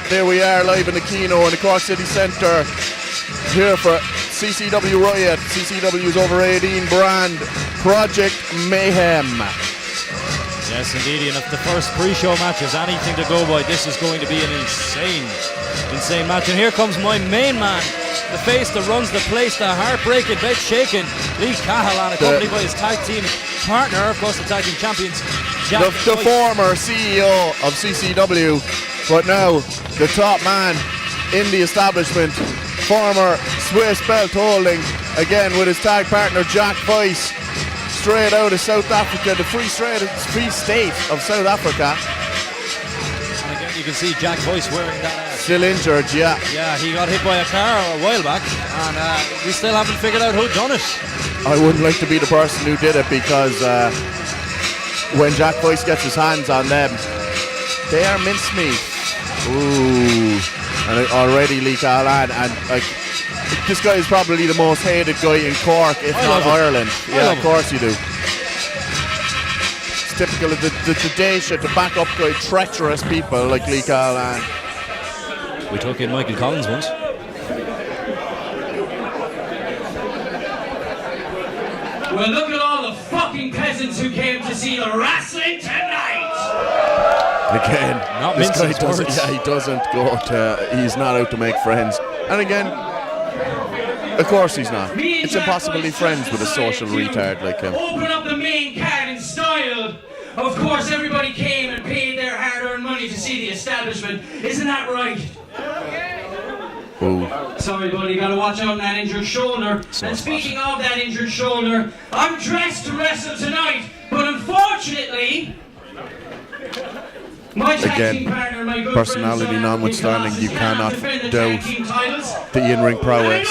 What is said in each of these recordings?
there we are live in the Kino in the Cork City Centre here for CCW Riot, CCW's over 18 brand, Project Mayhem. Yes, indeed, and if the first pre-show match is anything to go by, this is going to be an insane match. And here comes my main man, the face that runs the place, the heartbreaking, bed-shaking Lee Cahalane, accompanied by his tag team partner, of course, the tag team champions, the former CEO of CCW, but now the top man in the establishment, former Swiss belt holding, again with his tag partner Jack Vice, straight out of South Africa, the free state of South Africa. And again, you can see Jack Vice wearing that. Still injured, yeah. Yeah, he got hit by a car a while back, and we still haven't figured out who done it. I wouldn't like to be the person who did it, because when Jack Vice gets his hands on them, they are mincemeat. Ooh, and already Lee Cahalane, and like, this guy is probably the most hated guy in Cork, if not Ireland. Yeah, of course you do. It's typical of the Dacia, the backup guy, treacherous people like Lee Cahalane. We took in Michael Collins once. Well, look at all the fucking peasants who came to see the wrestling tonight! Again, not this guy doesn't. Yeah, he doesn't go to. He's not out to make friends. And again, of course he's not. It's impossible to be friends with a social retard like him. Open up the main card in style. Of course, everybody came and paid their hard-earned money to see the establishment. Isn't that right? Ooh. Sorry, buddy, you gotta watch out on that injured shoulder. And speaking of that injured shoulder, I'm dressed to wrestle tonight, but unfortunately, my tag team partner, my good personality friend, notwithstanding, you cannot doubt the in-ring prowess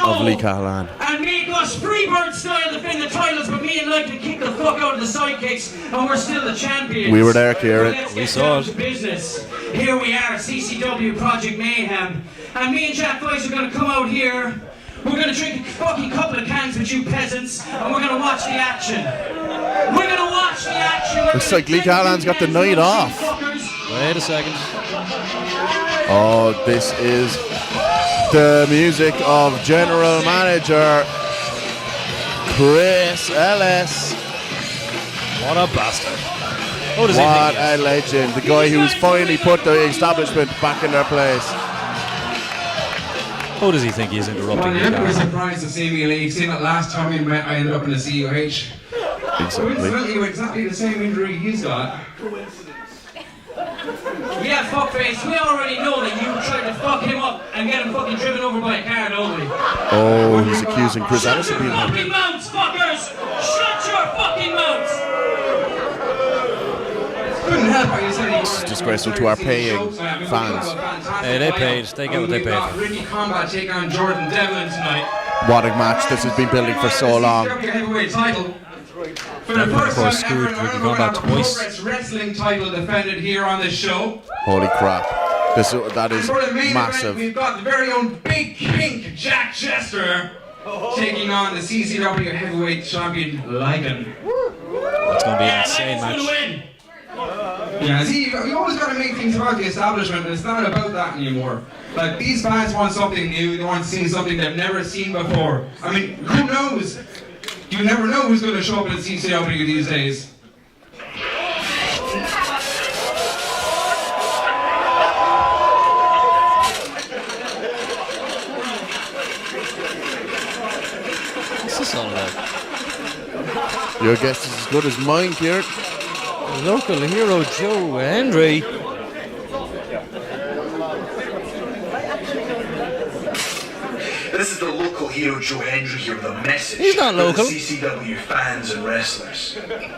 of Lee Cahalane. And make us Freebird style defend the titles, but me and Lycan kick the fuck out of the sidekicks, and we're still the champions. We were there, Kieran. We saw it. Business. Here we are, CCW Project Mayhem, and me and Jack Vice are going to come out here. We're going to drink a fucking couple of cans with you peasants, and we're going to watch the action. We're going to watch the action. Looks like Lee Cahalane's got the night off. Wait a second. Oh, this is the music of General Manager Chris Ellis. What a bastard. What a legend. The guy who's finally put the establishment back in their place. Who does he think he is interrupting? Well, you're never surprised to see me, Lee. You've seen it last time we met, I ended up in the CUH. Coincidentally, with exactly the same injury he's got. Yeah, fuckface, we already know that you tried to fuck him up and get him fucking driven over by a car, don't we? Oh, he's accusing Chris Ellis of being Shut your fucking mouths, fuckers! Shut your fucking mouths! Couldn't help how you said It's disgraceful to our paying fans. Hey, they paid. They get what they paid for. Ricky Combat taking on Jordan Devlin tonight. What a match this has been building for so long. For the first course, time ever, screwed Ricky Combat twice. wrestling title defended here on this show. Holy crap. That is for the main massive. Event, we've got the very own Big Pink Jack Jester taking on the CCW heavyweight champion Lycan. That's going to be an insane match. Yeah, see, we always got to make things about the establishment, and it's not about that anymore. Like, these fans want something new, they want to see something they've never seen before. I mean, who knows? You never know who's going to show up at CCW these days. What's this all about? Your guess is as good as mine, Kieran. Local hero Joe Hendry. This is the local hero Joe Hendry here with a message. He's not local. For the CCW fans and wrestlers.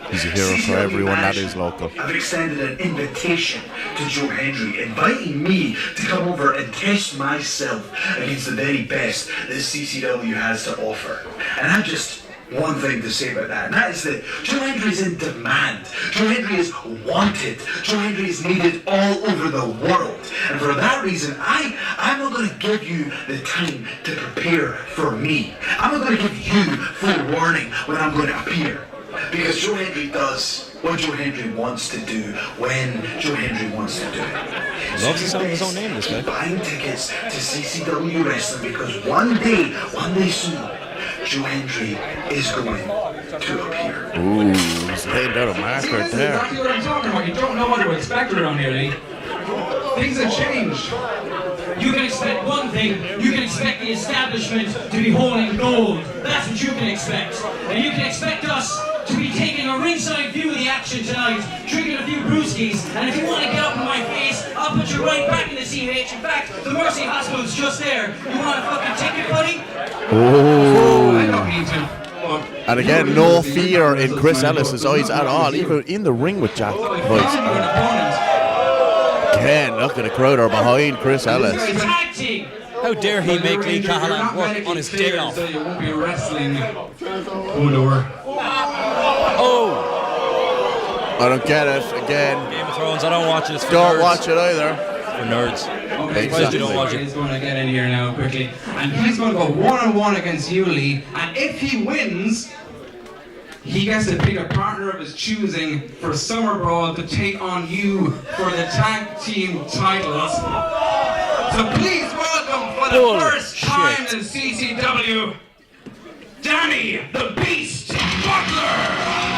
He's a hero for everyone that is local. I've extended an invitation to Joe Hendry, inviting me to come over and test myself against the very best that CCW has to offer. And I just one thing to say about that, and that is that Joe Hendry is in demand. Joe Hendry is wanted. Joe Hendry is needed all over the world. And for that reason, I'm not going to give you the time to prepare for me. I'm not going to give you full warning when I'm going to appear. Because Joe Hendry does what Joe Hendry wants to do when Joe Hendry wants to do it. Loves the sound of his own name, this guy. Keep buying tickets to CCW Wrestling because one day soon, Joe Hendry is going to appear. Ooh, he's laid out a mark See, right this is there. exactly what I'm talking about. You don't know what to expect around here, Lee. Things have changed. You can expect one thing. You can expect the establishment to be holding gold. That's what you can expect. And you can expect us to be taking a ringside view of the action tonight, drinking a few brewskis, and if you want to get up in my face, I'll put you right back in the CH. In fact, the Mercy Hospital's just there. You want a fucking ticket, buddy? Oh. I don't need to. And again, no fear in Chris Ellis's eyes at all, even in the ring with Jack Voice. Again, look at the crowd are behind Chris Ellis. Tag team! How dare he make Lee Callahan work on his day off? So you won't be wrestling. Oh, Oh! I don't get it. Again, Game of Thrones, I don't watch it. It's for don't nerds. watch it either. For nerds. Okay, Surprised you don't watch He's it. going to get in here now quickly. And he's going to go one-on-one against you, Lee. And if he wins, he gets to pick a partner of his choosing for Summer Brawl to take on you for the tag team titles. So please welcome for the first time in CCW, Danny the Beast Butler!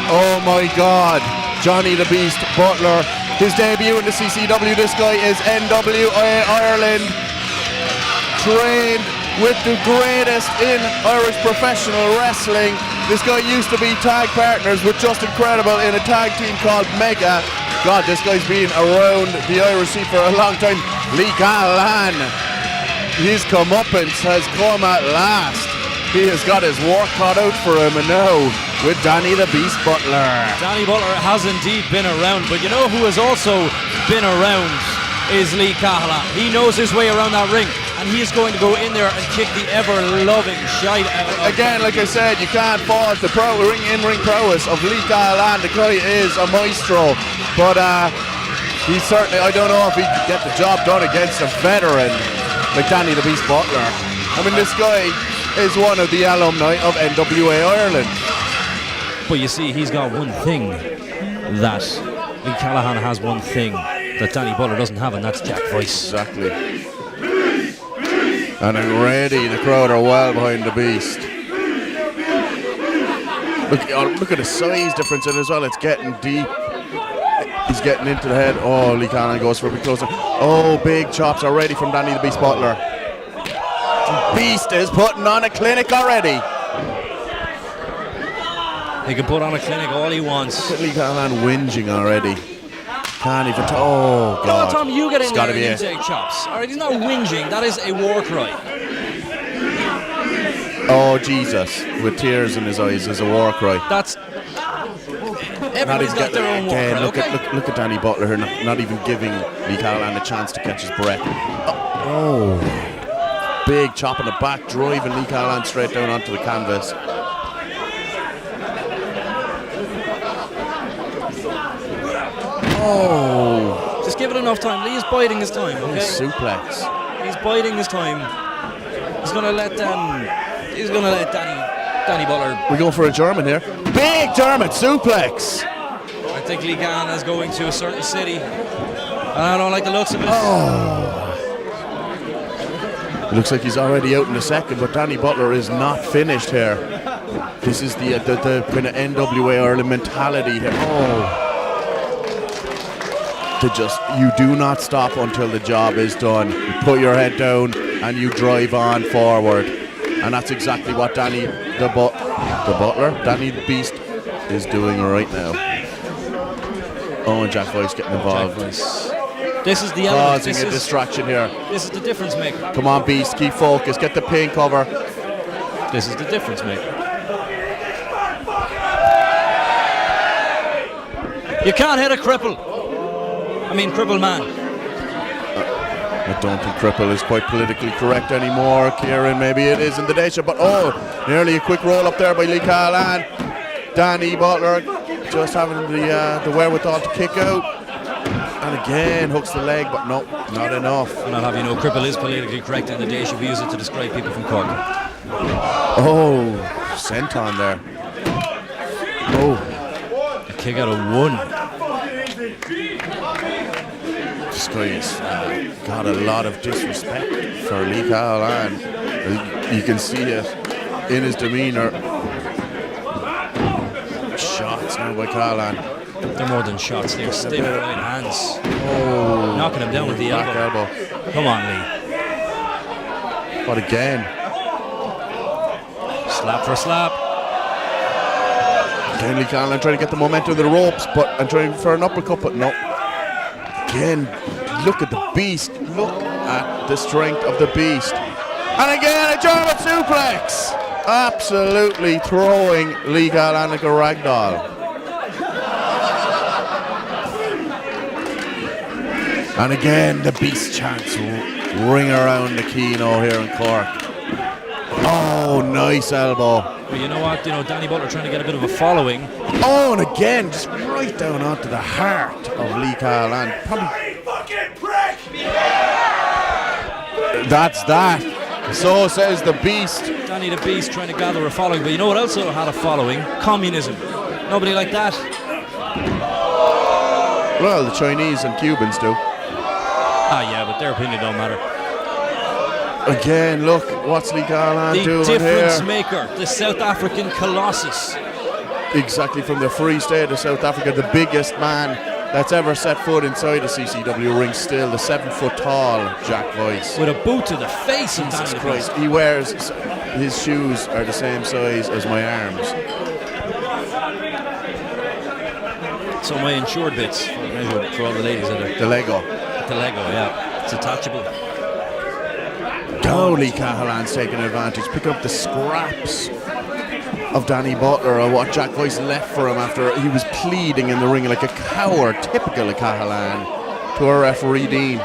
Oh my God, Johnny the Beast Butler. His debut in the CCW. This guy is NWA Ireland, trained with the greatest in Irish professional wrestling. This guy used to be tag partners with Justin Credible in a tag team called Mega. God, this guy's been around the Irish scene for a long time. Lee Callahan, his comeuppance has come at last. He has got his work cut out for him, and now with Danny the Beast Butler. Danny Butler has indeed been around, but you know who has also been around is Lee Callahan. He knows his way around that ring, and he is going to go in there and kick the ever-loving shite out of Again, like I said, you can't fault the in-ring prowess of Lee Callahan. The guy is a maestro, but he's certainly, I don't know if he could get the job done against a veteran like Danny the Beast Butler. I mean, this guy is one of the alumni of NWA Ireland. But you see, he's got one thing that Lee Callahan has, one thing that Danny Butler doesn't have, and that's Jack Voice. Exactly. And already the crowd are well behind the Beast. Look at the size difference in it as well. It's getting deep. He's getting into the head. Oh, Lee Callahan goes for a bit closer. Oh, big chops already from Danny the Beast Butler. Beast is putting on a clinic already. He can put on a clinic all he wants. Look at Lee Callahan whinging already. Can't even. Oh, God. No, Tom, you get in It's there gotta and be you it. take chops. All right, he's not whinging. That is a war cry. Oh, Jesus. With tears in his eyes is a war cry. That's... Everybody's got their own war again, cry, look, okay? look at Danny Butler here, not even giving Lee Callahan a chance to catch his breath. Oh. Big chop in the back, driving Lee Callahan straight down onto the canvas. Oh. Just give it enough time. Lee is biding his time, okay? Suplex. He's biding his time. He's gonna let Danny Butler. We're going for a German here. Big German suplex. I think Lee Callahan is going to a certain city. I don't like the looks of it. It looks like he's already out in a second, but Danny Butler is not finished here. This is the kind of NWA Ireland mentality here. Oh. You do not stop until the job is done. You put your head down and you drive on forward. And that's exactly what Danny the Butler, Danny the Beast, is doing right now. Oh, and Jack Voice getting involved. This is the element. Causing a distraction here. This is the difference maker. Come on, Beast, keep focused. Get the pin cover. This is the difference maker. You can't hit a cripple. I mean, cripple man. I don't think cripple is quite politically correct anymore. Kieran, maybe it is in the day show, but nearly a quick roll up there by Lee Callahan. Danny Butler just having the wherewithal to kick out. And again, hooks the leg, but no, not enough. And I'll have you know, cripple is politically correct in the day show. We use it to describe people from Cork. Oh, senton there. Oh, kick out of 1. This guy's got a lot of disrespect for Lee Callahan. You can see it in his demeanour. Shots now by Callahan. They're more than shots. They're stiff right hands. Oh, Knocking him down with the back elbow. Come on, Lee. But again, Slap for slap. again Lee Callahan trying to get the momentum of the ropes, and trying for an uppercut, but no. Again, look at the beast. Look at the strength of the beast. And again, a German suplex. Absolutely throwing Lee Callahan like a ragdoll. And again, the beast chants ring around the Kino here in Cork. Oh, nice elbow. But you know what? Danny Butler trying to get a bit of a following. Oh, and again, just right down onto the heart of Lee Callahan. Probably. That's that. So says the beast. Danny the Beast trying to gather a following. But you know what else had a following? Communism. Nobody like that. Well, the Chinese and Cubans do. Ah, yeah, but their opinion don't matter. Again, look, what's Lee Callahan doing The difference here? maker, the South African Colossus. Exactly, from the Free State of South Africa, the biggest man that's ever set foot inside a CCW ring still, the 7 foot tall Jack Voice. With a boot to the face of Jesus Danny Christ, he wears, his shoes are the same size as my arms. So my insured bits for all the ladies out there. The Lego. The Lego, yeah. It's attachable. Oh, Lee Callahan's taking advantage, picking up the scraps of Danny Butler, or what Jack Voice left for him after he was pleading in the ring like a coward, typical of Callahan, to our referee Dean.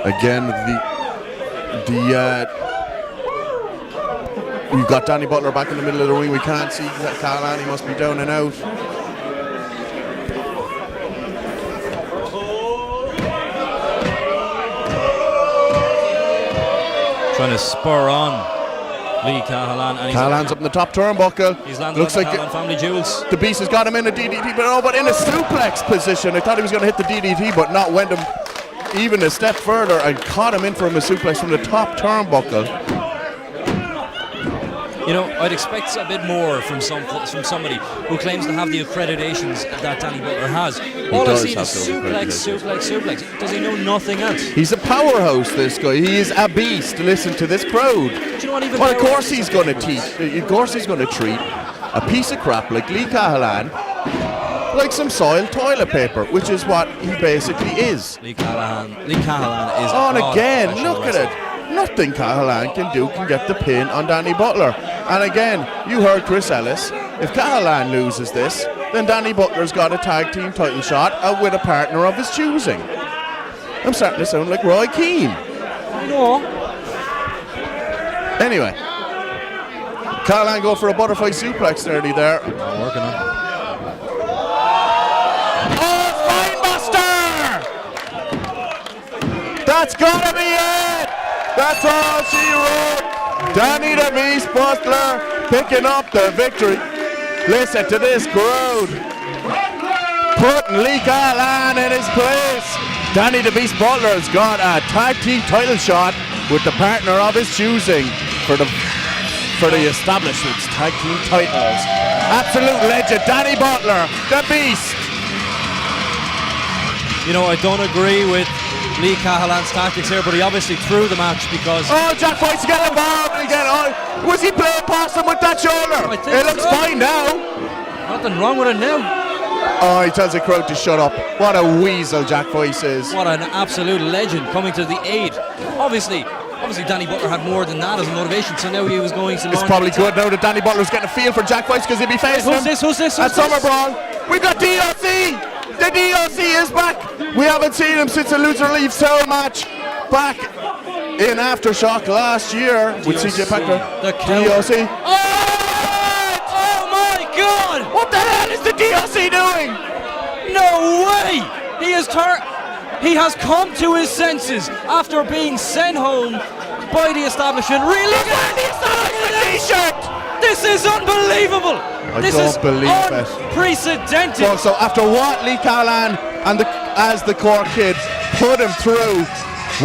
Again, we've got Danny Butler back in the middle of the ring. We can't see Callahan. He must be down and out. Trying to spur on Lee Callahan. And Callahan's up in the top turnbuckle. He's landed Looks on the like Callahan family jewels. the Beast has got him in a DDT, but in a suplex position. I thought he was going to hit the DDT, but not. Went him even a step further and caught him in from a suplex from the top turnbuckle. I'd expect a bit more from somebody who claims to have the accreditations that Danny Butler has. All I've seen is suplex. Does he know nothing else? He's a powerhouse, this guy. He is a beast. Listen to this crowd. Do you know what even Well, of course he's going to treat a piece of crap like Lee Callahan like some soiled toilet paper, which is what he basically is. Lee Callahan is And again, look at it. Nothing Callahan can get the pin on Danny Butler. And again, you heard Chris Ellis. If Callahan loses this, then Danny Butler's got a tag team title shot with a partner of his choosing. I'm starting to sound like Roy Keane. No. Anyway, Callahan go for a butterfly suplex nearly there. I'm working on it. Oh, Spinebuster! That's gotta be it! That's all she wrote. Danny the Beast Butler picking up the victory. Listen to this crowd. Putting Lee Callahan in his place. Danny the Beast Butler has got a tag team title shot with the partner of his choosing for the establishment's tag team titles. Absolute legend, Danny Butler, the Beast. I don't agree with Lee Callahan's tactics here, but he obviously threw the match because... Oh, Jack Voice is getting involved again. Oh, was he playing past him with that shoulder? I think It looks so. fine now. Nothing wrong with it now. Oh, he tells the crowd to shut up. What a weasel Jack Voice is. What an absolute legend coming to the aid. Obviously Danny Butler had more than that as a motivation, so now he was going to... It's probably good now that Danny Butler's getting a feel for Jack Voice because he'll be facing him Who's this? at Summer Brawl. We've got DOC. The DOC is back. We haven't seen him since the Loser Leaves Soul match back in Aftershock last year with CJ Packer. The counter. DOC. Oh my God! What the hell is the DOC doing? No way! He He has come to his senses after being sent home by the establishment. Really? T-shirt! This is unbelievable! This don't is believe it. unprecedented. So after what Lee Callan and as the Cork kid put him through,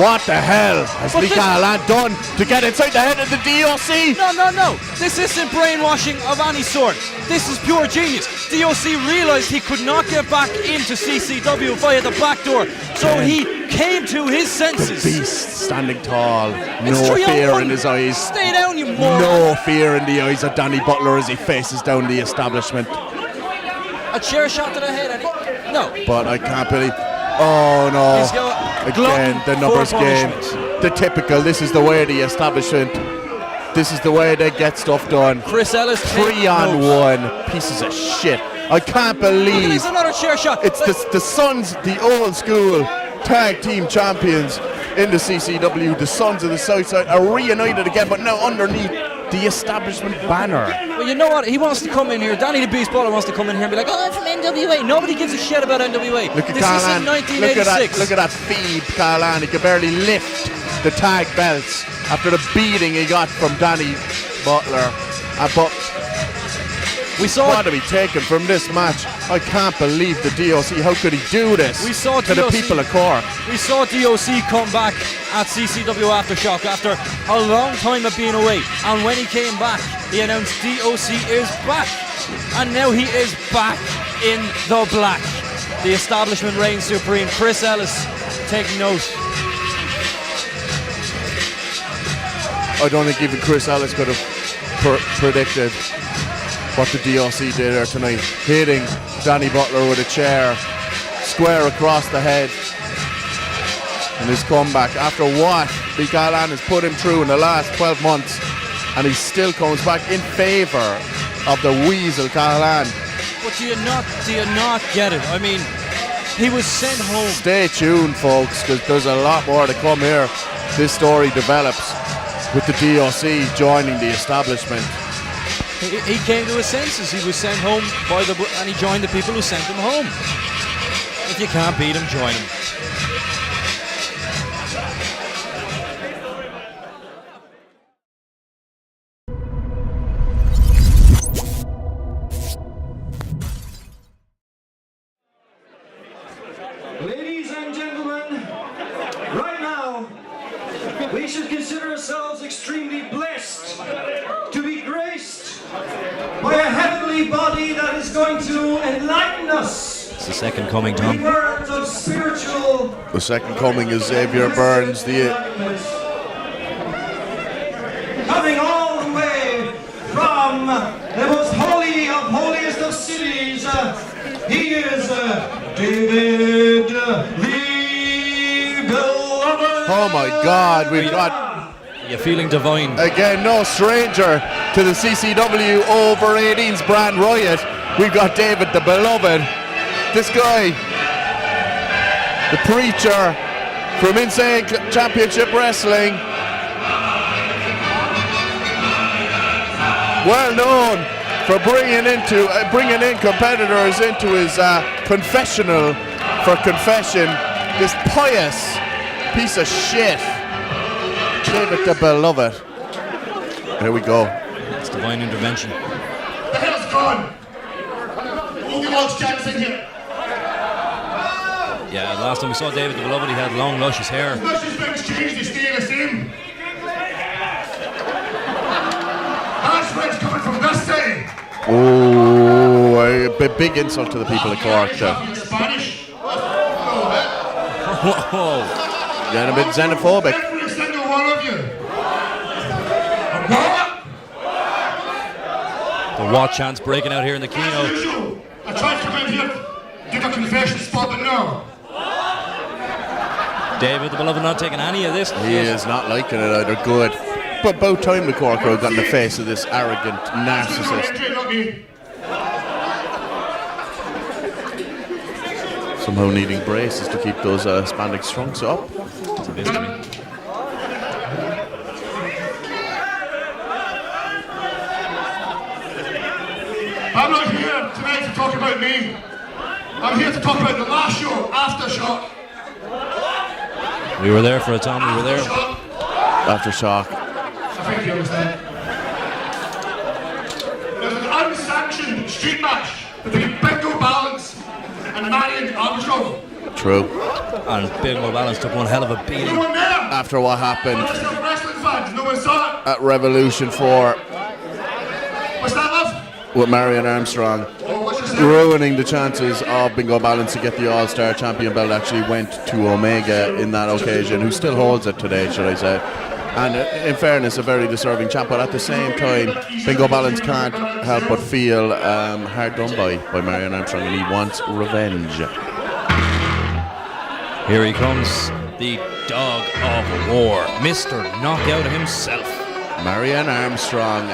what the hell has Lee Callan done to get inside the head of the DOC? No. This isn't brainwashing of any sort. This is pure genius. DOC realised he could not get back into CCW via the back door, so he came to his senses. The beast standing tall, It's no fear 3-on-1. in his eyes. Stay down, you moron. No fear in the eyes of Danny Butler as he faces down the establishment. A chair shot to the head, and no. But I can't believe. Oh no. He's got Again, the numbers game. The typical. This is the way of the establishment. This is the way they get stuff done. Chris Ellis 3-on-1. Pieces of shit. I can't believe. There's another chair shot. It's the Sons, the old school tag team champions in the CCW. The Sons of the Southside are reunited again, but now underneath the establishment banner. Well, you know what? He wants to come in here. Danny the Beast Butler wants to come in here and be like, "Oh, I'm from NWA." Nobody gives a shit about NWA. Look at this Callan. is in 1986. Look at that feed, Callan. He could barely lift the tag belts after the beating he got from Danny Butler. But We saw what are we taking from this match? I can't believe the DOC. How could he do this We saw to the DOC. people of Cork? We saw DOC come back at CCW Aftershock after a long time of being away, and when he came back, he announced DOC is back, and now he is back in the black. The establishment reigns supreme. Chris Ellis, take note. I don't think even Chris Ellis could have predicted what the DOC did there tonight. Hitting Danny Butler with a chair square across the head. And his comeback after what Lee Callan has put him through in the last 12 months, and he still comes back in favour of the Weasel Callan. But do you not get it? I mean, he was sent home. Stay tuned, folks, because there's a lot more to come here. This story develops with the DOC joining the establishment. He came to his senses. He was sent home and he joined the people who sent him home. If you can't beat him, join him. Ladies and gentlemen, right now, we should consider ourselves extremely blessed to be graced by a heavenly body that is going to enlighten us. It's the second coming, with Tom. words of spiritual. The second coming is Xavier Burns, coming all the way from the most holy of holiest of cities. He is David the Beloved. Oh my God, we've got You're feeling divine. again no stranger to the CCW over 18s brand Riot. We've got David the Beloved. This guy, the preacher from Insane Championship Wrestling, well known for bringing in competitors into his confessional for confession. This pious piece of shit, David the Beloved. Here we go. It's divine intervention. The hell's gone? Who wants Jackson here? Yeah, last time we saw David the Beloved, he had long, luscious hair. Much respect changed, he's staying the same. That's where it's coming from this side. Oh, a big insult to the people of Cork. Spanish. Whoa. Getting a bit xenophobic. Every single one of you. The what chants breaking out here in the Kino. As usual, I tried to come in here, give a confession spot, but no. David the Beloved not taking any of this. He is not liking it either. Good. But about time the Cork crowd got in the face of this arrogant narcissist. Not me. Somehow needing braces to keep those spandex trunks up. It's a mystery. I'm not here tonight to talk about me. I'm here to talk about the last show, Aftershock. We were there for a time. We were there. Aftershock. I think you understand. There's an unsanctioned street match between Ballance and Marion Armstrong. True. And Bingo Ballance took one hell of a beating. Anyone there? After what happened Wrestling fans, no one saw it. at Revolution 4 What's that, love? with Marion Armstrong, Oh, what's your name? ruining the chances of Bingo Ballance to get the All-Star champion belt, actually went to Omega in that occasion, who still holds it today, should I say. And in fairness, a very deserving champ, but at the same time, Bingo Ballance can't help but feel hard done by Marion Armstrong, and he wants revenge. Here he comes, the dog of war, Mr. Knockout himself. Marion Armstrong.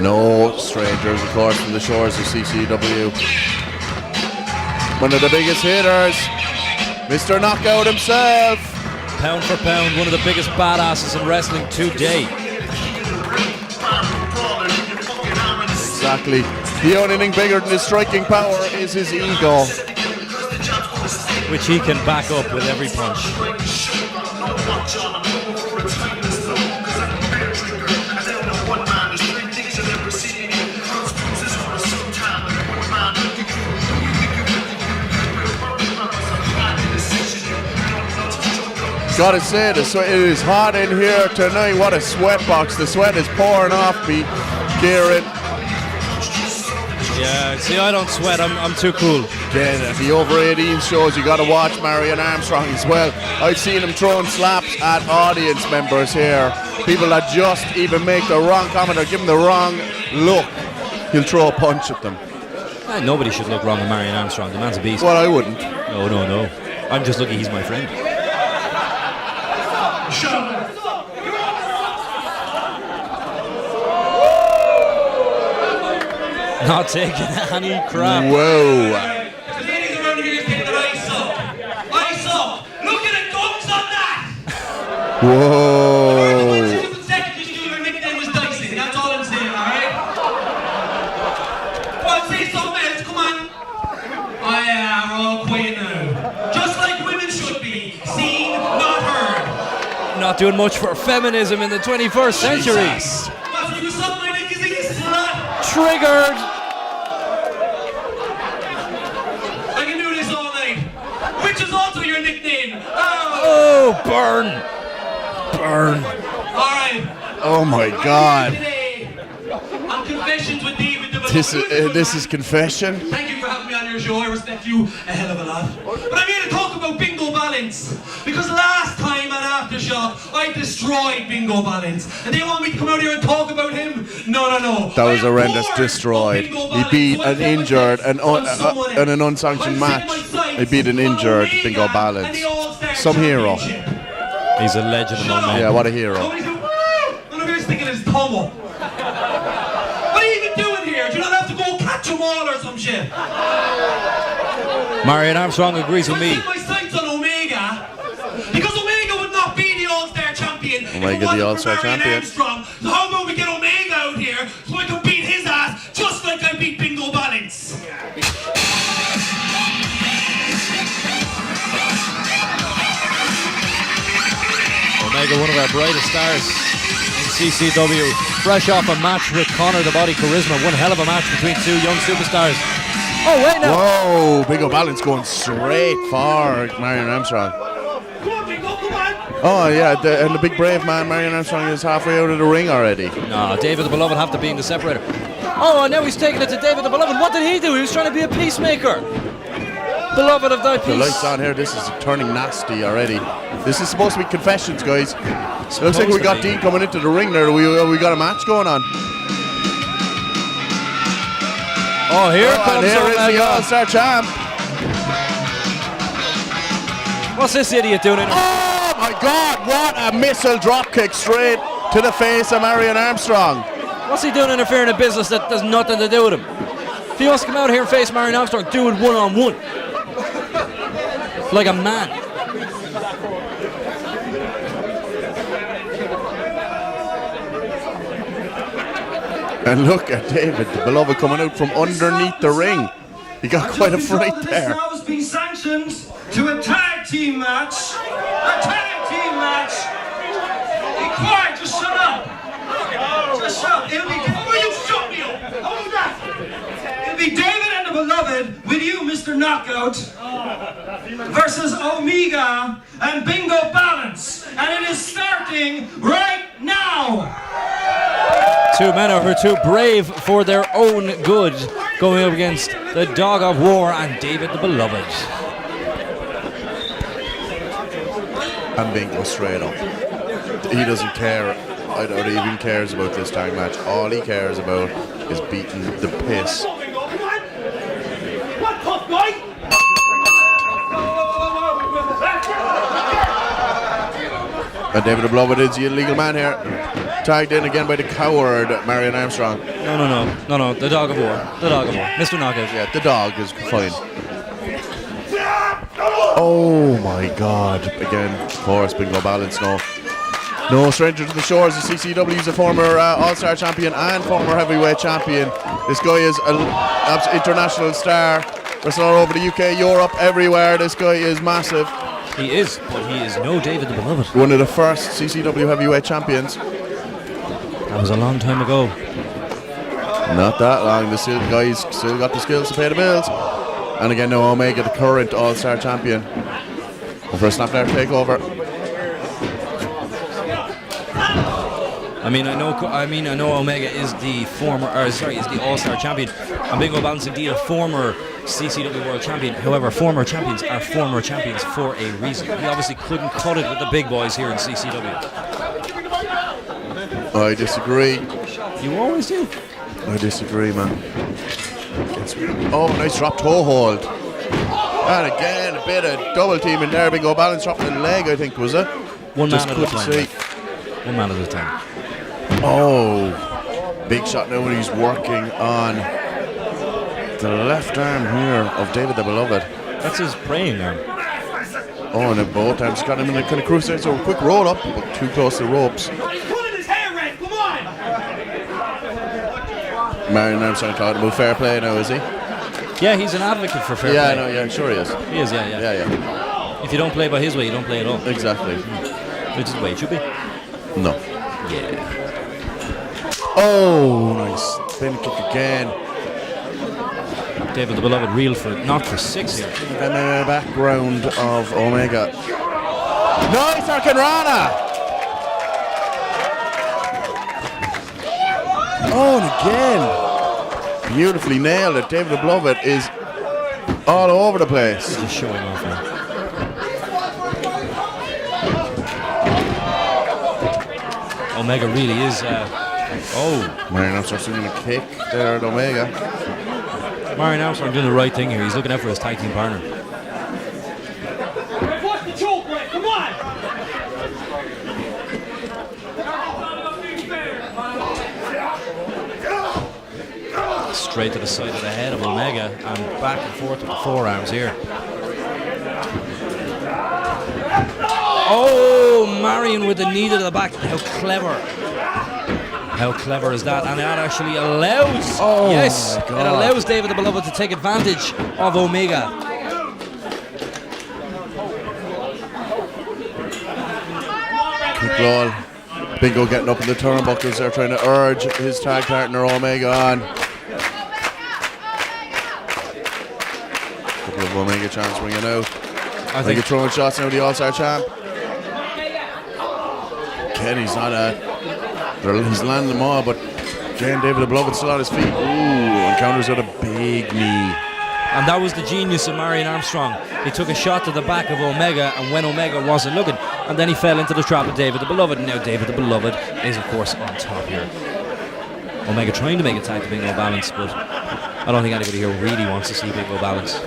No strangers, of course, from the shores of CCW. One of the biggest hitters, Mr. Knockout himself. Pound for pound, one of the biggest badasses in wrestling today. Exactly. The only thing bigger than his striking power is his ego. Which he can back up with every punch. Gotta say, it is hot in here tonight. What a sweat box. The sweat is pouring off me, Kieran. Yeah, see, I don't sweat. I'm too cool. Again, at the over 18 shows, you gotta watch Marion Armstrong as well. I've seen him throwing slaps at audience members here. People that just even make the wrong comment or give him the wrong look, he'll throw a punch at them. Nobody should look wrong at Marion Armstrong. The man's a beast. Well, I wouldn't. No. I'm just lucky he's my friend. Not taking any crap. Whoa. The ladies around here getting their ice up. Ice up. Look at the guns on that. Whoa. Your nickname was Dicey. That's all I'm saying, alright? Well, say something else. Come on. Oh yeah, we're all quiet now. Just like women should be. Seen, not heard. Not doing much for feminism in the 21st century. Jesus. Well, you something like this, is slut. Triggered. I can do this all night. Which is also your nickname. Oh, burn. Alright. Oh my God. Today, on Confessions with David. This is confession. Thank you for having me on your show. I respect you a hell of a lot. But I'm here to talk about Bingo Ballance. Because last time at Aftershock, I destroyed Bingo Ballance. And they want me to come out here and talk about him? No. That was horrendous. Destroyed. He beat an injured and in an unsanctioned match. He beat an injured Bingo Ballance. Some hero. He's a legend among men. Yeah, what a hero. And I'm here sticking his thumb up. What are you even doing here? Do you not have to go catch them all or some shit? Marion Armstrong agrees with I me. set my sights on Omega. Because Omega would not be the All-Star champion. Omega the All-Star champion. Armstrong. So how about we get Omega out here so I can beat his ass just like I beat Bingo Ballance? Omega, one of our brightest stars in CCW. Fresh off a match with Connor the Body Charisma. One hell of a match between two young superstars. Oh, wait, no. Whoa, Bingo Ballance going straight for Marion Armstrong. Come on, Bingo, come on. Oh, yeah, and the big brave man, Marion Armstrong, is halfway out of the ring already. No, David the Beloved have to be in the separator. Oh, and now he's taking it to David the Beloved. What did he do? He was trying to be a peacemaker. Beloved of thy peace. The lights on here, this is turning nasty already. This is supposed to be confessions, guys. Looks like we got Dean coming into the ring there. We got a match going on. Oh, here comes and here is the Omega. All-Star champ. What's this idiot doing in Oh my God, what a missile drop kick straight to the face of Marion Armstrong. What's he doing interfering in business that has nothing to do with him? If he wants to come out here and face Marion Armstrong, do it one-on-one. Like a man. And look at David, the Beloved, coming out from underneath the ring. He got quite a fright This there. now has been sanctioned to a tag team match. A tag team match. Be quiet, just shut up. Just shut up. It'll be. Will you shut me up? Hold that. It'll be David and the Beloved with you, Mr. Knockout, versus Omega and Bingo Ballance, and it is starting right now. Two men who are too brave for their own good, going up against the Dog of War and David the Beloved. And Bingo straight up. He doesn't care. I don't even cares about this tag match. All he cares about is beating the piss. What tough guy? And David the Beloved is the illegal man here. Tagged in again by the coward Marion Armstrong. No, the Dog of War. The Dog of War. Mr. Knockout. Yeah, the dog is fine. Oh my god. Again, of course, Bingo Ballance. No stranger to the shores. The CCW is a former All-Star champion and former heavyweight champion. This guy is an international star. Wrestling all over the UK, Europe, everywhere. This guy is massive. He is, but he is no David the Beloved. One of the first CCW heavyweight champions. That was a long time ago. Not that long. The guys still got the skills to pay the bills. And again, now Omega, the current All-Star champion. And for a snap there takeover. I know Omega is the is the All-Star champion, and Bingo Ballance indeed a former CCW World Champion. However, former champions are former champions for a reason. He obviously couldn't cut it with the big boys here in CCW. I disagree. You always do. I disagree, man. Nice drop toe hold. And again, a bit of double teaming there. Bingo Ballance dropped the leg, I think, was it? One Just man at a couldn't time. see. One man at a time. Oh, big shot now when he's working on the left arm here of David the Beloved. That's his praying arm. Oh, and then both arms got him in a kind of crusade, so a quick roll up, but too close to the ropes. Pulling his hair red, come on! Marion Armstrong called him a fair play now, is he? Yeah, he's an advocate for fair Yeah, play. no, yeah, I'm sure he is. He is, yeah. Yeah. If you don't play by his way, you don't play at all. Exactly. Which is the way it should be. No. Yeah. Oh, nice. Spin kick again. David the Beloved reeled for knocked for 6 here. Then the background of Omega. Nice Arkin Rana! Oh, and again. Beautifully nailed it. David the Beloved is all over the place. Just showing off now. Omega really is. Marion Armstrong doing a kick there at Omega. Marion Armstrong doing the right thing here. He's looking out for his tag team partner. What's the choke, Red? Come on! Straight to the side of the head of Omega and back and forth with the forearms here. Oh, Marion with the knee to the back. How clever. How clever is that? And that actually allows, yes, it allows David the Beloved to take advantage of Omega. Quick roll. Bingo getting up in the turnbuckles there, trying to urge his tag partner Omega on. Couple of Omega champs ringing out. I think it's throwing shots now, the All-Star champ. Kenny's not he's landing them all, but again, David the Beloved still on his feet. Ooh, encounters with a big knee. And that was the genius of Marion Armstrong. He took a shot to the back of Omega, and when Omega wasn't looking, and then he fell into the trap of David the Beloved. And now David the Beloved is, of course, on top here. Omega trying to make a tag to Bingo Ballance, but I don't think anybody here really wants to see Bingo Ballance.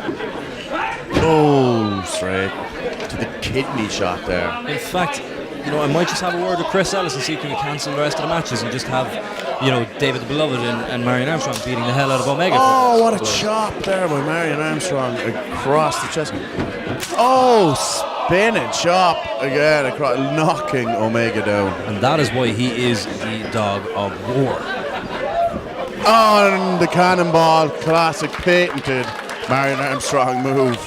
Oh, straight to the kidney shot there. In fact, I might just have a word with Chris Ellis and see if we can cancel the rest of the matches and just have, David the Beloved and Marion Armstrong beating the hell out of Omega. Oh, what a chop there by Marion Armstrong across the chest. Oh, spinning chop again, across, knocking Omega down. And that is why he is the Dog of War. On the cannonball, classic patented Marion Armstrong move.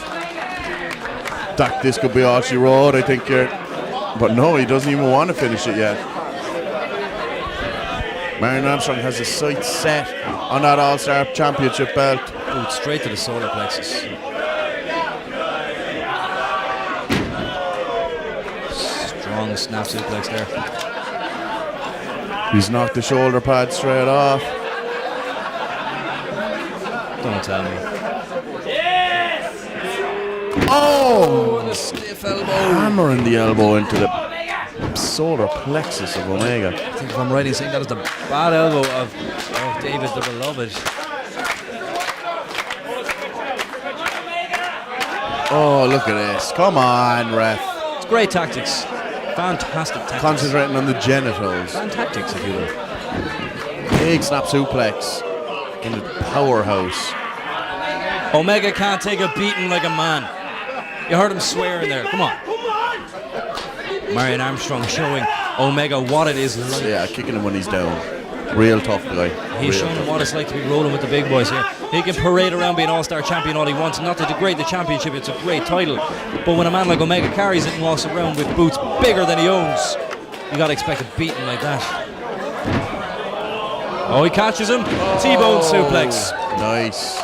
This could be all she wrote, I think. But no, he doesn't even want to finish it yet. Marion Armstrong has his sights set on that All-Star Championship belt. Boot straight to the solar plexus. Strong snap suplex there. He's knocked the shoulder pad straight off. Don't tell me. Oh! What a stiff elbow. Hammering the elbow into the solar plexus of Omega. I think if I'm right in saying that is the bad elbow of David the Beloved. Oh, look at this. Come on, ref. It's great tactics. Fantastic tactics. Concentrating on the genitals. Tactics, if you will. Big snap suplex in the powerhouse. Omega can't take a beating like a man. You heard him swearing there. Come on. Marion Armstrong showing Omega what it is like. Yeah, kicking him when he's down. Real tough guy. He's showing him what it's like to be rolling with the big boys here. He can parade around being All-Star champion all he wants. Not to degrade the championship, it's a great title. But when a man like Omega carries it and walks around with boots bigger than he owns, you gotta expect a beating like that. Oh, he catches him. T-bone suplex. Nice.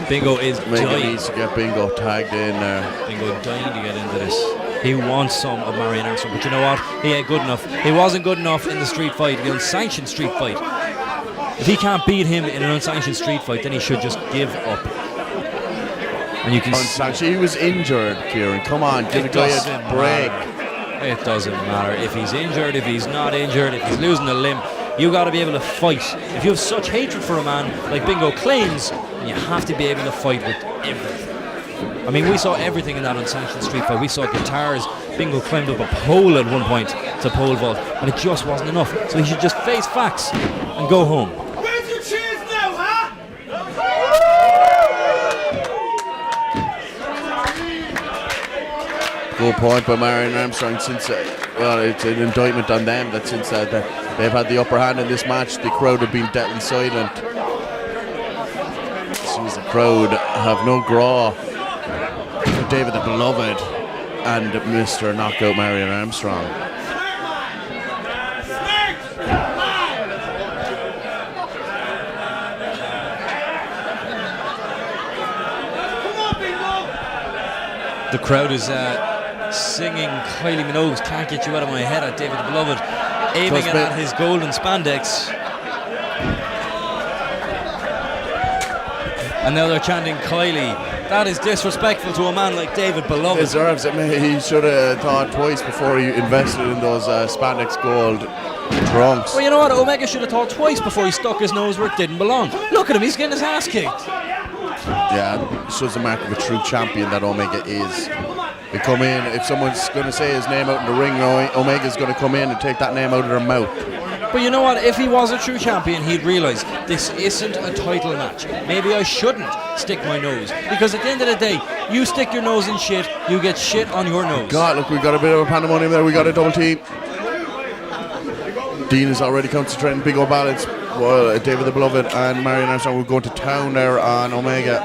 Bingo is Omega dying. needs to get Bingo tagged in there. Bingo dying to get into this. He wants some of Marion Armstrong, but you know what? He ain't good enough. He wasn't good enough in the street fight, the unsanctioned street fight. If he can't beat him in an unsanctioned street fight, then he should just give up. And you can Unsanctioned. He was injured, Kieran. Come on, give the guy a break. It doesn't matter. If he's injured, if he's not injured, if he's losing a limb, you got to be able to fight. If you have such hatred for a man like Bingo claims, you have to be able to fight with everything. I mean, we saw everything in that unsanctioned street fight. We saw guitars. Bingo climbed up a pole at one point to pole vault, and it just wasn't enough. So he should just face facts and go home. Where's your cheers now, huh? Good point by Marion Armstrong. Since it's an indictment on them that since that they've had the upper hand in this match, the crowd have been deadly silent. Jeez, the crowd have no graw for David the Beloved and Mr. Knockout Marion Armstrong. The crowd is singing Kylie Minogue's "Can't Get You Out of My Head" at David the Beloved, aiming it at his golden spandex. And now they're chanting Kylie. That is disrespectful to a man like David Beloved. He deserves it. He should have thought twice before he invested in those spandex gold trunks. Well, you know what? Omega should have thought twice before he stuck his nose where it didn't belong. Look at him, he's getting his ass kicked. Yeah, it shows the mark of a true champion that Omega is. They come in, if someone's going to say his name out in the ring, Omega's going to come in and take that name out of their mouth. But you know what? If he was a true champion, he'd realise this isn't a title match. Maybe I shouldn't stick my nose. Because at the end of the day, you stick your nose in shit, you get shit on your nose. God, look, we got a bit of a pandemonium there. We got a double team. Dean is already concentrating big old Ballance. Well, David the Beloved and Marion Armstrong will go to town there on Omega.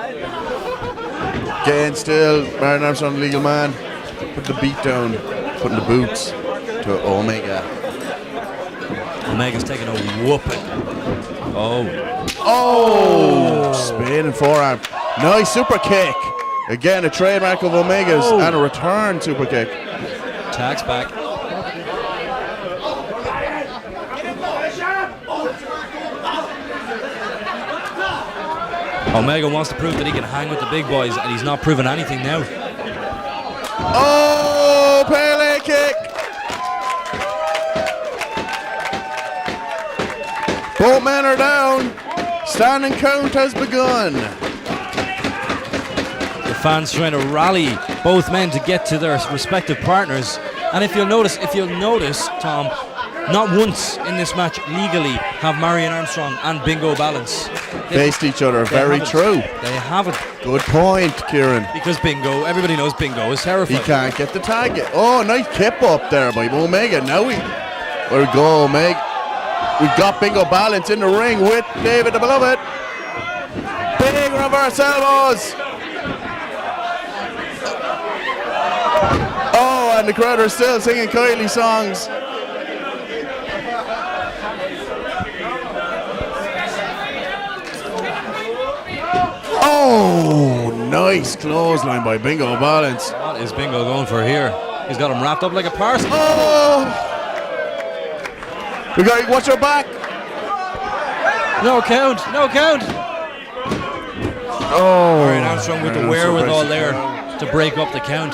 Getting still, Marion Armstrong, legal man, put the beat down, putting the boots to Omega. Omega's taking a whooping. Oh! Spinning forearm. Nice super kick. Again, a trademark of Omega's and a return super kick. Tags back. Omega wants to prove that he can hang with the big boys, and he's not proving anything now. Oh, Pele kick. Both men are down. Standing count has begun. The fans trying to rally both men to get to their respective partners. And if you'll notice, Tom, not once in this match legally have Marion Armstrong and Bingo Ballance faced each other. Very true. They haven't. Good point, Kieran. Because Bingo, everybody knows Bingo is terrified. He can't get the tag. Oh, nice kip up there by Omega. Now we go, Omega. We've got Bingo Ballance in the ring with David the Beloved. reverse elbows. Oh, and the crowd are still singing Kylie songs. Oh, nice clothesline by Bingo Ballance. What is Bingo going for here? He's got him wrapped up like a parcel. Oh! We got to watch your back. No count, no count. Oh, Marion Armstrong with the wherewithal there to break up the count.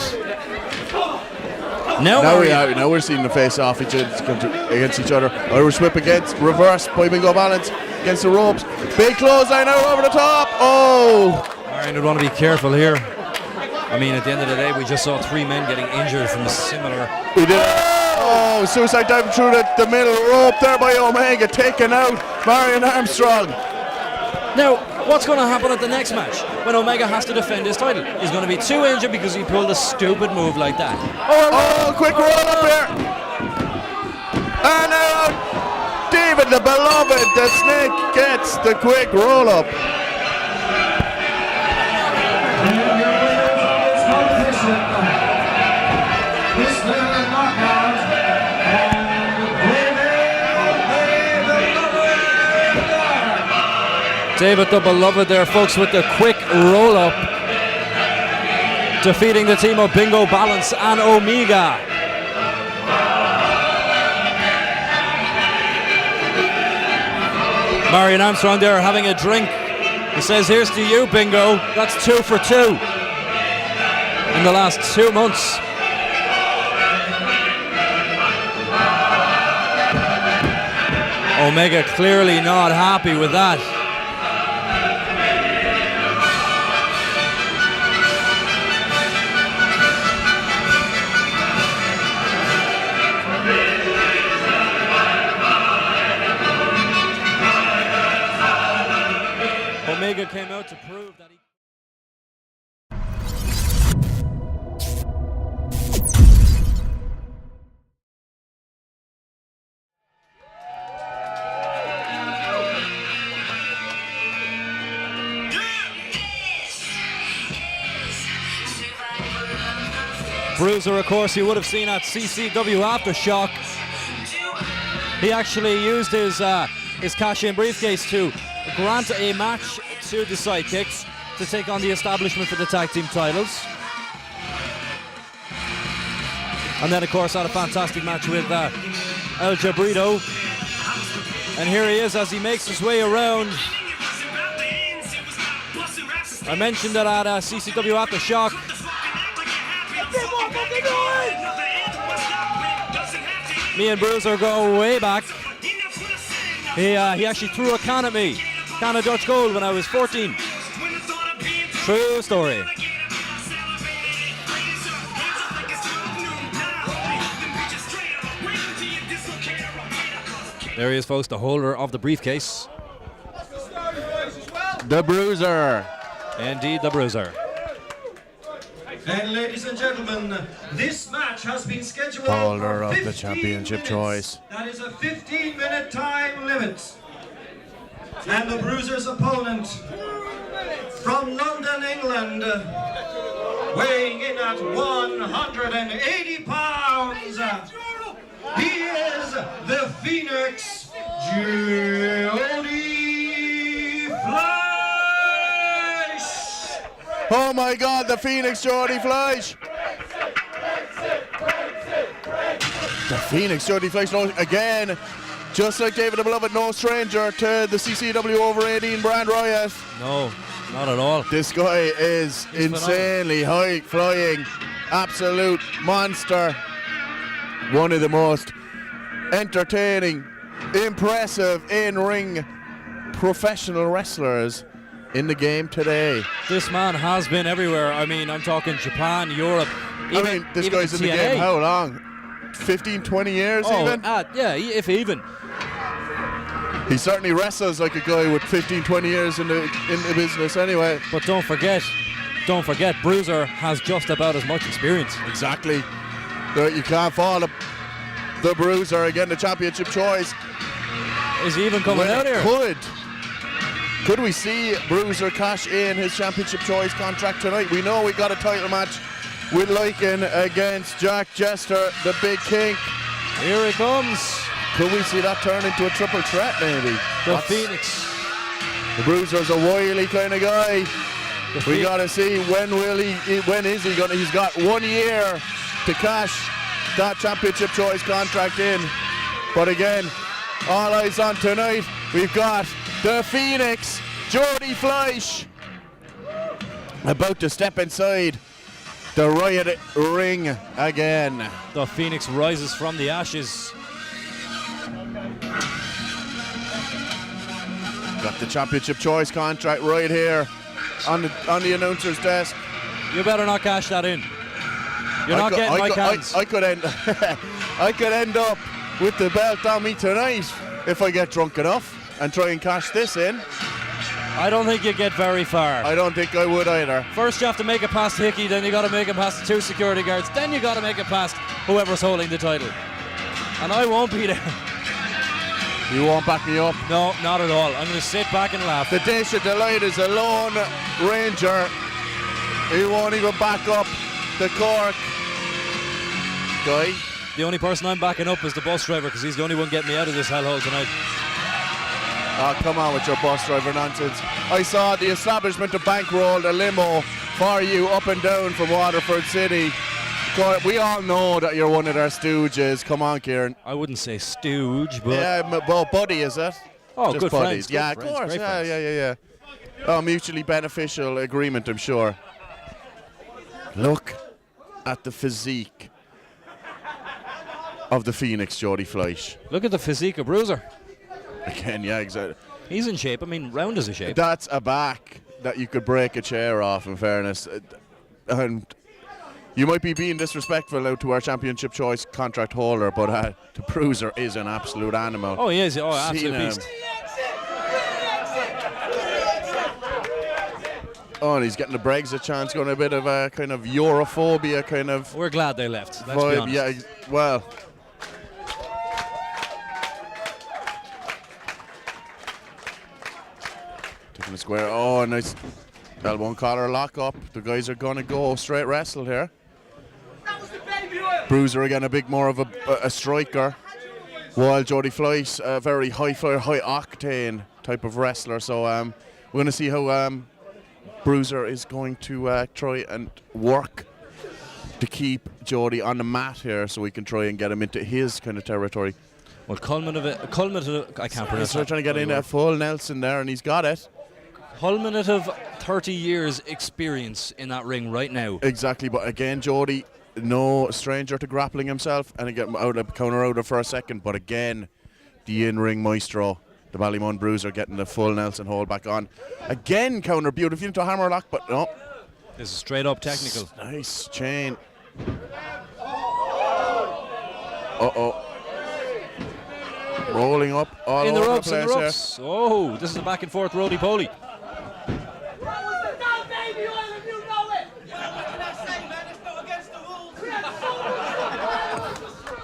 Now we're seeing the face off against each other. Irish whip against reverse by Bingo Ballance against the ropes. Big clothesline out over the top. Oh! Marion would want to be careful here. I mean, at the end of the day, we just saw 3 men getting injured from a similar. We did. Oh, suicide dive through the middle rope there by Omega, taking out Marion Armstrong. Now, what's going to happen at the next match when Omega has to defend his title? He's going to be too injured because he pulled a stupid move like that. Oh, quick roll up here. And now David the Beloved, the Snake, gets the quick roll up. David the Beloved there, folks, with the quick roll-up, defeating the team of Bingo Ballance and Omega. Marion Armstrong there having a drink. He says, here's to you, Bingo. That's 2 for 2 in the last 2 months. Omega clearly not happy with that. Omega came out to prove that he... Bruiser, of course, you would have seen at CCW Aftershock. He actually used his cash-in briefcase to grant a match to the Sidekicks to take on the establishment for the tag team titles. And then, of course, had a fantastic match with El Jabrito. And here he is as he makes his way around. I mentioned that at CCW Aftershock. Me and Bruiser go way back. He actually threw a can at me. Can of Dutch Gold when I was 14. True story. There he is, folks, the holder of the briefcase. The Bruiser. Indeed, the Bruiser. And ladies and gentlemen, this match has been scheduled Holder for of 15 the championship minutes. choice. That is a 15-minute time limit. And the Bruiser's opponent from London, England, weighing in at 180 pounds, he is the Phoenix Geordie Flash. Oh my God, the Phoenix Geordie Flash. The Phoenix Geordie Flash, again, just like David the Beloved, no stranger to the CCW over 18 brand Riot. No, not at all. This guy is insanely high flying, absolute monster. One of the most entertaining, impressive in-ring professional wrestlers in the game today. This man has been everywhere. I mean, I'm talking Japan, Europe. This guy's in the game how long? 15, 20 years even? Yeah, if even. He certainly wrestles like a guy with 15, 20 years in the business anyway. But don't forget, Bruiser has just about as much experience. Exactly. You can't fault him. The Bruiser, again, the championship choice. Is he even coming out here? Could. Could we see Bruiser cash in his championship choice contract tonight? We know we got a title match with Lycan against Jester, the Big King. Here he comes. Could we see that turn into a triple threat maybe? The Phoenix. The Bruiser's a wily kind of guy. We gotta see when is he gonna, he's got 1 year to cash that championship choice contract in. But again, all eyes on tonight. We've got the Phoenix, Geordie Fleisch, about to step inside the Riot ring again. The Phoenix rises from the ashes. Got the championship choice contract right here on the announcer's desk. You better not cash that in. You're not getting my cans. I could end I could end up with the belt on me tonight if I get drunk enough and try and cash this in. I don't think you get very far. I don't think I would either. First you have to make it past Hickey, then you got to make it past the 2 security guards, then you got to make it past whoever's holding the title. And I won't be there. You won't back me up? No, not at all. I'm going to sit back and laugh. The Dish of Delight is a lone ranger. He won't even back up the Cork guy. The only person I'm backing up is the bus driver, because he's the only one getting me out of this hellhole tonight. Oh, come on with your bus driver nonsense. I saw the establishment have bankrolled a limo for you up and down from Waterford City. We all know that you're one of their stooges. Come on, Kieran. I wouldn't say stooge, but... Yeah, well, buddy, is it? Oh, just good buddies. friends. Yeah, of course. Yeah. Oh, mutually beneficial agreement, I'm sure. Look at the physique of the Phoenix, Geordie Fleisch. Look at the physique of Bruiser. Again, yeah, exactly. He's in shape. I mean, round is a shape. That's a back that you could break a chair off, in fairness. And you might be being disrespectful now to our championship choice contract holder, but the Bruiser is an absolute animal. Oh, he is. Oh, absolute beast. Oh, and he's getting the Brexit chance, going a bit of a kind of Europhobia kind of... We're glad they left, let's vibe. be honest. Yeah, well... Taking the square. Oh, nice elbow and collar lock up. The guys are going to go straight wrestle here. Bruiser again, a bit more of a striker, while Geordie Fleisch a very high fire, high octane type of wrestler. So we're going to see how Bruiser is going to try and work to keep Geordie on the mat here, so we can try and get him into his kind of territory. Well, culminative, I can't pronounce He's trying to get in a full Nelson there, and he's got it. Culminative 30 years experience in that ring right now. Exactly, but again, Geordie, no stranger to grappling himself, and again, counter out for a second, but again, the in-ring maestro, the Ballymun Bruiser, getting the full Nelson hold back on. Again, counter beautifully into a hammerlock, but no. This is straight up technical. Nice chain. Uh-oh. Rolling up all in the over ropes, the in place the ropes. Oh, this is a back and forth roly-poly.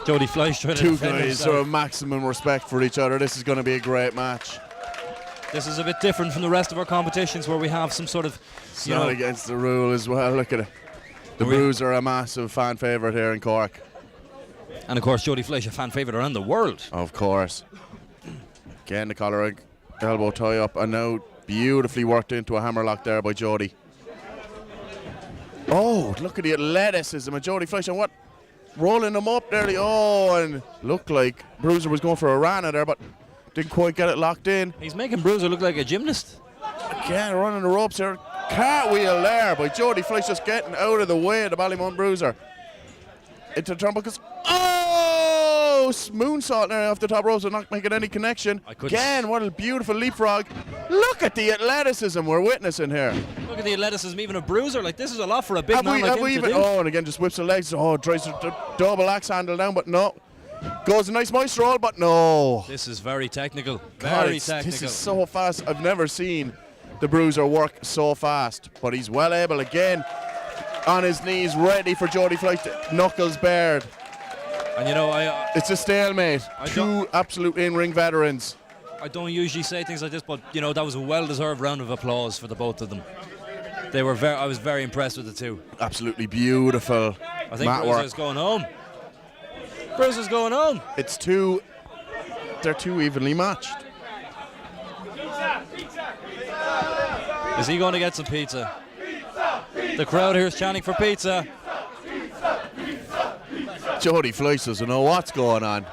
Geordie Fleisch trying to Two defend guys himself. are maximum respect for each other. This is going to be a great match. This is a bit different from the rest of our competitions where we have some sort of, It's not against the rule as well. Look at it. The Bruiser, a massive fan favourite here in Cork. And of course, Geordie Fleisch, a fan favourite around the world. Of course. Again, the collar elbow tie up, and now beautifully worked into a hammerlock there by Geordie. Oh, look at the athleticism of Geordie Fleisch, and what? Rolling him up there. And looked like Bruiser was going for a rana there, but didn't quite get it locked in. He's making Bruiser look like a gymnast. Again, running the ropes here. Cartwheel there by Geordie Fleisch, just getting out of the way of the Ballymun Bruiser. Into the turnbuckles. Oh! Moonsault there off the top ropes and not making any connection. Again, what a beautiful leapfrog. Look at the athleticism we're witnessing here. Look at the athleticism even of Bruiser. Like, this is a lot for a big man like him to do. Oh, and again, just whips the legs. Oh, tries to double axe handle down, but no. Goes a nice maestro roll, but no. This is very technical. God, Very technical. This is so fast. I've never seen the Bruiser work so fast, but he's well able again. On his knees, ready for Geordie Fleisch, knuckles bared. And you know, it's a stalemate. Two absolute in-ring veterans. I don't usually say things like this, but you know that was a well-deserved round of applause for the both of them. They were I was very impressed with the two. Absolutely beautiful. I think Bruiser's going home. Bruiser's going home. They're too evenly matched. Is he going to get some pizza? The crowd here is chanting for pizza. Geordie Fleisch doesn't know what's going on.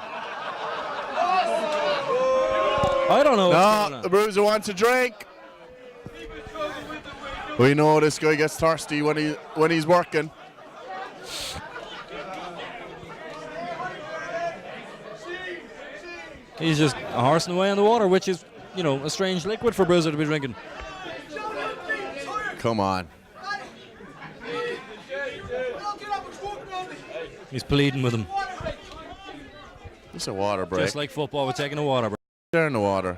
I don't know what's going on. The Bruiser wants a drink. We know this guy gets thirsty when he's working. He's just horsing away on the water, which is, you know, a strange liquid for Bruiser to be drinking. Come on. He's pleading with him. It's a water break. Just like football, we're taking a water break. They're in the water.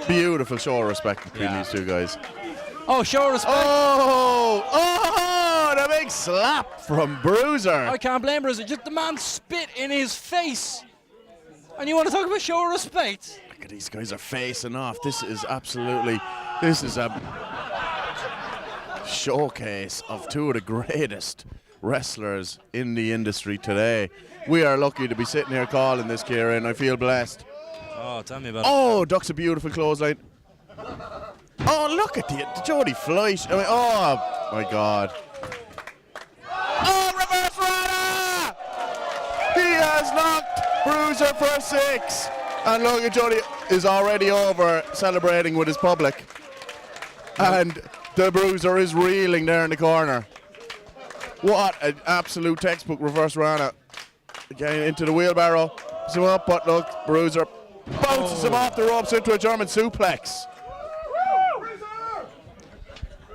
Beautiful show of respect between these two guys. Oh, show of respect. Oh, the big slap from Bruiser. I can't blame Bruiser. Just the man spit in his face. And you want to talk about show of respect? Look at these guys are facing off. This is a showcase of two of the greatest wrestlers in the industry today. We are lucky to be sitting here calling this, Kieran. I feel blessed. Oh, tell me about it. Oh, ducks a beautiful clothesline. Oh, look at the Geordie Fleisch. I mean, oh, my God. Oh, reverse runner! He has knocked Bruiser for a 6. And look at Geordie is already over celebrating with his public. And the Bruiser is reeling there in the corner. What an absolute textbook reverse runner. Again into the wheelbarrow. Puts him up, but look, Bruiser bounces him off the ropes into a German suplex.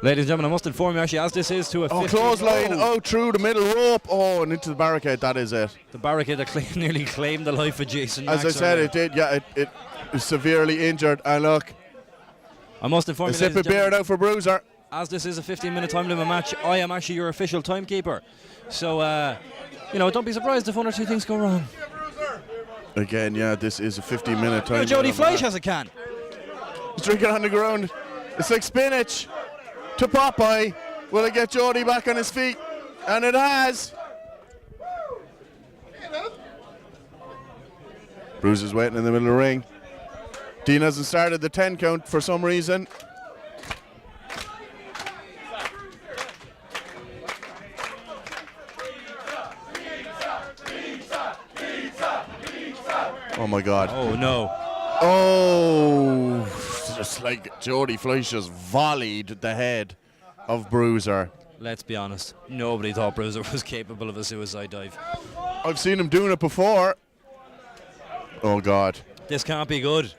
Ladies and gentlemen, I must inform you actually, as this is to a 50. Clothesline, through the middle rope. Oh, and into the barricade, that is it. The barricade that nearly claimed the life of Jason Max. As I said, it did, yeah, it was severely injured. And look, I must inform you, a sip of beer out for Bruiser. As this is a 15-minute time limit match, I am actually your official timekeeper. So, you know, don't be surprised if one or two things go wrong. Again, yeah, this is a 15-minute time. Geordie Fleisch has a can. He's drinking on the ground. It's like spinach to Popeye. Will it get Geordie back on his feet? And it has. Bruiser's waiting in the middle of the ring. Dean hasn't started the 10 count for some reason. Oh my God. Oh no. Oh, just like Geordie Fleisch just volleyed the head of Bruiser. Let's be honest, nobody thought Bruiser was capable of a suicide dive. I've seen him doing it before. Oh God. This can't be good.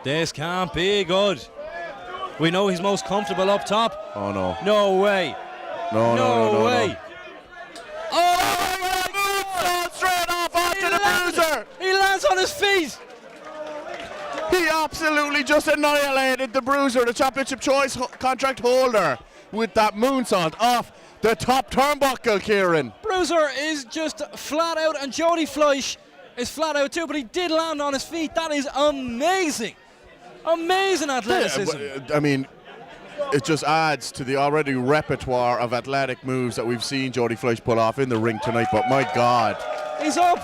This can't be good. We know he's most comfortable up top. Oh no. No way. No way. No. Oh my God! Straight off onto the Bruiser. He lands on his feet. He absolutely just annihilated the Bruiser, the championship choice contract holder, with that moonsault off the top turnbuckle, Kieran. Bruiser is just flat out, and Geordie Fleisch is flat out too, but he did land on his feet. That is amazing. Amazing athleticism. Yeah, I mean, it just adds to the already repertoire of athletic moves that we've seen Geordie Fleisch pull off in the ring tonight, but my God. He's up.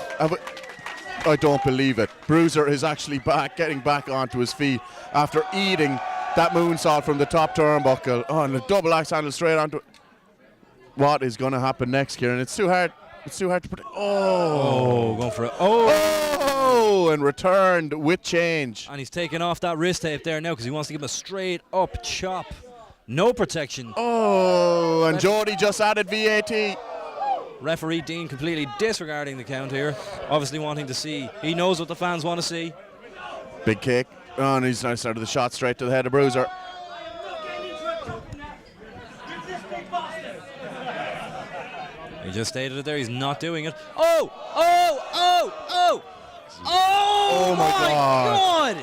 I don't believe it. Bruiser is actually back, getting back onto his feet after eating that moonsault from the top turnbuckle. Oh, and the double axe handle straight onto it. What is going to happen next, Kieran? It's too hard. It's too hard to predict. Oh, going for it. Oh, and returned with change. And he's taking off that wrist tape there now because he wants to give him a straight up chop. No protection. Oh, and Geordie just added VAT. Referee Dean completely disregarding the count here. Obviously wanting to see. He knows what the fans want to see. Big kick. Oh, and he's now started the shot straight to the head of Bruiser. He just stated it there. He's not doing it. Oh my God.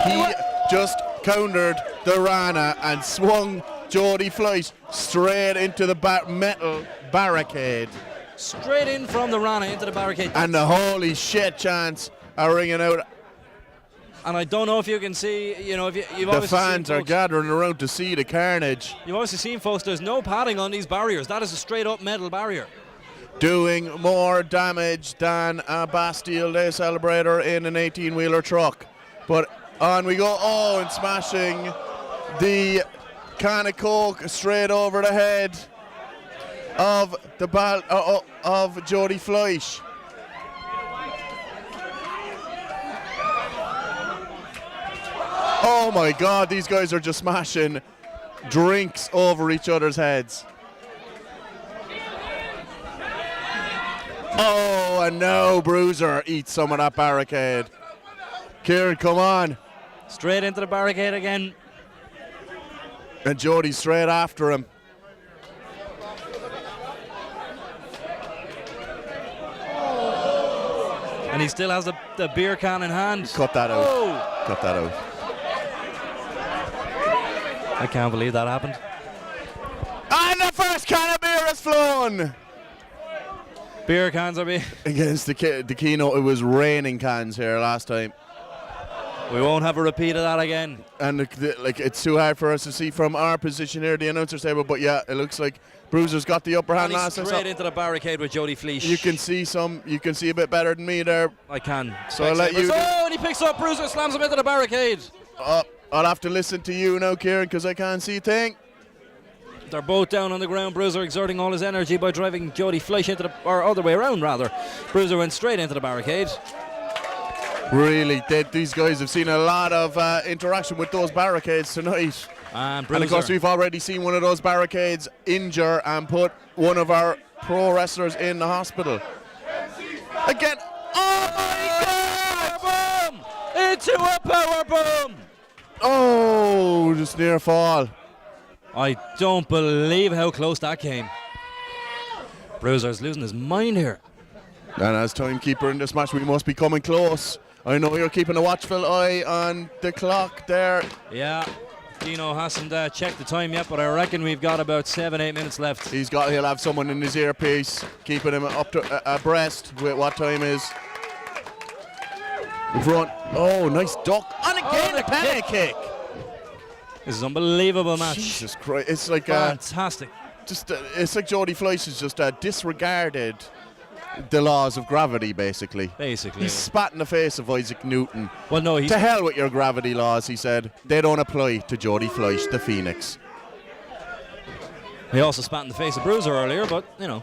He just countered the Rana and swung Geordie Fleisch straight into the metal barricade. straight in from the Rana into the barricade. And the holy shit chants are ringing out. And I don't know if you can see, you know, if you've The obviously fans seen are folks, gathering around to see the carnage. You've obviously seen, folks, there's no padding on these barriers. That is a straight up metal barrier. Doing more damage than a Bastille Day celebrator in an 18-wheeler truck. But on we go. Oh, and smashing the can of Coke straight over the head of the of Geordie Fleisch. Oh my God, these guys are just smashing drinks over each other's heads. Oh, and now Bruiser eats some of that barricade. Kieran, come on. Straight into the barricade again. And Geordie straight after him. And he still has the beer can in hand. Cut that out. Oh. Cut that out. I can't believe that happened. And the first can of beer has flown. Beer cans are being... Against the Kino, it was raining cans here last time. We won't have a repeat of that again. And it's too hard for us to see from our position here, the announcer's table. But yeah, it looks like Bruiser's got the upper hand And last he's time. straight into the barricade with Geordie Fleisch. You can see a bit better than me there. I can. So I'll let you. Oh, and he picks up Bruiser, slams him into the barricade. I'll have to listen to you now, Kieran, because I can't see a thing. They're both down on the ground. Bruiser exerting all his energy by driving Geordie Fleisch into the, or other way around rather. Bruiser went straight into the barricade. Really, these guys have seen a lot of interaction with those barricades tonight. And Bruiser. And of course, we've already seen one of those barricades injure and put one of our pro wrestlers in the hospital. Again. Oh my God! Power bomb! Into a power bomb! Oh, just near fall. I don't believe how close that came. Bruiser's losing his mind here. And as timekeeper in this match, we must be coming close. I know you're keeping a watchful eye on the clock there. Yeah, Kino hasn't checked the time yet, but I reckon we've got about 7-8 minutes left. He'll have someone in his earpiece keeping him up to abreast with what time is. In front. Oh, nice duck. And again, a penny kick. This is an unbelievable match. Jesus Christ. It's like fantastic. It's like Geordie Fleisch has just disregarded the laws of gravity, basically. Basically. He spat in the face of Isaac Newton. Well, no, to hell with your gravity laws, he said. They don't apply to Geordie Fleisch, the Phoenix. He also spat in the face of Bruiser earlier, but, you know.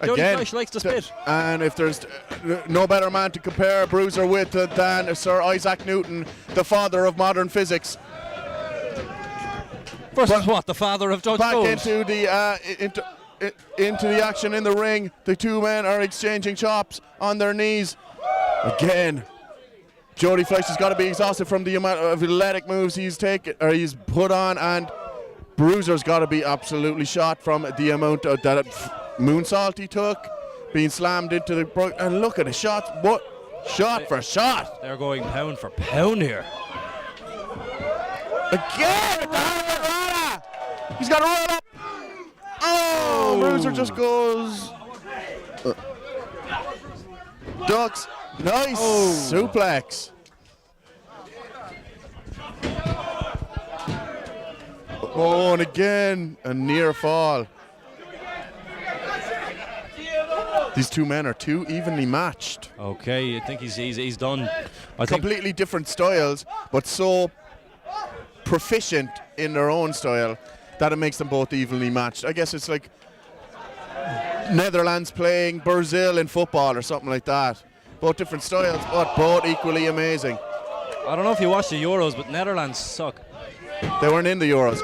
Geordie Fleisch likes to spit. And if there's no better man to compare Bruiser with than Sir Isaac Newton, the father of modern physics. Versus what? The father of Doug Back Gold. into the action in the ring. The two men are exchanging chops on their knees. Again, Geordie Fleisch has got to be exhausted from the amount of athletic moves he's put on, and Bruiser's got to be absolutely shot from the amount of that moonsault he took, being slammed into the. And look at the shots. What shot for shot? They're going pound for pound here. Again, he's got to roll up. Oh, Bruiser just goes. Ducks. Nice suplex. Oh, and again, a near fall. These two men are too evenly matched. Okay, I think he's done. Completely different styles, but so proficient in their own style that it makes them both evenly matched. I guess it's like Netherlands playing Brazil in football or something like that. Both different styles, but both equally amazing. I don't know if you watched the Euros, but Netherlands suck. They weren't in the Euros.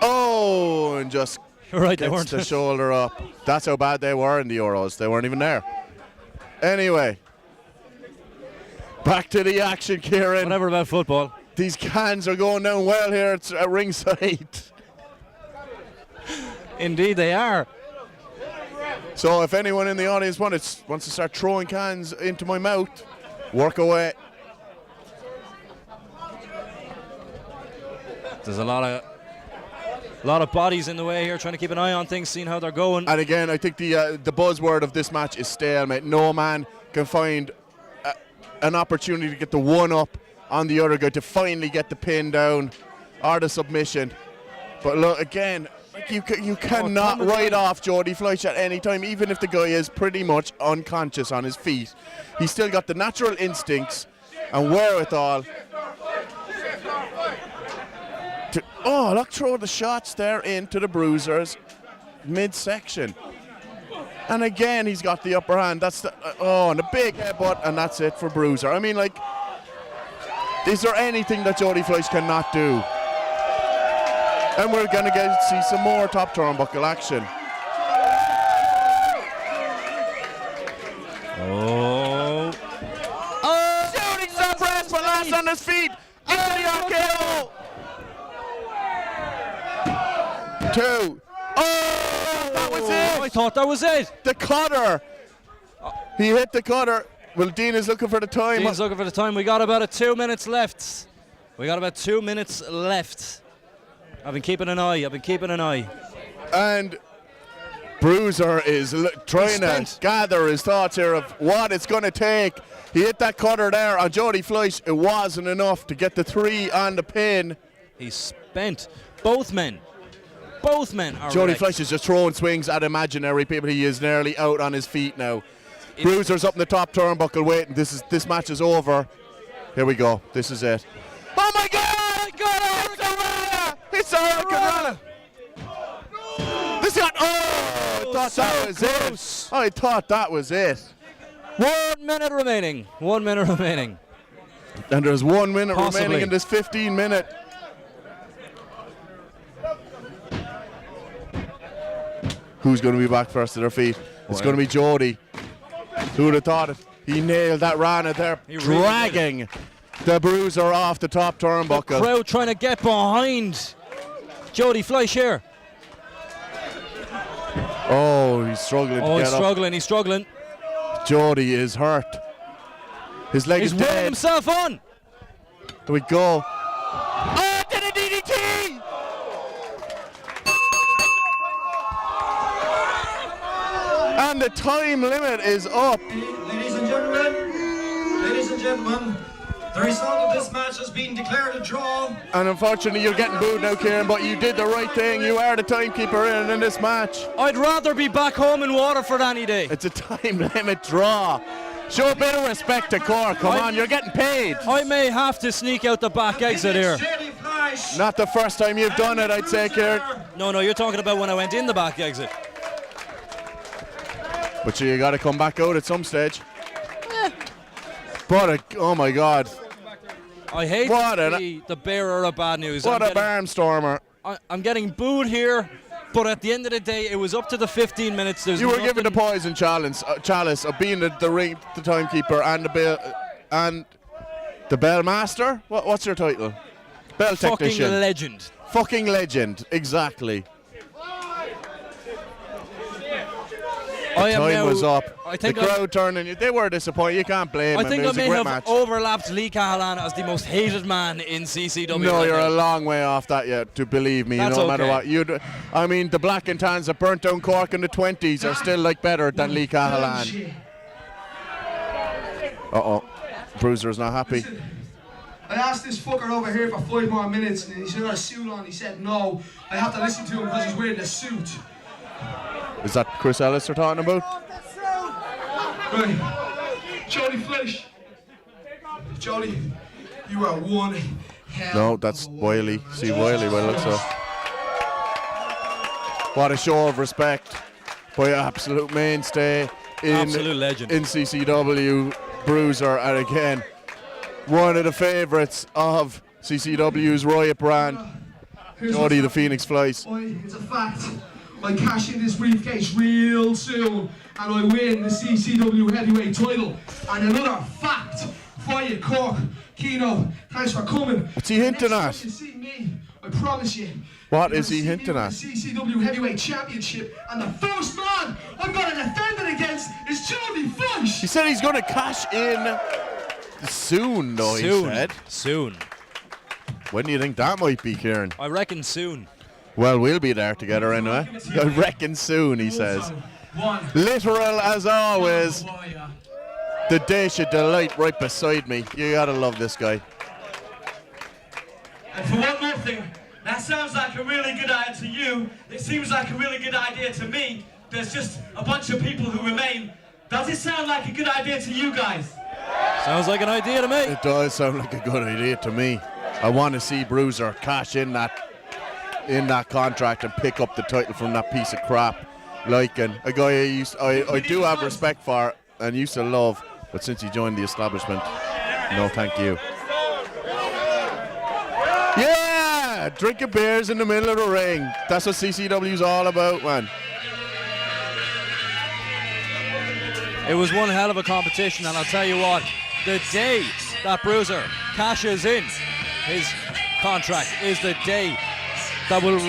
Oh, and just right, they gets weren't. the shoulder up. That's how bad they were in the Euros. They weren't even there. Anyway, back to the action, Kieran. Whatever about football. These cans are going down well here at ringside. Indeed they are. So if anyone in the audience wants to start throwing cans into my mouth, work away. There's a lot of A lot of bodies in the way here, trying to keep an eye on things, seeing how they're going. And again, I think the buzzword of this match is stalemate. No man can find an opportunity to get the one up on the other guy to finally get the pin down or the submission. But look, again, you cannot write off Geordie Fleisch at any time, even if the guy is pretty much unconscious on his feet. He's still got the natural instincts and wherewithal to, look, throw the shots there into the Bruiser's midsection. And again, he's got the upper hand. That's the, and a big headbutt, and that's it for Bruiser. I mean, like, is there anything that Geordie Fleisch cannot do? And we're going to see some more top turnbuckle action. Shooting suppress, but last on his feet. Into the RKO. 2. That was it. I thought that was it. The cutter. He hit the cutter. Well, Dean is looking for the time. Dean's looking for the time. We got about 2 minutes left. I've been keeping an eye. And Bruiser is trying to gather his thoughts here of what it's going to take. He hit that cutter there on Geordie Fleisch. It wasn't enough to get the 3 on the pin. He's spent. Both men are Geordie wrecked. Fleisch is just throwing swings at imaginary people. He is nearly out on his feet now. Bruiser's up in the top turnbuckle waiting. This match is over. Here we go. This is it. Oh my God! It's a Hurricane. This got. I thought that was it. I thought that was it. 1 minute remaining. And there's 1 minute Possibly. remaining in this 15-minute. Who's going to be back first to their feet? It's going to be Geordie. Who would have thought it? He nailed that Rana there, dragging the Bruiser off the top turnbuckle. The crowd trying to get behind Geordie Fleisch here. Oh, he's struggling to get up. He's struggling. Geordie is hurt. His leg is He's weighing dead. himself on. There we go. Oh, did a DDT! And the time limit is up. Ladies and gentlemen, the result of this match has been declared a draw. And unfortunately, you're getting booed now, Kieran, but you did the right thing. You are the timekeeper in this match. I'd rather be back home in Waterford any day. It's a time limit draw. Show a bit of respect to Cork. Come on, you're getting paid. I may have to sneak out the back exit here. Not the first time you've done it, I'd say, Kieran. No, you're talking about when I went in the back exit. But you got to come back out at some stage. But oh my God! I hate to be the bearer of bad news. What a barnstormer! I'm getting booed here, but at the end of the day, it was up to the 15 minutes. You were given the poison chalice of being the ring, the timekeeper, and the bell master. What's your title? Bell technician. Fucking legend. Fucking legend. Exactly. Time was up. The crowd turning. They were disappointed. You can't blame them. I think I may have overlapped Lycan as the most hated man in CCW. No, you're a long way off that yet, to believe me. That's no matter what. I mean, the black and tans that burnt down Cork in the 20s are still like better than Lycan. Uh-oh. Bruiser's not happy. I asked this fucker over here for 5 more minutes and he's got a suit on. He said no. I have to listen to him because he's wearing a suit. Is that Chris Ellis they're talking about? Right. Geordie Fleisch. Geordie, you are one hell. No, that's Wiley. See Wiley, well, looks so. What a show of respect by an absolute mainstay absolute legend in CCW, Bruiser, and again, one of the favourites of CCW's Riot brand, Geordie the Phoenix Flies. It's a fact. I cash in this briefcase real soon and I win the CCW heavyweight title. And another fact for you, Cork. Kino, thanks for coming. What's he hinting at? You see me, I promise you. What is he hinting at? The CCW heavyweight championship, and the first man I'm going to defend it against is Geordie Fleisch. He said he's going to cash in soon, though. He said soon. When do you think that might be, Kieran? I reckon soon. Well, we'll be there together anyway. I reckon soon, he says. Literal as always. The Dacia Delight right beside me. You gotta love this guy. And for one more thing, that sounds like a really good idea to you. It seems like a really good idea to me. There's just a bunch of people who remain. Does it sound like a good idea to you guys? Sounds like an idea to me. It does sound like a good idea to me. I want to see Bruiser cash in that contract and pick up the title from that piece of crap. Lycan, a guy I do have respect for and used to love, but since he joined the establishment, no thank you. Yeah! Drinking beers in the middle of the ring. That's what CCW's all about, man. It was one hell of a competition, and I'll tell you what, the day that Bruiser cashes in his contract is the day that will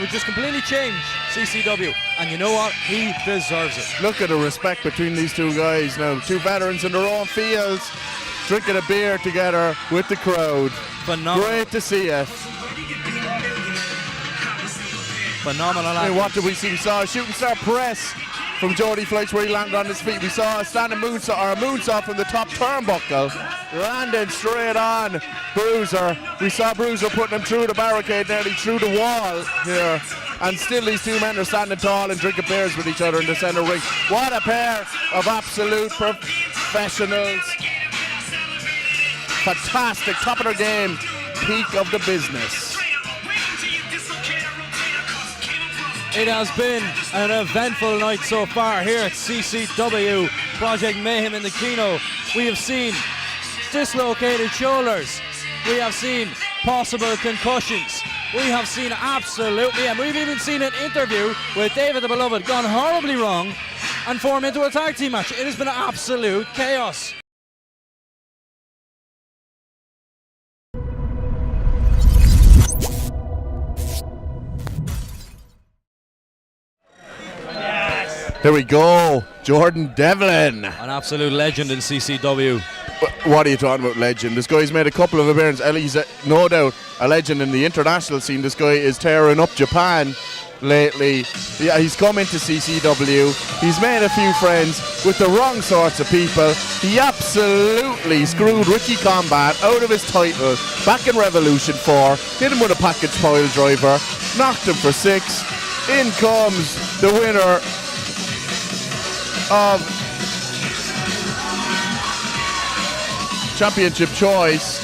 just completely change CCW. And you know what? He deserves it. Look at the respect between these two guys now. Two veterans in their own fields, drinking a beer together with the crowd. Phenomenal. Great to see it. Phenomenal. Hey, what did we see? We saw a shooting star press from Geordie Flights where he landed on his feet. We saw a standing moonsault, or a moonsault from the top turnbuckle, landing straight on Bruiser. We saw Bruiser putting him through the barricade, nearly through the wall here. And still these two men are standing tall and drinking beers with each other in the centre ring. What a pair of absolute professionals. Fantastic, top of their game, peak of the business. It has been an eventful night so far here at CCW Project Mayhem in the Kino. We have seen dislocated shoulders. We have seen possible concussions. We have seen absolutely, and we've even seen an interview with David the Beloved gone horribly wrong and form into a tag team match. It has been absolute chaos. There we go, Jordan Devlin. An absolute legend in CCW. What are you talking about, legend? This guy's made a couple of appearances. He's no doubt a legend in the international scene. This guy is tearing up Japan lately. Yeah, he's come into CCW. He's made a few friends with the wrong sorts of people. He absolutely screwed Ricky Combat out of his title back in Revolution 4. Hit him with a package pile driver. Knocked him for 6. In comes the winner of Championship Choice.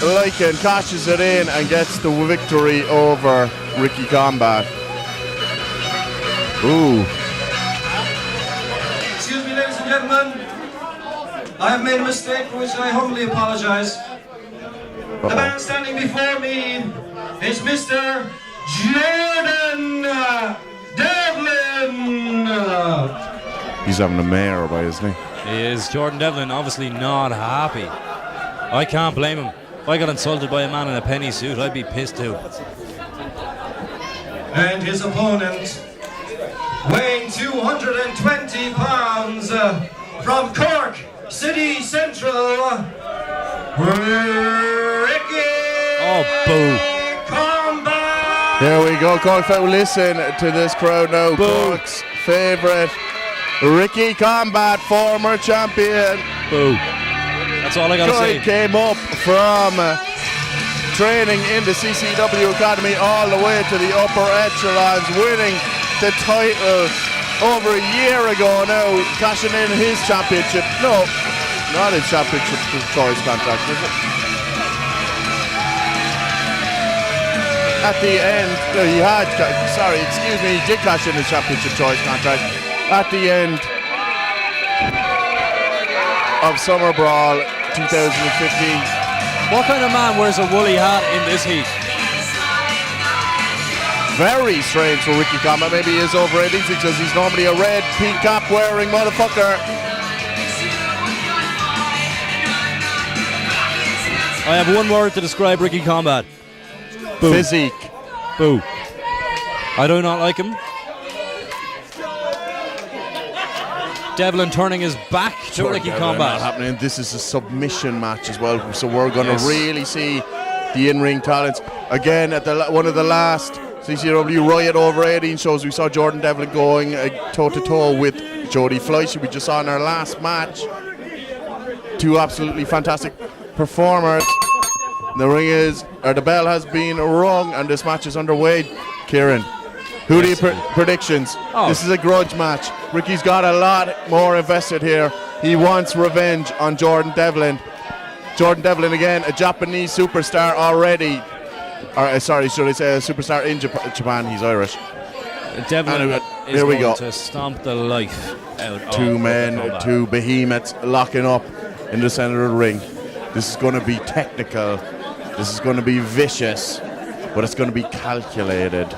Lycan cashes it in and gets the victory over Ricky Combat. Ooh. Excuse me, ladies and gentlemen. I have made a mistake for which I humbly apologize. The man standing before me is Mr. Jordan Devlin. He's having a mare by, isn't he? He is. Jordan Devlin obviously not happy. I can't blame him. If I got insulted by a man in a penny suit, I'd be pissed too. And his opponent, weighing 220 pounds, from Cork City Central, Ricky Combat. There we go, Cork. Listen to this crowd now. Boo. Cork's favourite, Ricky Combat, former champion. Boo. That's all I gotta say. Came up from training in the CCW Academy all the way to the upper echelons, winning the title over a year ago now, cashing in his championship. No, not his championship choice contract, is it? At the end, no, he did cash in his championship choice contract at the end of Summer Brawl 2015. What kind of man wears a woolly hat in this heat? Very strange for Ricky Combat. Maybe he is over 80s because he's normally a red pink cap wearing motherfucker. I have one word to describe Ricky Combat. Boo. Physique. Boo. I do not like him. Devlin turning his back to Ricky Combat. Not happening. This is a submission match as well, so we're going to really see the in-ring talents. Again, at one of the last CCW Riot over 18 shows, we saw Jordan Devlin going toe-to-toe with Jodie Fleisch, we just saw in our last match. Two absolutely fantastic performers. The bell has been rung and this match is underway. Kieran, who are your predictions? This is a grudge match. Ricky's got a lot more invested here. He wants revenge on Jordan Devlin. Jordan Devlin again, a Japanese superstar already. Sorry, should I say a superstar in Japan? He's Irish. Devlin is here we going go. to stomp the life out of Two men, two behemoths locking up in the center of the ring. This is going to be technical. This is going to be vicious, but it's going to be calculated.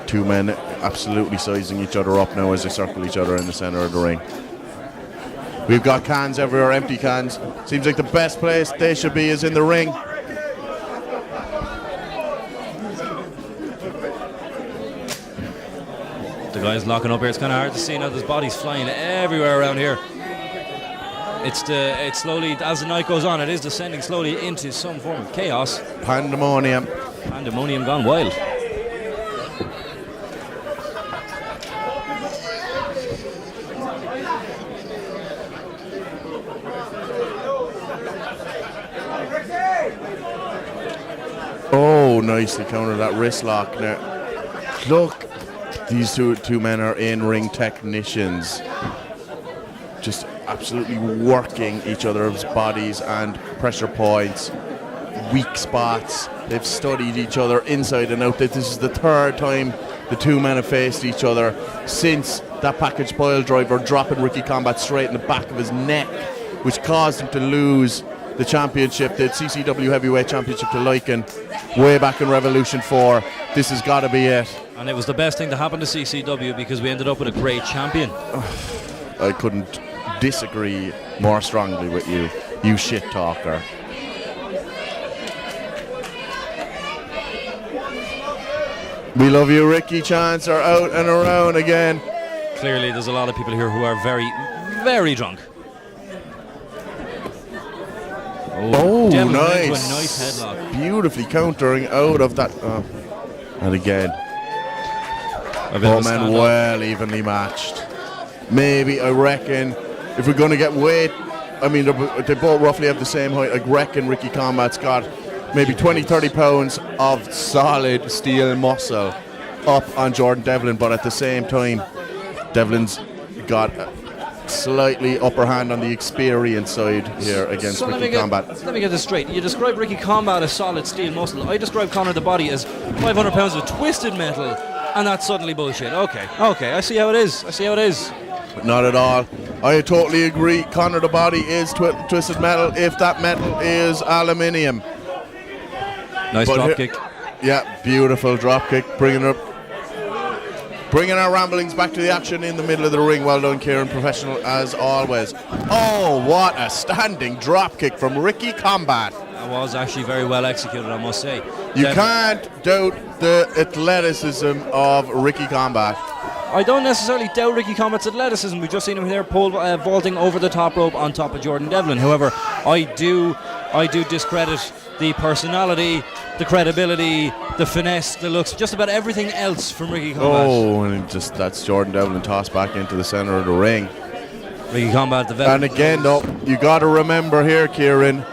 Two men absolutely sizing each other up now as they circle each other in the center of the ring. We've got cans everywhere, empty cans. Seems like the best place they should be is in the ring. The guy's locking up here. It's kind of hard to see now. There's bodies flying everywhere around here. It's slowly, as the night goes on, it is descending slowly into some form of chaos. Pandemonium. Pandemonium gone wild. Oh, nicely countered that wrist lock now. Look, these two men are in-ring technicians. Just absolutely working each other's bodies and pressure points, weak spots. They've studied each other inside and out. This is the third time the two men have faced each other since that package pile driver dropping Ricky Combat straight in the back of his neck, which caused him to lose the championship, the CCW Heavyweight Championship to Lycan way back in Revolution 4. This has got to be it. And it was the best thing to happen to CCW because we ended up with a great champion. I couldn't disagree more strongly with you, you shit talker. We love you, Ricky. Chants are out and around again. Clearly there's a lot of people here who are very, very drunk. Oh, Devlin nice. into a nice headlock. Beautifully countering out of that. And again, both men well evenly matched. Maybe, I reckon, if we're going to get weight, I mean, they both roughly have the same height. I reckon Ricky Combat's got maybe 20-30 pounds of solid steel muscle up on Jordan Devlin, but at the same time, Devlin's got a slightly upper hand on the experience side here against Ricky Combat. Let me get this straight. You describe Ricky Combat as solid steel muscle. I describe Conor the Body as 500 pounds of twisted metal, and that's suddenly bullshit. Okay, I see how it is. But not at all. I totally agree. Conor the Body is twisted metal if that metal is aluminium. Nice drop kick. Yeah, beautiful drop kick. Bringing our ramblings back to the action in the middle of the ring. Well done, Kieran. Professional as always. Oh, what a standing drop kick from Ricky Combat. That was actually very well executed, I must say. You can't doubt the athleticism of Ricky Combat. I don't necessarily doubt Ricky Combat's athleticism. We've just seen him there vaulting over the top rope on top of Jordan Devlin. However, I do discredit the personality, the credibility, the finesse, the looks, just about everything else from Ricky Combat. Oh, and that's Jordan Devlin tossed back into the center of the ring. Ricky Combat, the veteran. And again, though, you got to remember here, Kieran,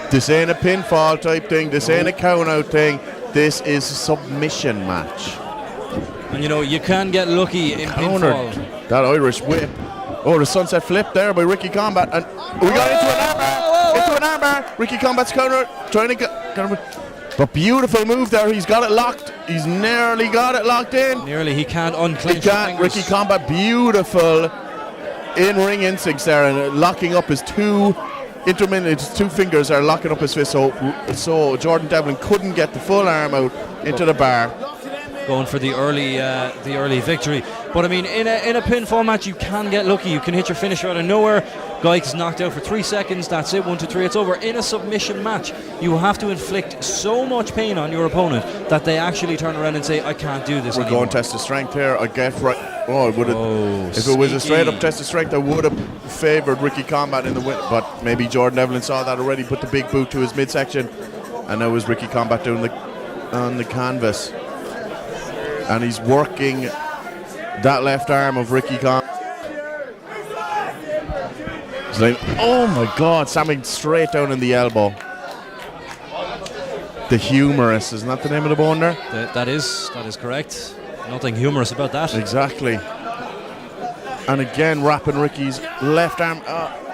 this ain't a pinfall type thing. This ain't a count-out thing. This is a submission match. And you know, you can get lucky in pinfall. That Irish whip. Oh, the sunset flip there by Ricky Combat. And we got into an armbar. Into an armbar. Ricky Combat's counter. Trying to get. But beautiful move there. He's got it locked. He's nearly got it locked in. Nearly. He can't unclench. He can't. Ricky Combat, beautiful in-ring instincts there. And locking up his two fingers are locking up his fist. So Jordan Devlin couldn't get the full arm out into the bar. Going for the early victory. But I mean, in a pinfall match, you can get lucky. You can hit your finisher out of nowhere. Guy gets knocked out for 3 seconds. That's it. 1, 2, 3. It's over. In a submission match, you have to inflict so much pain on your opponent that they actually turn around and say, "I can't do this anymore." We're going test of strength here. I get right. Oh, it would have. If it was a straight up test of strength, I would have favoured Ricky Combat in the win. But maybe Jordan Devlin saw that already. Put the big boot to his midsection, and now it was Ricky Combat doing on the canvas, and he's working that left arm of Ricky Combat. Oh my God, slamming straight down in the elbow. The humorous, isn't that the name of the bone there? That is correct. Nothing humorous about that. Exactly. And again, wrapping Ricky's left arm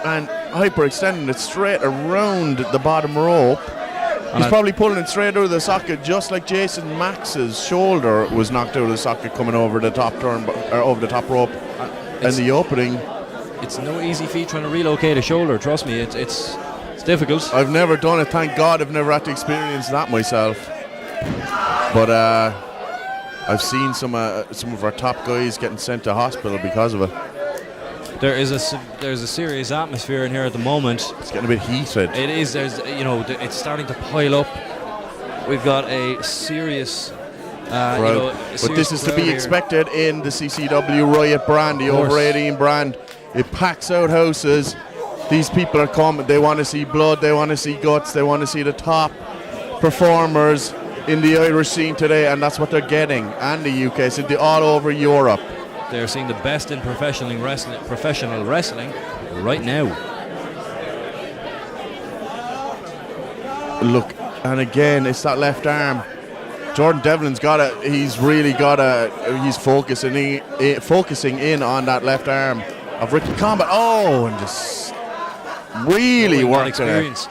and hyperextending it straight around the bottom rope. He's probably pulling it straight out of the socket, just like Jason Max's shoulder was knocked out of the socket coming over the top turn or over the top rope in the opening. It's no easy feat trying to relocate a shoulder. Trust me, it's difficult. I've never done it. Thank God, I've never had to experience that myself. But I've seen some of our top guys getting sent to hospital because of it. There's a serious atmosphere in here at the moment. It's getting a bit heated. It is. It's starting to pile up. We've got a serious. But this is to be expected in the CCW Riot brand, the over 18 brand. It packs out houses. These people are coming. They want to see blood. They want to see guts. They want to see the top performers in the Irish scene today, and that's what they're getting. And the UK, so all over Europe. They're seeing the best in professional wrestling right now. Look, and again, it's that left arm. Jordan Devlin's got it. He's really got it. He's focusing in on that left arm of Ricky Combat. Oh, and just really works it.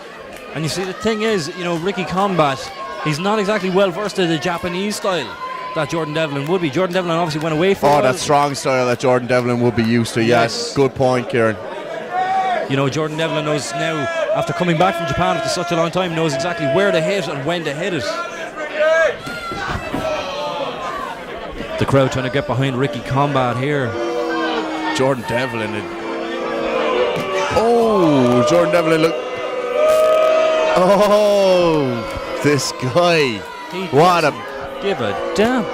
And you see, the thing is, Ricky Combat, he's not exactly well versed in the Japanese style that Jordan Devlin would be. Jordan Devlin obviously went away for that strong style that Jordan Devlin would be used to. Yes, good point, Kieran. Jordan Devlin knows now, after coming back from Japan after such a long time, knows exactly where to hit and when to hit it. The crowd trying to get behind Ricky Combat here. Jordan Devlin. Jordan Devlin, look. Oh, this guy. Give a damn.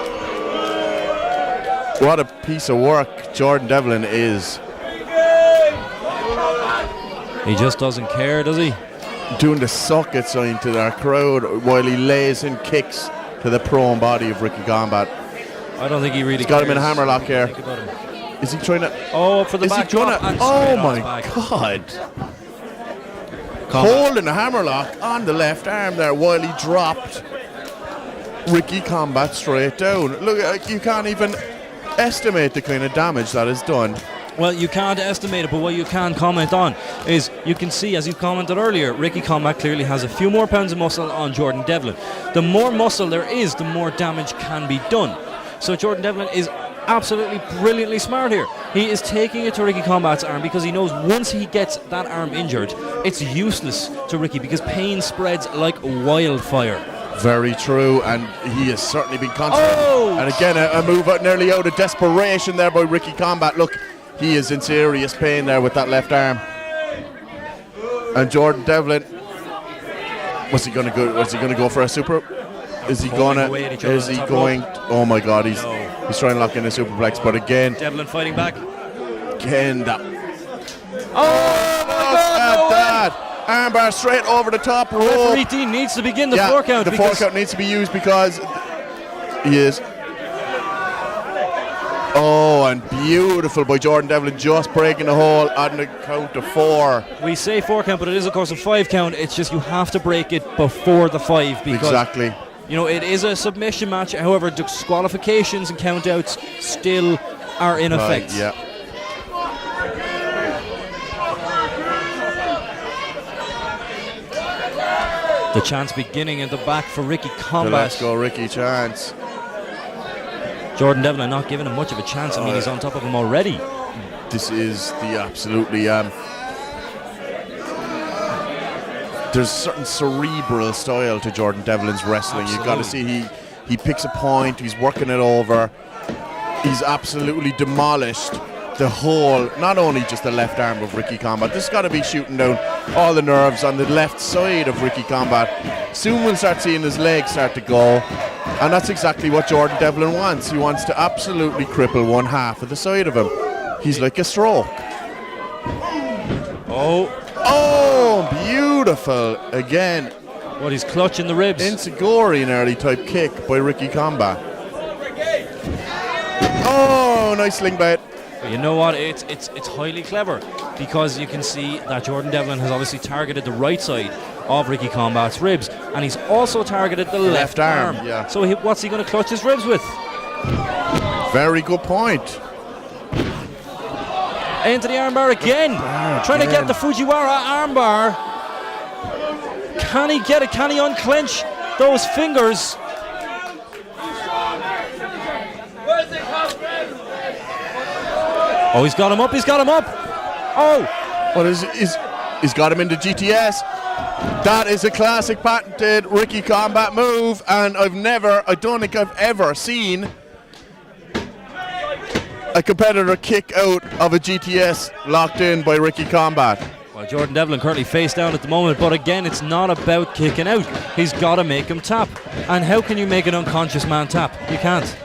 What a piece of work Jordan Devlin is. He just doesn't care, does he? Doing the suck it sign to our crowd while he lays in kicks to the prone body of Ricky Combat. I don't think he really got him in a hammerlock here. Is he trying to... Oh, for the back drop. Oh my God. Holding a hammerlock on the left arm there while he dropped Ricky Combat straight down. Look, you can't even estimate the kind of damage that is done. Well, you can't estimate it, but what you can comment on is you can see, as you commented earlier, Ricky Combat clearly has a few more pounds of muscle on Jordan Devlin. The more muscle there is, the more damage can be done. So Jordan Devlin is absolutely brilliantly smart here. He is taking it to Ricky Combat's arm because he knows once he gets that arm injured, it's useless to Ricky because pain spreads like wildfire. Very true, and he has certainly been constant. Oh! And again, a move nearly out of desperation there by Ricky Combat. Look, he is in serious pain there with that left arm. And Jordan Devlin, was he going to go for a super? Is he going? Oh my God, he's trying to lock in a superplex, but again, Devlin fighting back. Again, that. Oh my God! That armbar straight over the top rope. Referee Dean needs to begin the 4 count. The 4 count needs to be used because he is. Oh, and beautiful by Jordan Devlin, just breaking the hole on the count of 4. We say 4 count, but it is of course a 5 count. It's just you have to break it before the 5 because exactly. It is a submission match. However, disqualifications and countouts still are in effect. Yeah. The chance beginning in the back for Ricky Combat. Let's go, Ricky chance. Jordan Devlin not giving him much of a chance. I mean, he's on top of him already. This is the absolutely there's a certain cerebral style to Jordan Devlin's wrestling. You've got to see he picks a point, he's working it over. he's absolutely demolished the whole, not only just the left arm of Ricky Combat. This has got to be shooting down all the nerves on the left side of Ricky Combat. Soon we'll start seeing his legs start to go, and that's exactly what Jordan Devlin wants. He wants to absolutely cripple one half of the side of him. He's like a stroke. Oh, beautiful again. Well, he's clutching the ribs. Insecure early type kick by Ricky Combat. Oh, nice sling bait. But you know what? It's highly clever, because you can see that Jordan Devlin has obviously targeted the right side of Ricky Combat's ribs, and he's also targeted the left arm. Yeah. So what's he going to clutch his ribs with? Very good point. Into the armbar again. Trying to get the Fujiwara armbar. Can he get it? Can he unclench those fingers? Oh, he's got him up. He's got him up. Oh. What is he's got him into GTS. That is a classic patented Ricky Combat move, and I don't think I've ever seen a competitor kick out of a GTS locked in by Ricky Combat. Well, Jordan Devlin currently face down at the moment, but again, it's not about kicking out. He's got to make him tap. And how can you make an unconscious man tap? You can't.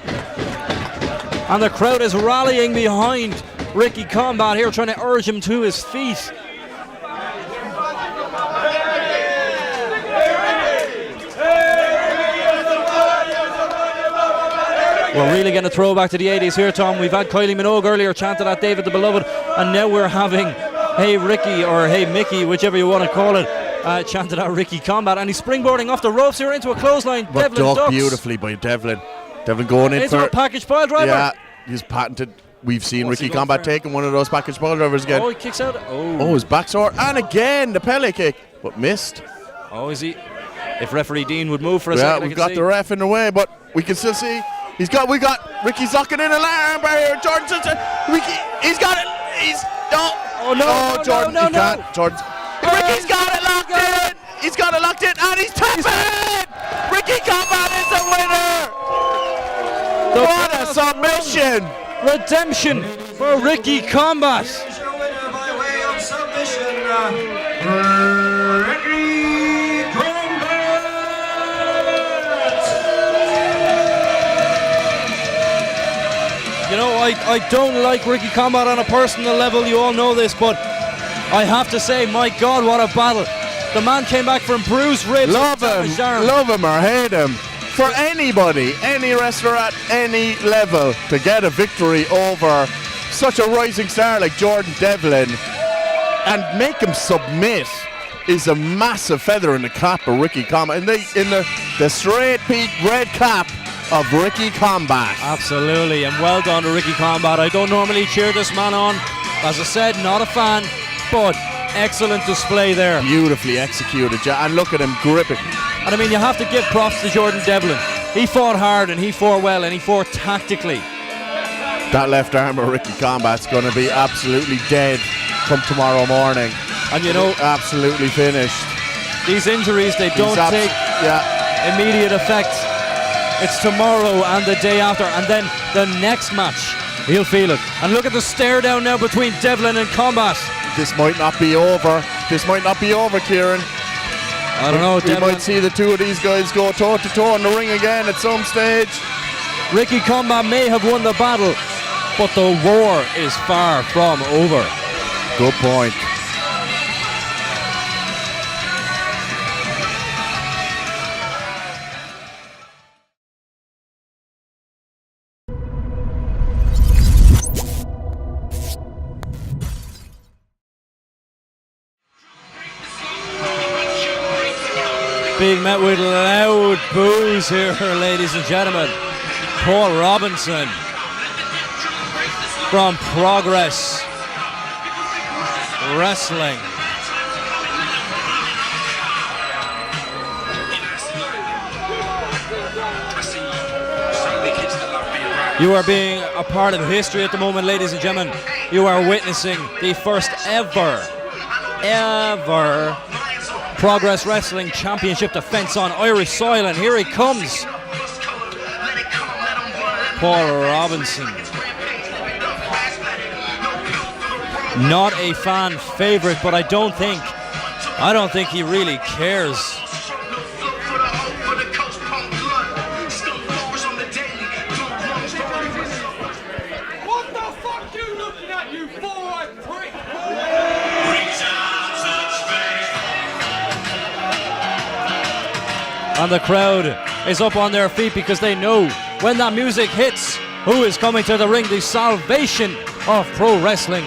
And the crowd is rallying behind Ricky Combat here, trying to urge him to his feet. We're really getting a throwback to the 80s here, Tom. We've had Kylie Minogue earlier chanted at David the Beloved, and now we're having Hey Ricky, or Hey Mickey, whichever you want to call it, chanted at Ricky Combat, and he's springboarding off the ropes here into a clothesline. But Devlin ducks beautifully by Devlin. Devlin going in into for a package pile driver. Yeah, he's patented. We've seen Ricky Combat taking one of those package pile drivers again. Oh, he kicks out. Oh, his back sore, and again the Pele kick, but missed. Oh, is he? If referee Dean would move for a yeah, second, we've got the ref in the way, but we can still see. We got Ricky's locking in a arm barrier. Jordan, he's got it. Jordan, he can't. Jordan, Ricky's got it locked in. He's got it locked in, and he's tapping. Ricky Combat is the winner. What a submission! Redemption for Ricky Combat. Your winner by way of submission, Ricky Combat. You know, I don't like Ricky Combat on a personal level, you all know this, but I have to say, my God, what a battle. The man came back from bruised ribs. Love him or hate him. For anybody, any wrestler at any level, to get a victory over such a rising star like Jordan Devlin and make him submit is a massive feather in the cap of Ricky Combat. In the straight peak red cap of Ricky Combat. Absolutely, and well done to Ricky Combat. I don't normally cheer this man on. As I said, not a fan, but excellent display there. Beautifully executed, and look at him gripping. And I mean, you have to give props to Jordan Devlin. He fought hard and he fought well and he fought tactically. That left arm of Ricky Combat's going to be absolutely dead come tomorrow morning. And you know, absolutely finished. These injuries, they don't take immediate effect. It's tomorrow and the day after, and then the next match, he'll feel it. And look at the stare down now between Devlin and Combat. This might not be over. This might not be over, Kieran. I don't know. We might see the two of these guys go toe to toe in the ring again at some stage. Ricky Combat may have won the battle, but the war is far from over. Good point. Being met with loud boos here, ladies and gentlemen. Paul Robinson from Progress Wrestling. You are being a part of history at the moment, ladies and gentlemen. You are witnessing the first ever Progress Wrestling Championship defense on Irish soil, and here he comes, Paul Robinson. Not a fan favorite, but I don't think he really cares. What the fuck you looking at, you four-eyed prick? And the crowd is up on their feet because they know when that music hits, who is coming to the ring, the salvation of pro wrestling.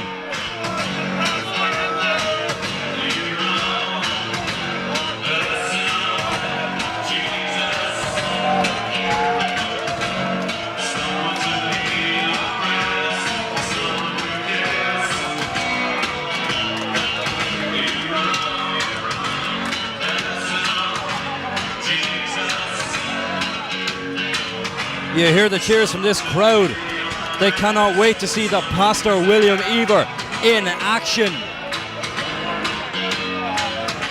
You hear the cheers from this crowd. They cannot wait to see the Pastor William Eaver in action.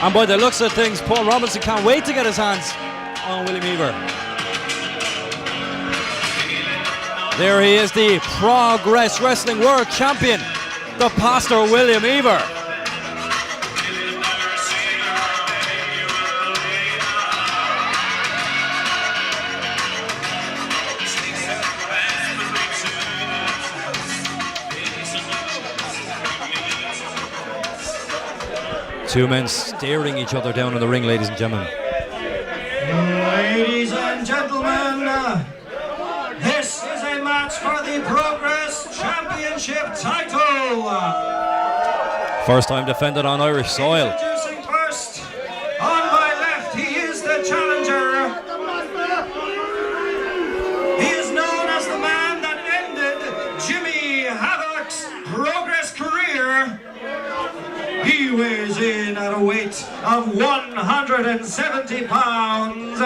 And by the looks of things, Paul Robinson can't wait to get his hands on William Eaver. There he is, the Progress Wrestling World Champion, the Pastor William Eaver. Two men staring each other down in the ring, ladies and gentlemen. Ladies and gentlemen, this is a match for the Progress Championship title. First time defended on Irish soil. Introducing first, on my left, he is the challenger. He is known as the man that ended Jimmy Havoc's Progress career. He weighs in at a weight of 170 pounds.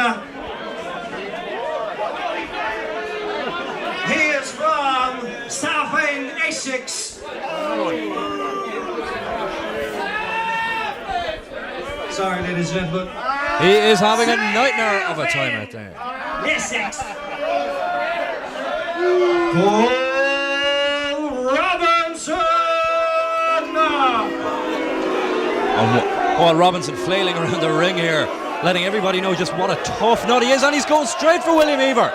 He is from Southend, Essex. Sorry, ladies and gentlemen. He is having a nightmare of a time out there. Essex. Paul Robinson. Paul Robinson flailing around the ring here, letting everybody know just what a tough nut he is, and he's going straight for William Eaver.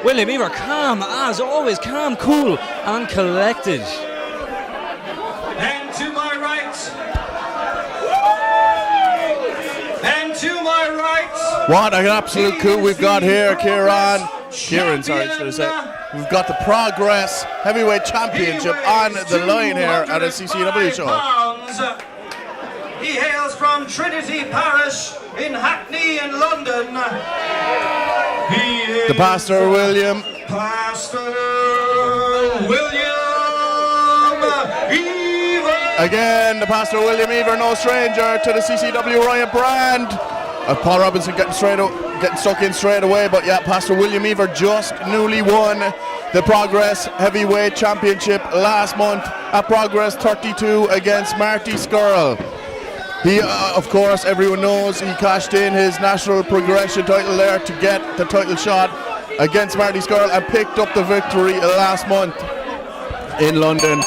William Eaver, calm as always, calm, cool, and collected. And to my right. And to my right. What an absolute coup we've got here, Kieran, should I say. We've got the Progress Heavyweight Championship on the line here at a CCW show. He hails from Trinity Parish in Hackney in London. He is The Pastor William. Pastor William Eaver. Again, the Pastor William Eaver, no stranger to the CCW Riot brand. Paul Robinson getting stuck in straight away, but yeah, Pastor William Eaver just newly won the Progress Heavyweight Championship last month at Progress 32 against Marty Skirl. He, of course, everyone knows he cashed in his National Progression title there to get the title shot against Marty Skirl and picked up the victory last month in London.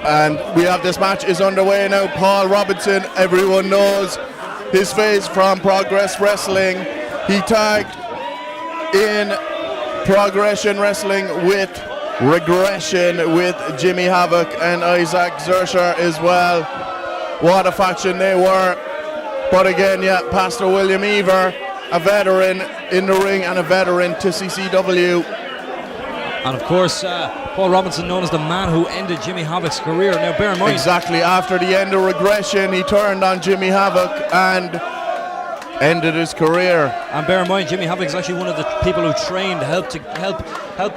And we have this match is underway now. Paul Robinson, everyone knows his face from Progress Wrestling. He tagged in Progression Wrestling with Regression with Jimmy Havoc and Isaac Zercher as well. What a faction they were. But again, yeah, Pastor William Eaver, a veteran in the ring and a veteran to CCW. And of course, Paul Robinson, known as the man who ended Jimmy Havoc's career. Now, bear in mind. Exactly, after the end of Regression, he turned on Jimmy Havoc and ended his career. And bear in mind, Jimmy Havoc is actually one of the people who trained, helped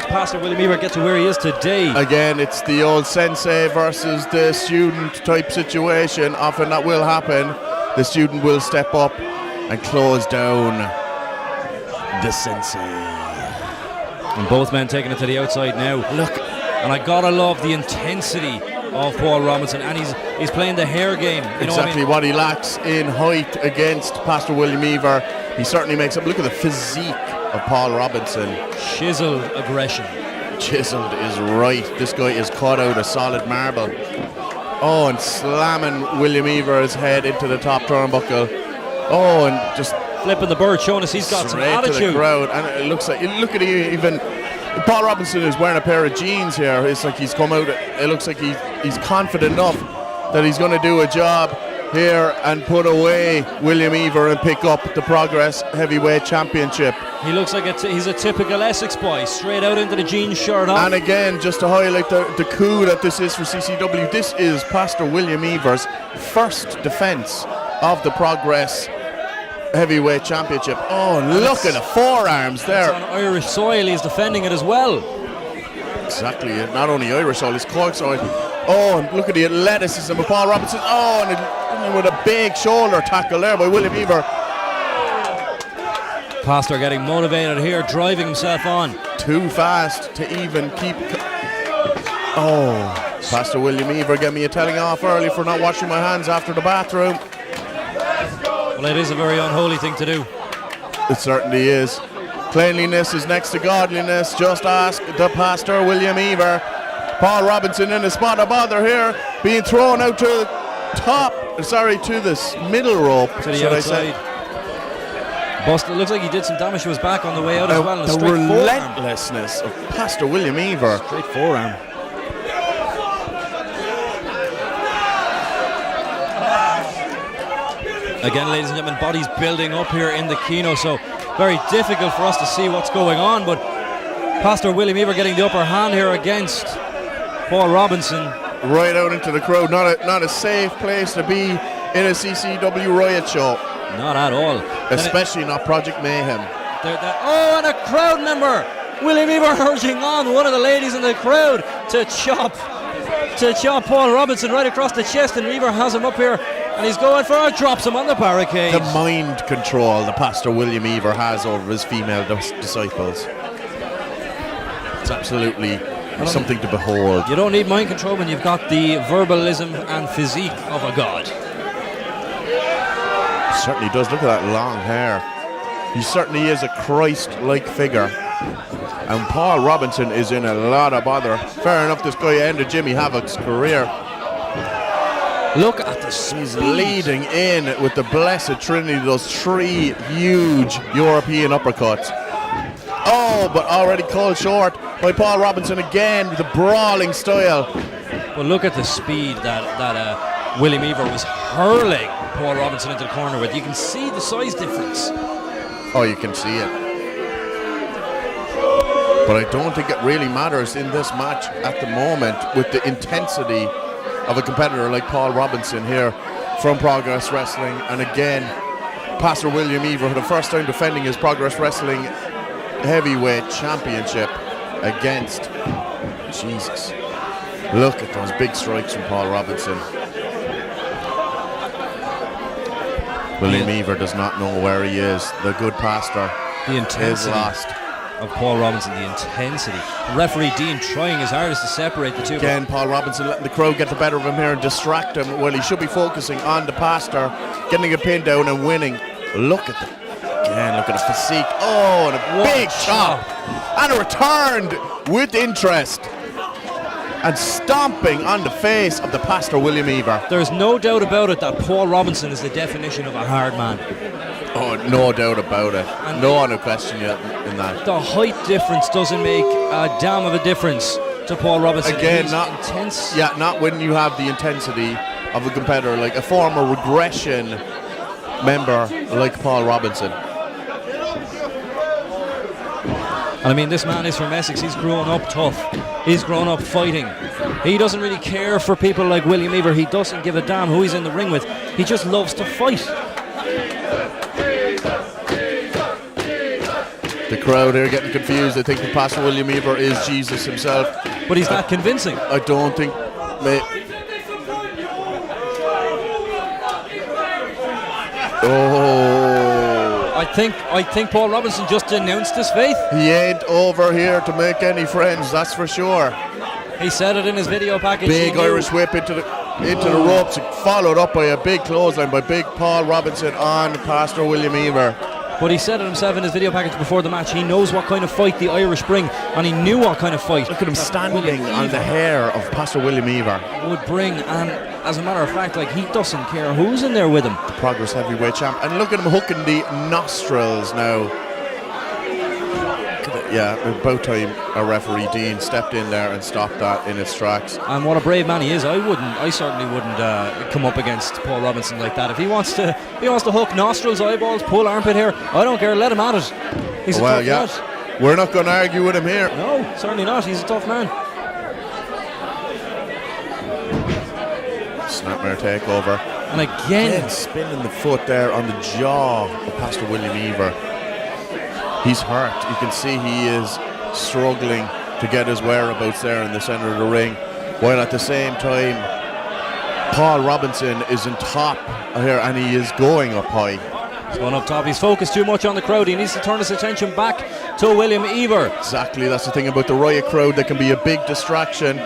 Pastor William Eaver get to where he is today. Again, it's the old sensei versus the student type situation. Often that will happen. The student will step up and close down the sensei. And both men taking it to the outside now. Look, and I gotta love the intensity of Paul Robinson, and he's playing the hair game. You exactly know what he lacks in height against Pastor William Eaver. He certainly makes up. Look at the physique of Paul Robinson. Chiseled aggression. Chiseled is right. This guy is cut out of solid marble. Oh, and slamming William Eaver's head into the top turnbuckle. Oh, and just flipping the bird, showing us he's got some straight to attitude. the crowd. And it looks like, look at even Paul Robinson is wearing a pair of jeans here. It's like he's come out. It looks like he's confident enough that he's going to do a job here and put away William Eaver and pick up the Progress Heavyweight Championship. He looks like he's a typical Essex boy, straight out into the jeans shirt on. And again, just to highlight the coup that this is for CCW, this is Pastor William Eaver's first defence of the Progress Heavyweight Championship. Oh, and look at the forearms there. It's on Irish soil, he's defending it as well. Exactly, not only Irish soil, it's Cork soil. Oh, and look at the athleticism of Paul Robinson. Oh, and with a big shoulder tackle there by William Eaver. Pastor getting motivated here, driving himself on. Too fast to even keep... Oh, Pastor William Eaver gave me a telling off early for not washing my hands after the bathroom. Well, it is a very unholy thing to do. It certainly is. Cleanliness is next to godliness. Just ask the Pastor William Eaver. Paul Robinson in a spot of bother here, being thrown out to to this middle rope, to the outside. Busted. It looks like he did some damage to his back on the way out as well. And the relentlessness of Pastor William Eaver. Straight forearm. Again, ladies and gentlemen, bodies building up here in the Kino, so very difficult for us to see what's going on, but Pastor William Eaver getting the upper hand here against Paul Robinson. Right out into the crowd. Not a safe place to be in a CCW Riot show. Not at all. Especially not Project Mayhem. Oh, and a crowd member. William Eaver urging on one of the ladies in the crowd to chop Paul Robinson right across the chest, and Eaver has him up here, and he's going for it, drops him on the barricade. The mind control the Pastor William Eaver has over his female disciples. It's absolutely something to behold. You don't need mind control when you've got the verbalism and physique of a god. Certainly does. Look at that long hair. He certainly is a Christ-like figure. And Paul Robinson is in a lot of bother. Fair enough, this guy ended Jimmy Havoc's career. Look at the speed. He's leading in with the blessed trinity, those three huge European uppercuts. Oh, but already called short by Paul Robinson again with the brawling style. Well, look at the speed that William Eaver was hurling Paul Robinson into the corner with. You can see the size difference. Oh, you can see it. But I don't think it really matters in this match at the moment with the intensity of a competitor like Paul Robinson here from Progress Wrestling. And again, Pastor William Eaver for the first time defending his Progress Wrestling Heavyweight Championship against Jesus. Look at those big strikes from Paul Robinson. William Eaver does not know where he is. The good pastor is lost. Of Paul Robinson, the intensity. Referee Dean trying his hardest to separate the two. Again, Paul Robinson letting the crowd get the better of him here and distract him. Well, he should be focusing on the pastor, getting a pin down and winning. Look at the physique. Oh, and a big chop. And a returned with interest. And stomping on the face of the Pastor William Eaver. There's no doubt about it that Paul Robinson is the definition of a hard man. Oh, no doubt about it. And no other question yet in that. The height difference doesn't make a damn of a difference to Paul Robinson. Again, he's not intense. Yeah, not when you have the intensity of a competitor like a former regression member like Paul Robinson. And I mean, this man is from Essex. He's grown up tough. He's grown up fighting. He doesn't really care for people like William Eaver. He doesn't give a damn who he's in the ring with. He just loves to fight. The crowd here getting confused. They think that Pastor William Eaver is Jesus himself. But he's not convincing. I don't think... I think Paul Robinson just denounced his faith. He ain't over here to make any friends, that's for sure. He said it in his video package. Big Irish whip into the ropes, followed up by a big clothesline by big Paul Robinson on Pastor William Eaver. But he said it himself in his video package before the match. He knows what kind of fight the Irish bring, and he knew what kind of fight. Look at him standing on the hair of Pastor William Eaver. Would bring, and as a matter of fact, like, he doesn't care who's in there with him. The Progress Heavyweight Champ. And look at him hooking the nostrils now. Yeah, about time a referee Dean stepped in there and stopped that in its tracks. And what a brave man he is. I certainly wouldn't come up against Paul Robinson like that. If he wants to hook nostrils, eyeballs, pull armpit hair, I don't care, let him at it. He's a tough lad. We're not going to argue with him here. No, certainly not. He's a tough man. Snapmare takeover. And again spinning the foot there on the jaw of Pastor William Eaver. He's hurt. You can see he is struggling to get his whereabouts there in the centre of the ring, while at the same time Paul Robinson is in top here and he is going up high. He's going up top. He's focused too much on the crowd. He needs to turn his attention back to William Eaver. Exactly, that's the thing about the Riot crowd. They can be a big distraction.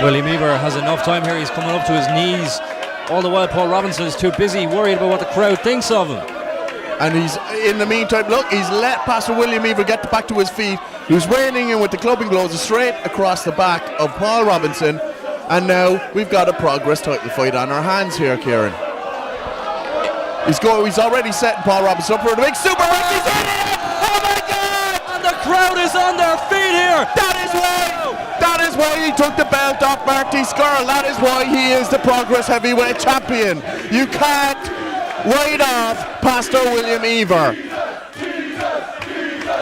William Eaver has enough time here. He's coming up to his knees. All the while Paul Robinson is too busy worried about what the crowd thinks of him. And he's, in the meantime, look, he's let Pastor William Eaver get back to his feet. He was reining in with the clubbing blows straight across the back of Paul Robinson. And now we've got a Progress title fight on our hands here, Kieran. He's already setting Paul Robinson up for the big super ring. He's in it! Oh my God! And the crowd is on their feet here. That is why he took the belt off Marty Skrull. That is why he is the Progress Heavyweight Champion. You can't write off Pastor William Eaver.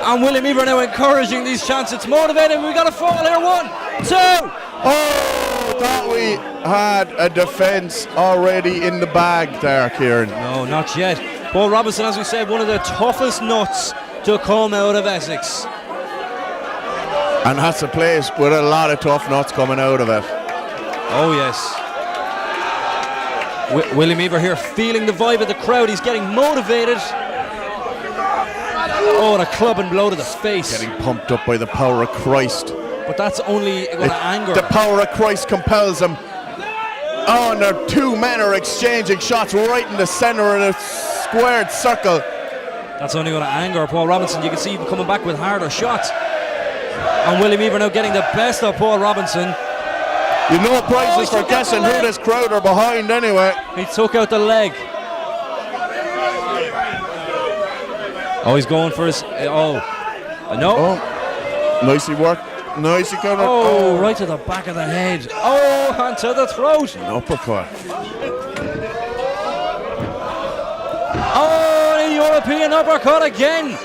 And William Eaver now encouraging these chants. It's motivating. We've got a fall here. 1, 2. Oh, thought we had a defence already in the bag there, Kieran. No, not yet. Paul Robinson, as we said, one of the toughest nuts to come out of Essex. And that's a place with a lot of tough nuts coming out of it. Oh yes. William Eaver here feeling the vibe of the crowd. He's getting motivated. Oh, and a club and blow to the face. Getting pumped up by the power of Christ. But that's only going to anger. The power of Christ compels him. Oh, and their two men are exchanging shots right in the centre of the squared circle. That's only going to anger Paul Robinson. You can see him coming back with harder shots. And William Eaver now getting the best of Paul Robinson. You know prizes for guessing who this crowd are behind anyway. He took out the leg. Oh, he's going for his... no. Oh, nicely worked. Nicely covered. Oh, right to the back of the head. Oh, and to the throat. An uppercut. Oh, the European uppercut again.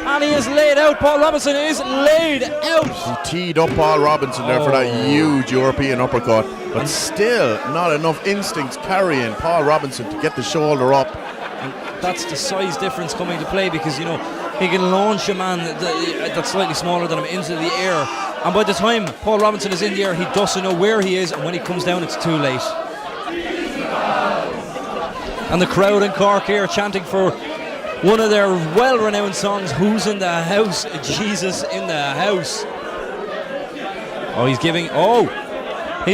And he is laid out. Paul Robinson is laid out. He teed up Paul Robinson there for that huge European uppercut. But still not enough instincts carrying Paul Robinson to get the shoulder up. And that's the size difference coming to play, because, you know, he can launch a man that's slightly smaller than him into the air. And by the time Paul Robinson is in the air, he doesn't know where he is. And when he comes down, it's too late. And the crowd in Cork here chanting for one of their well-renowned songs, Who's in the House? Jesus in the House. Oh, he's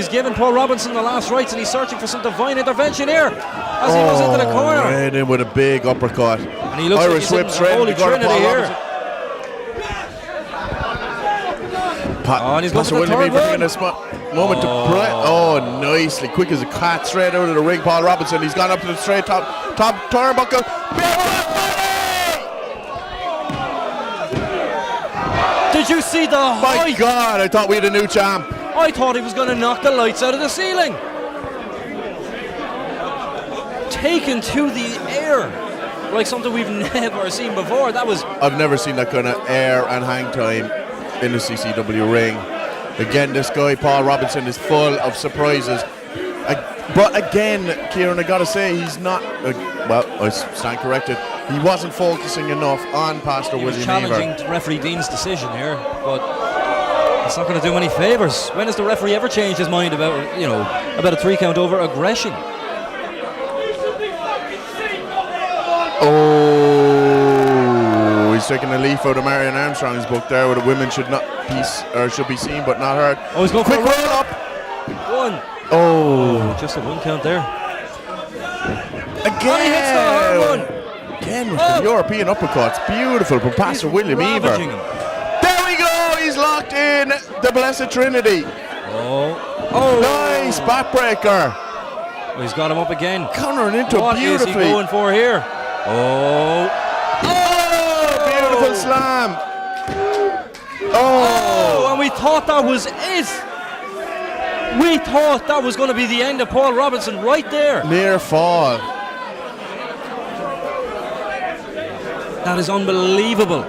giving Paul Robinson the last rites, and he's searching for some divine intervention here as he goes into the corner. Right in with a big uppercut. And he looks Irish like whip straight Holy in the corner. Trinity here. And he's going for the third one. Moment to play. Oh, nicely. Quick as a cat, straight out of the ring. Paul Robinson, he's gone up to the straight top turnbuckle. Did you see the height? My God, I thought we had a new champ. I thought he was going to knock the lights out of the ceiling. Taken to the air like something we've never seen before. I've never seen that kind of air and hang time in the CCW ring. Again, this guy Paul Robinson is full of surprises. But again, Kieran, I gotta say, he's not. I stand corrected. He wasn't focusing enough on Pastor William Eaver. Challenging referee Dean's decision here, but it's not going to do any favours. When has the referee ever changed his mind about a 3 count over aggression? Oh, he's taking a leaf out of Marion Armstrong's book there, where the women should be seen but not heard. Oh, he's going quick for a roll up. 1. Oh, just a 1 count there. And he hits the hard one. Again with the European uppercuts. Beautiful from Pastor William Eaver. Ravaging him. There we go. He's locked in the Blessed Trinity. Oh. Nice backbreaker. Oh, he's got him up again. Countering into What beautifully. is he going for here? Oh. Beautiful slam. Oh, and we thought that was it. We thought that was going to be the end of Paul Robinson right there. Near fall. That is unbelievable.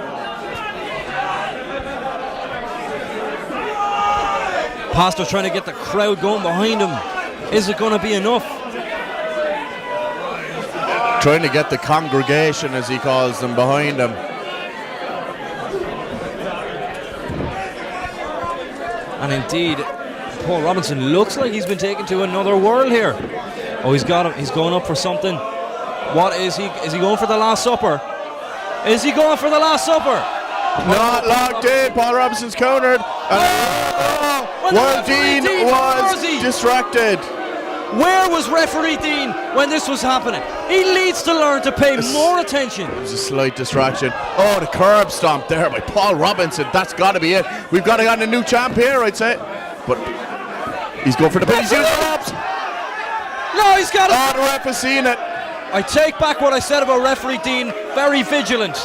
Pastor trying to get the crowd going behind him. Is it going to be enough? Trying to get the congregation, as he calls them, behind him. And indeed, Paul Robinson looks like he's been taken to another world here. Oh, he's got him. He's going up for something. What is he? Is he going for the Last Supper? Is he going for the Last Supper? Not locked in. Paul Robinson's countered. World Dean was distracted. Where was referee Dean when this was happening? He needs to learn to pay more attention. It was a slight distraction. Oh, the curb stomp there by Paul Robinson. That's got to be it. We've got to get a new champ here, I'd say. But he's going for the pin. He's using the No, he's got it. Oh, the ref has seen it. I take back what I said about referee Dean. Very vigilant.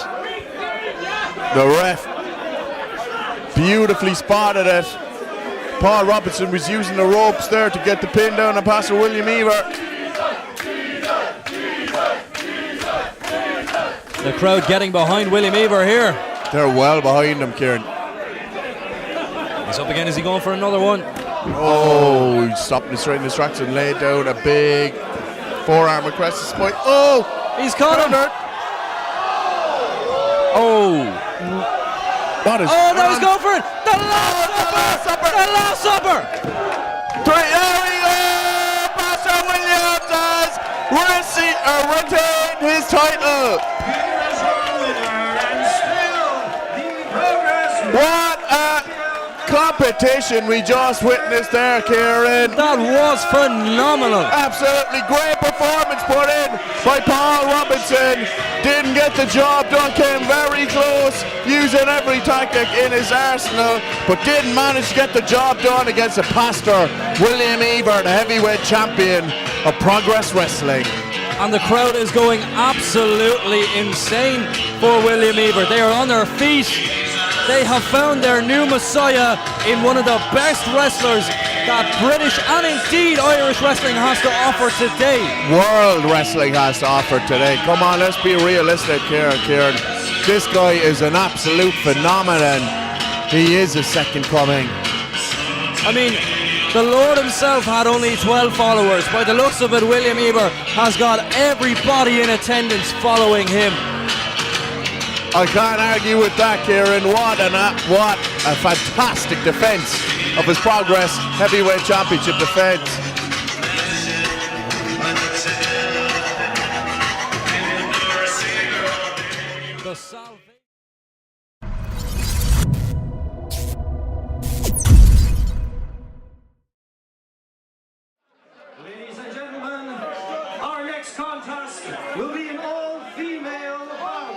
The ref beautifully spotted it. Paul Robinson was using the ropes there to get the pin down on Pastor William Eaver. The crowd getting behind William Eaver here. They're well behind him, Kieran. He's up again. Is he going for another one? Oh, he stopped him straight in his tracks and laid down a big forearm across the spine. Oh, he's caught him. Oh. What is no, he's going for it. The Last Supper. The Last Supper. There we go. Pastor Williams has retained his title. What a competition we just witnessed there, Kieran. That was phenomenal. Absolutely great performance put in by Paul Robinson. Didn't get the job done, came very close, using every tactic in his arsenal, but didn't manage to get the job done against the Pastor William Eaver, the heavyweight champion of Progress Wrestling. And the crowd is going absolutely insane for William Eaver. They are on their feet. They have found their new messiah in one of the best wrestlers that British and indeed Irish wrestling has to offer today. World wrestling has to offer today. Come on, let's be realistic here, Kieran. This guy is an absolute phenomenon. He is a second coming. I mean, the Lord himself had only 12 followers. By the looks of it, William Eaver has got everybody in attendance following him. I can't argue with that, Kieran. What a fantastic defense of his Progress Heavyweight Championship defense. Ladies and gentlemen, our next contest will be an all-female bout.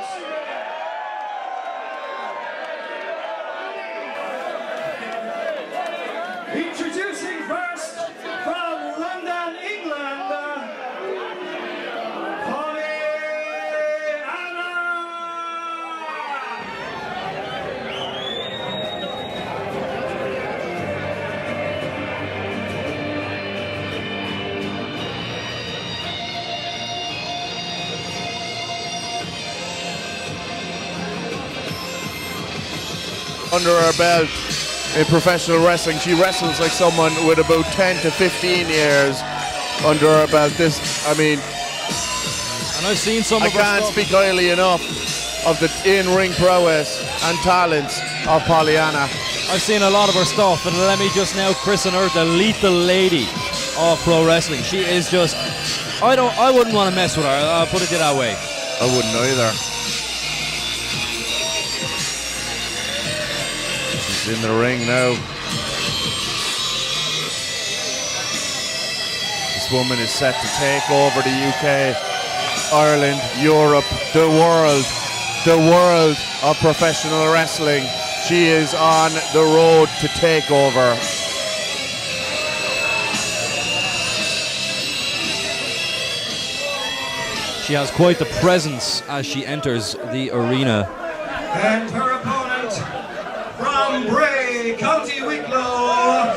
Introducing first, from London, England, Pollyanna! Under her belt in professional wrestling, she wrestles like someone with about 10 to 15 years under her belt. And I've seen some I of her can't stuff. speak highly enough of the in-ring prowess and talents of Pollyanna. I've seen a lot of her stuff, and let me just now christen her the lethal lady of pro wrestling. She is just, I wouldn't want to mess with her, I'll put it that way. I wouldn't either. She's in the ring now. This woman is set to take over the UK Ireland, Europe, the world of professional wrestling. She is on the road to take over. She has quite the presence as she enters the arena. And her opponent from Bray, County Wicklow,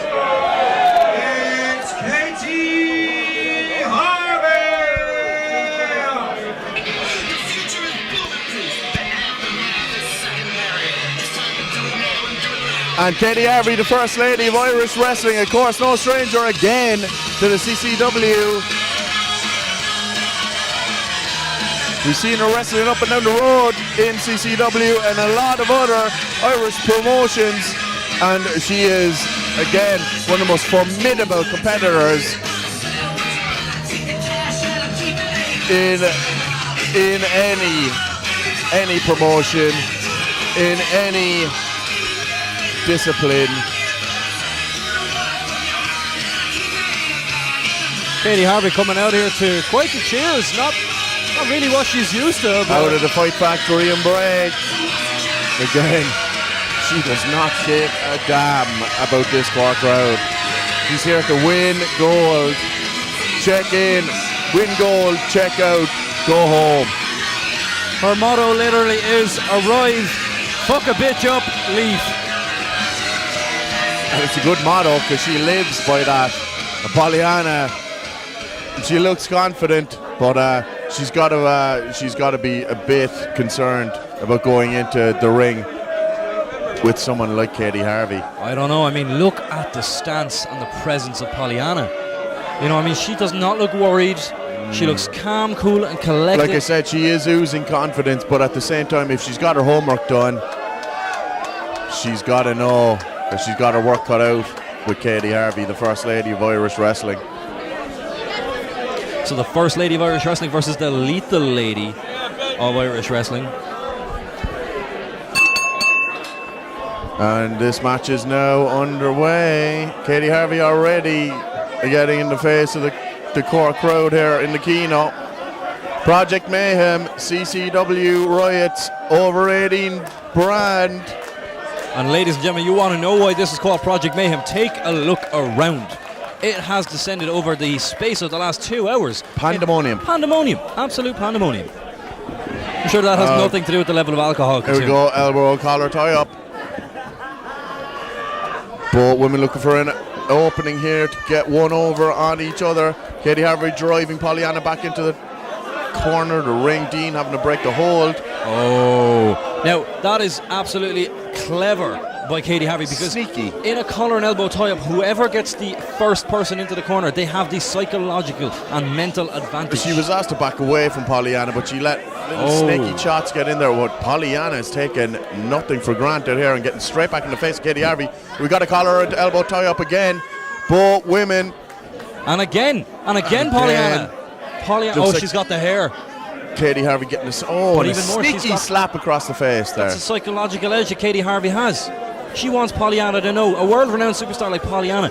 it's Katey Harvey! And Katey Harvey, the First Lady of Irish Wrestling, of course, no stranger again to the CCW. We've seen her wrestling up and down the road in CCW and a lot of other Irish promotions, and she is, again, one of the most formidable competitors in any promotion, in any discipline. Katey Harvey coming out here to quite the cheers, not really what she's used to. Out of the Fight Factory in Bray. Again, she does not give a damn about this Cork crowd. She's here to win gold, check in, win gold, check out, go home. Her motto literally is arrive, fuck a bitch up, leave. And it's a good motto because she lives by that. Pollyanna, she looks confident, but she's got to be a bit concerned about going into the ring with someone like Katey Harvey. I don't know. I mean, look at the stance and the presence of Pollyanna. You know, I mean, she does not look worried. She looks calm, cool, and collected. Like I said, she is oozing confidence, but at the same time, if she's got her homework done, she's got to know that she's got her work cut out with Katey Harvey, the First Lady of Irish Wrestling. So the First Lady of Irish Wrestling versus the Lethal Lady of Irish Wrestling. And this match is now underway. Katey Harvey already getting in the face of the Cork crowd here in the Kino. Project Mayhem, CCW Riot's over 18 brand. And ladies and gentlemen, you want to know why this is called Project Mayhem? Take a look around. It has descended over the space of the last 2 hours. Pandemonium. Pandemonium. Absolute pandemonium. I'm sure that has nothing to do with the level of alcohol. Here we go, elbow collar tie up. Both women looking for an opening here to get one over on each other. Katey Harvey driving Pollyanna back into the corner of the ring. Dean having to break the hold. Oh. Now, that is absolutely clever by Katey Harvey, because sneaky. In a collar and elbow tie-up, whoever gets the first person into the corner, they have the psychological and mental advantage. She was asked to back away from Pollyanna, but she let little snaky shots get in there. What Pollyanna is taking nothing for granted here and getting straight back in the face of Katey Harvey. We got a collar and elbow tie-up again. Both women. And again Pollyanna. Like she's got the hair. Katey Harvey getting this. Oh, and even a more, sneaky slap across the face there. That's a psychological edge that Katey Harvey has. She wants Pollyanna to know, a world-renowned superstar like Pollyanna.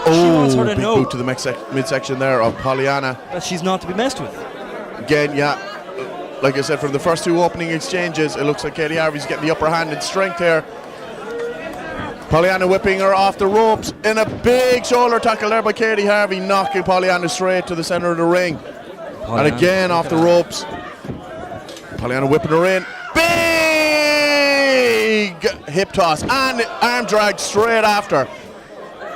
She wants her to big know boot to the midsection there of Pollyanna. That she's not to be messed with. Again, yeah. Like I said, from the first two opening exchanges, it looks like Katey Harvey's getting the upper hand in strength here. Pollyanna whipping her off the ropes in a big shoulder tackle there by Katey Harvey, knocking Pollyanna straight to the center of the ring. And again off the ropes. Pollyanna whipping her in. Big hip toss and arm drag straight after.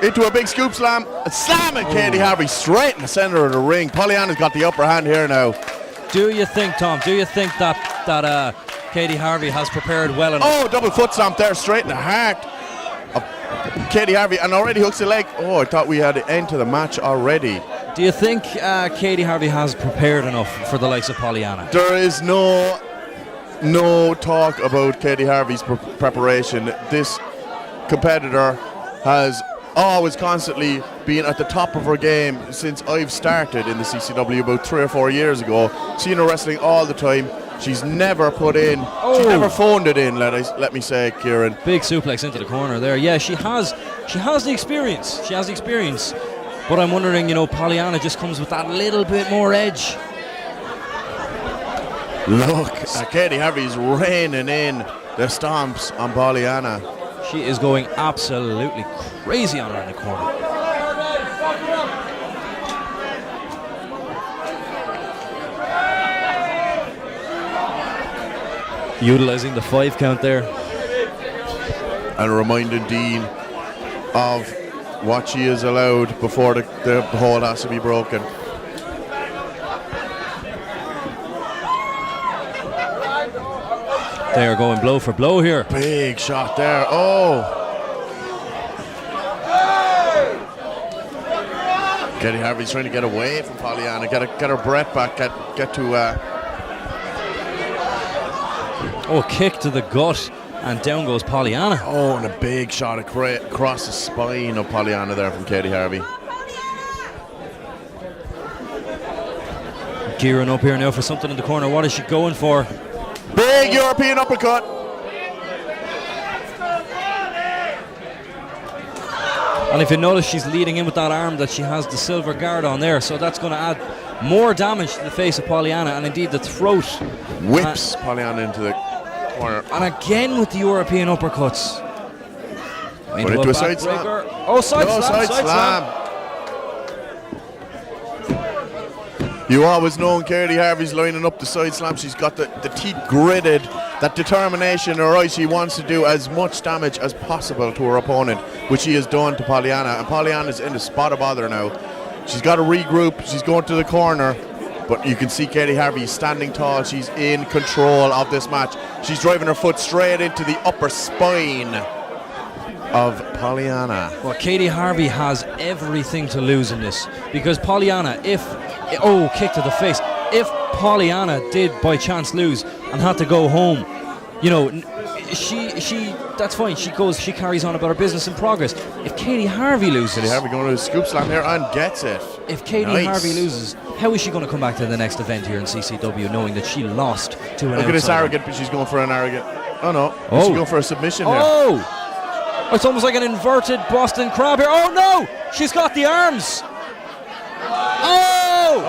Into a big scoop slam. And slamming Katey Harvey straight in the center of the ring. Pollyanna's got the upper hand here now. Do you think, Tom, that Katey Harvey has prepared well enough? Oh, double foot stomp there straight in the heart of Katey Harvey, and already hooks the leg. Oh, I thought we had an end to the match already. Do you think Katey Harvey has prepared enough for the likes of Pollyanna? There is no talk about Katey Harvey's preparation. This competitor has always constantly been at the top of her game since I've started in the CCW about 3 or 4 years ago. Seen her wrestling all the time. She's never put in, she's never phoned it in, let me say, Kieran. Big suplex into the corner there. Yeah, she has the experience. She has the experience. But I'm wondering, Pollyanna just comes with that little bit more edge. Look, Katey Harvey's raining in the stomps on Pollyanna. She is going absolutely crazy on her in the corner. Utilizing the 5 count there. And reminding Dean of what she is allowed before the hold has to be broken. They are going blow for blow here. Big shot there. Oh. Katey Harvey's trying to get away from Pollyanna, get her breath back, get to. Oh, kick to the gut, and down goes Pollyanna. Oh, and a big shot across the spine of Pollyanna there from Katey Harvey. Gearing up here now for something in the corner. What is she going for? Big European uppercut. And if you notice, she's leading in with that arm that she has the silver guard on there, so that's going to add more damage to the face of Pollyanna, and indeed the throat. Whips Pollyanna into the corner. And again with the European uppercuts. Into a side slam. Oh, side slam. You always know when Katey Harvey's lining up the side slam, she's got the teeth gritted, that determination in her eyes. She wants to do as much damage as possible to her opponent, which she has done to Pollyanna. And Pollyanna's in the spot of bother now. She's got to regroup. She's going to the corner. But you can see Katey Harvey standing tall. She's in control of this match. She's driving her foot straight into the upper spine of Pollyanna. Well, Katey Harvey has everything to lose in this, because Pollyanna, kick to the face. If Pollyanna did by chance lose and had to go home, you know, she that's fine. She carries on about her business in progress. If Katey Harvey loses, Katey Harvey going to a scoop slam here and gets it. If Katey Harvey loses, how is she going to come back to the next event here in CCW knowing that she lost to an outsider? Look at this arrogant, but she's going for an arrogant. Oh no, she's going for a submission here. Oh, it's almost like an inverted Boston Crab here. Oh no, she's got the arms.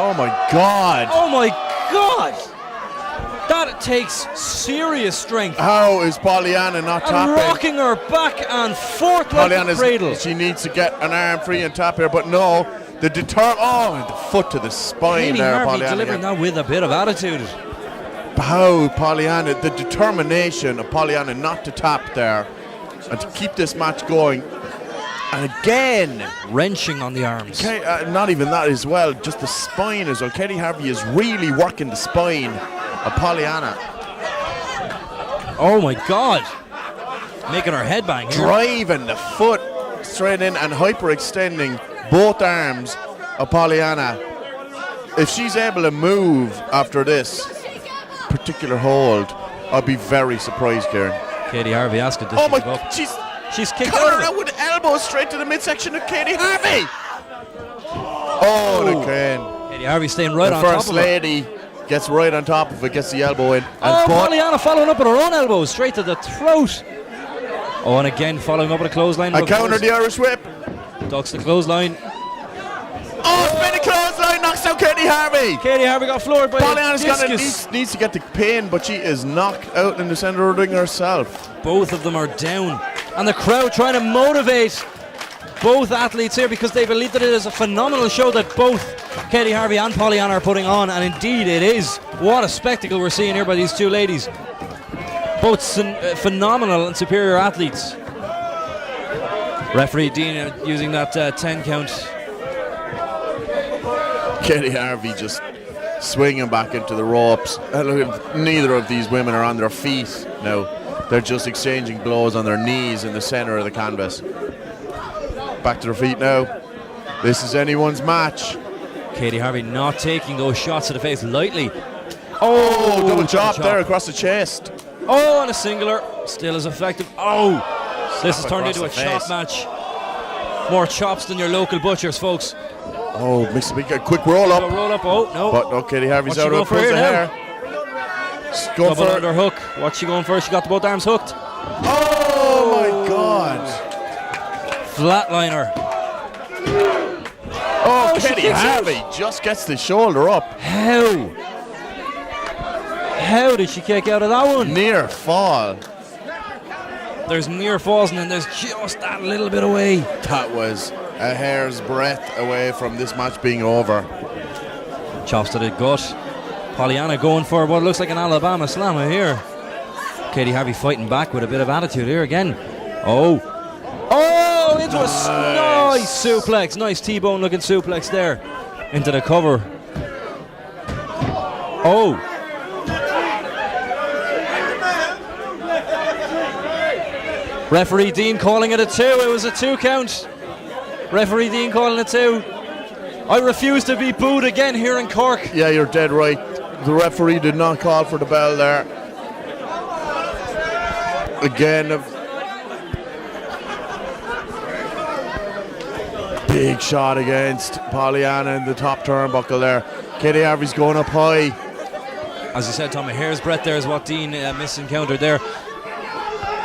Oh my God. Oh my God. That takes serious strength. How is Pollyanna not tapping? Rocking her back and forth like a cradle. She needs to get an arm free and tap here, but no. The foot to the spine Katey there, Harvey Pollyanna. Delivering that with a bit of attitude. How Pollyanna, the determination of Pollyanna not to tap there and to keep this match going. And again, wrenching on the arms. Not even that as well, just the spine as well. Katey Harvey is really working the spine of Pollyanna. Oh my God. Making her head bang here. Driving the foot straight in and hyperextending both arms of Pollyanna. If she's able to move after this particular hold, I'd be very surprised, Kieran. Katey Harvey asking Oh my, she's kicked her out with elbows straight to the midsection of Katey Harvey. Oh, the cane. Katey Harvey staying right on top of her. The first lady gets right on top of it, gets the elbow in. And Pollyanna following up with her own elbows straight to the throat. Oh, and again following up with a clothesline. I countered the Irish whip. Ducks the clothesline. Oh, spinning clothesline knocks out Katey Harvey. Katey Harvey got floored by Pollyanna's needs to get the pin, but she is knocked out in the center of the ring herself. Both of them are down. And the crowd trying to motivate both athletes here because they believe that it is a phenomenal show that both Katey Harvey and Pollyanna are putting on, and indeed it is. What a spectacle we're seeing here by these two ladies. Both phenomenal and superior athletes. Referee Dean using that 10 count. Katey Harvey just swinging back into the ropes. Neither of these women are on their feet now. They're just exchanging blows on their knees in the center of the canvas. Back to their feet now. This is anyone's match. Katey Harvey not taking those shots to the face lightly. Oh, double chop there across the chest. Oh, and a singular. Still as effective. Oh, this has turned into a chop match. More chops than your local butchers, folks. Oh, makes a big quick roll up. Roll up. Oh, no. But no, Katey Harvey's What's out of the hair. Double underhook. What's she going for? She got the both arms hooked. Oh my God. Flatliner. Oh, Katey Harvey just gets the shoulder up. How How did she kick out of that one? Near fall. There's near falls and then there's just that little bit away. That was a hair's breadth away from this match being over. Chops to the gut. Pollyanna going for what looks like an Alabama slammer here. Katey Harvey fighting back with a bit of attitude here again. Oh, into a nice suplex. Nice T-bone looking suplex there. Into the cover. Oh. Referee Dean calling it a 2. It was a 2 count. Referee Dean calling it 2. I refuse to be booed again here in Cork. Yeah, you're dead right. The referee did not call for the bell there. Again, a big shot against Pollyanna in the top turnbuckle there. Katey Harvey's going up high. As you said, Tom, a hair's breadth there is what Dean misencountered there.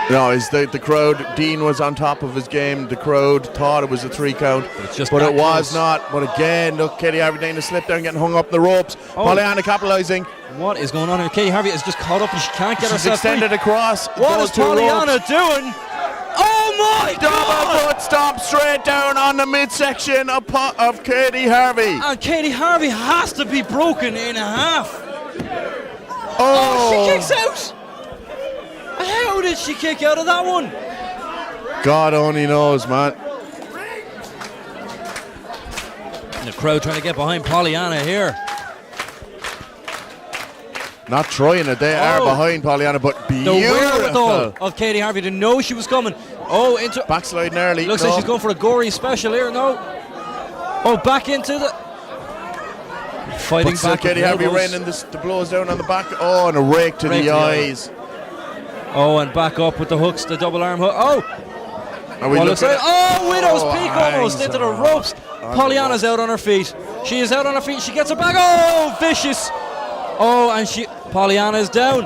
No, it's the crowd. Dean was on top of his game. The crowd thought it was a 3 count, but it was not. But again, look, Katey Harvey taking a slip there and getting hung up in the ropes. Pollyanna capitalising. What is going on here? Katey Harvey is just caught up and she can't get herself free. Extended across. What is Pollyanna doing? Oh my God! Double foot stomp straight down on the midsection of Katey Harvey. And Katey Harvey has to be broken in half. Oh, she kicks out. How did she kick out of that one? God only knows, man. And the crowd trying to get behind Pollyanna here. Not trying it, they are behind Pollyanna, but beautiful. The wherewithal of Katey Harvey to know she was coming. Oh, into backslide early. Looks like she's going for a gory special here. No. Oh, back into the fighting back. Katey Harvey raining the blows down on the back. Oh, and a rake to the eyes. Oh, and back up with the hooks, the double arm hook. Oh! Widow's Peak almost into the ropes. Pollyanna's out on her feet. She is out on her feet. She gets her back. Oh, vicious. Oh, and Pollyanna is down.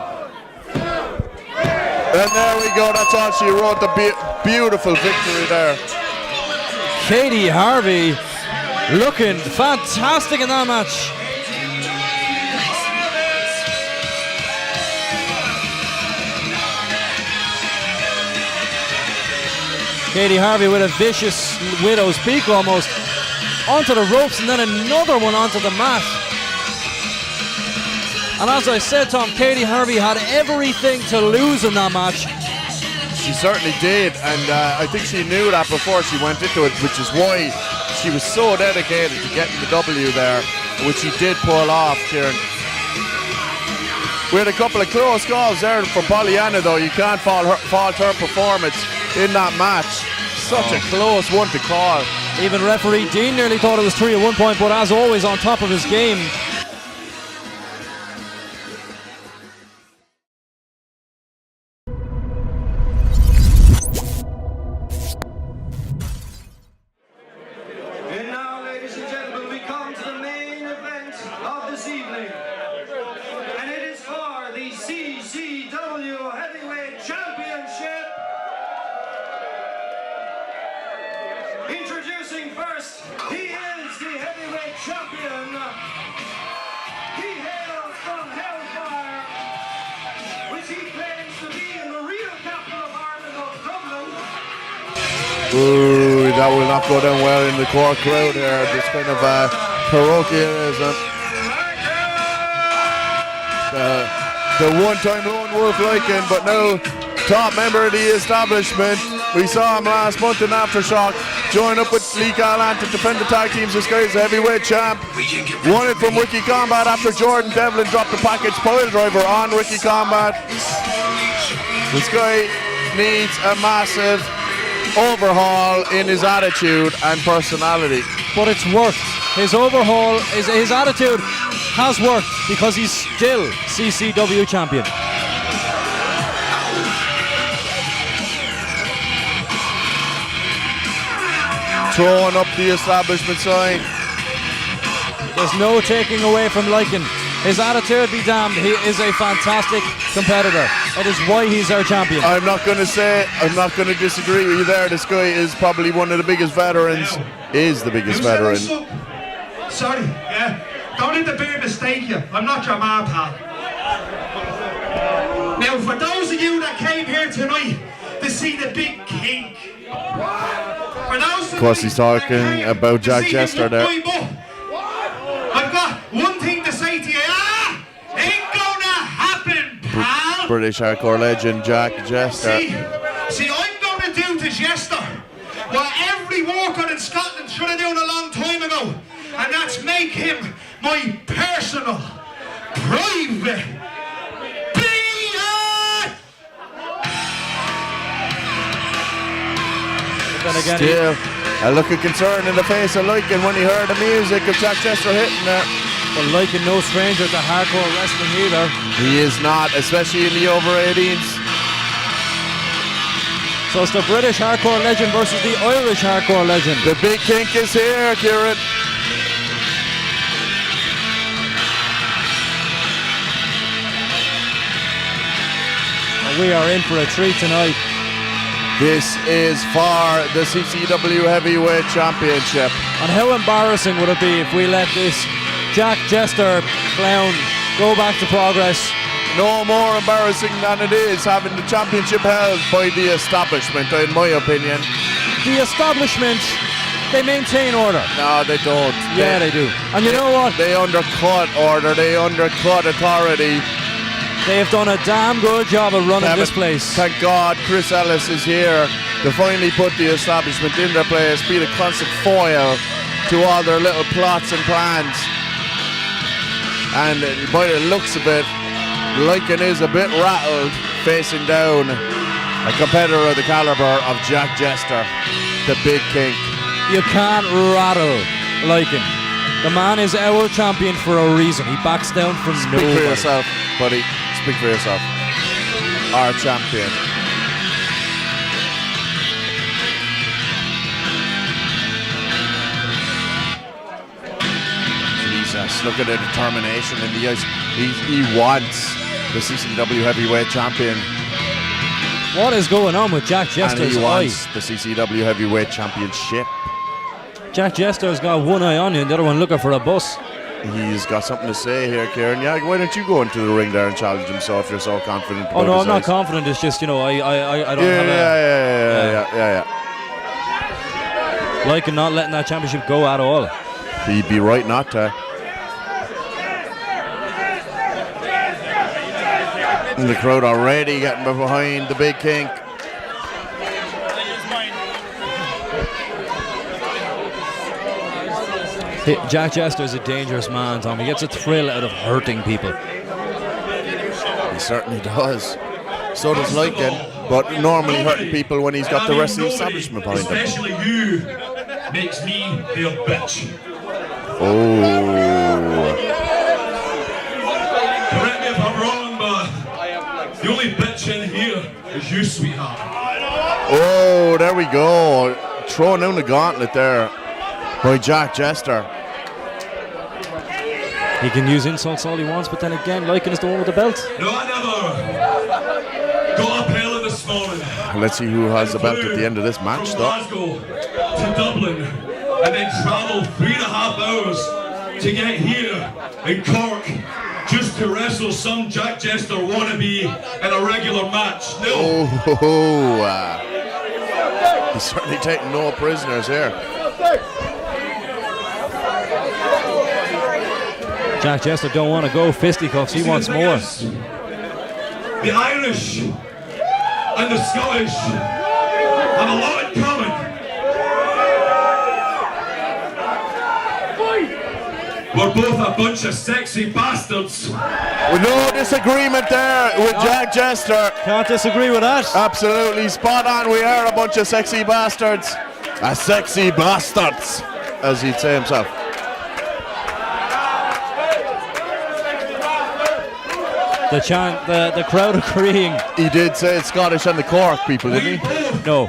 And there we go. That's all she wrote. The beautiful victory there. Katey Harvey looking fantastic in that match. Katey Harvey with a vicious Widow's Peak almost onto the ropes and then another one onto the mat. And as I said, Tom, Katey Harvey had everything to lose in that match. She certainly did, and I think she knew that before she went into it, which is why she was so dedicated to getting the W there, which she did pull off, Kieran. We had a couple of close calls there for Pollyanna, though. You can't fault her performance in that match. Such a close one to call. Even referee Dean nearly thought it was 3 at one point, but as always on top of his game. And now, ladies and gentlemen, we come to the main event of this evening. And it is for the CCW Heavyweight Championship. Introducing first, he is the heavyweight champion. He hails from Hellfire, which he claims to be in the real capital of Ireland of Dublin. Ooh, that will not go down well in the Cork crowd here. This kind of parochialism. The one-time lone wolf Lycan, but now top member of the establishment. We saw him last month in Aftershock. Join up with Lee Gallant to defend the tag teams. This guy is a heavyweight champ. Won it from Ricky Combat after Jordan Devlin dropped the package pile driver on Ricky Combat. This guy needs a massive overhaul in his attitude and personality. But it's worked. His overhaul, his attitude has worked because he's still CCW champion. Throwing up the establishment sign. There's no taking away from Lycan. His attitude be damned, he is a fantastic competitor. That is why he's our champion. I'm not going to disagree with you there. This guy is probably one of the biggest veterans. Is the biggest veteran. Sorry, yeah. Don't interfere mistake you. I'm not your ma, pal. Now, for those of you that came here tonight to see the big kink, for those Of course, he's talking about Jack Jester there. I've got one thing to say to you. Ain't gonna happen, pal. British hardcore legend Jack Jester. See, I'm gonna do to Jester what every worker in Scotland should have done a long time ago, and that's make him my personal, private Still, a look of concern in the face of Lycan when he heard the music of Jack Jester hitting there. Well, Lycan no stranger to hardcore wrestling either. He is not, especially in the over 18s. So it's the British hardcore legend versus the Irish hardcore legend. The big kink is here, Kieran. And we are in for a treat tonight. This is for the CCW Heavyweight Championship. And how embarrassing would it be if we let this Jack Jester clown go back to progress? No more embarrassing than it is having the championship held by the establishment, in my opinion. The establishment, they maintain order. No, they don't. Yeah, they do. And you know what? They undercut order, they undercut authority. They have done a damn good job of running this place. Thank God Chris Ellis is here to finally put the establishment in their place, be the constant foil to all their little plots and plans. And by the looks of it, Lycan is a bit rattled facing down a competitor of the caliber of Jack Jester, the big king. You can't rattle Lycan. The man is our champion for a reason. He backs down from nobody. Speak for yourself, buddy. Speak for yourself. Our champion. Jesus, look at the determination in the eyes. He wants the CCW Heavyweight Champion. What is going on with Jack Jester's And he eye? wants the CCW Heavyweight Championship. Jack Jester's got one eye on you and the other one looking for a bus. He's got something to say here, Kieran. Yeah, why don't you go into the ring there and challenge him so if you're so confident? Oh no, about I'm not his eyes? confident. It's just, you know, I don't Yeah. Lycan not letting that championship go at all. He'd be right not to. And the crowd already getting behind the big king. Jack Jester is a dangerous man, Tom. He gets a thrill out of hurting people. He certainly does. So does Lycan, but normally hurting people when he's got the rest of the establishment behind him. Especially you makes me the bitch. Oh. Correct me if I'm wrong, but the only bitch in here is you, sweetheart. Oh, there we go. Throwing down the gauntlet there by Jack Jester. He can use insults all he wants, but then again, Lycan is the one with the belt. No, I never got up early this morning. Let's see who has the belt at the end of this match, From though. Glasgow to Dublin, and then travel 3.5 hours to get here in Cork just to wrestle some Jack Jester wannabe in a regular match. No. He's certainly taking no prisoners here. Jack Jester don't want to go fisticuffs, he wants more. The Irish and the Scottish have a lot in common. We're both a bunch of sexy bastards. With no disagreement there with Jack Jester. Can't disagree with that. Absolutely spot on. We are a bunch of sexy bastards. A sexy bastards, as he'd say himself. The chant, the crowd agreeing. He did say it's Scottish and the Cork people, didn't he? No.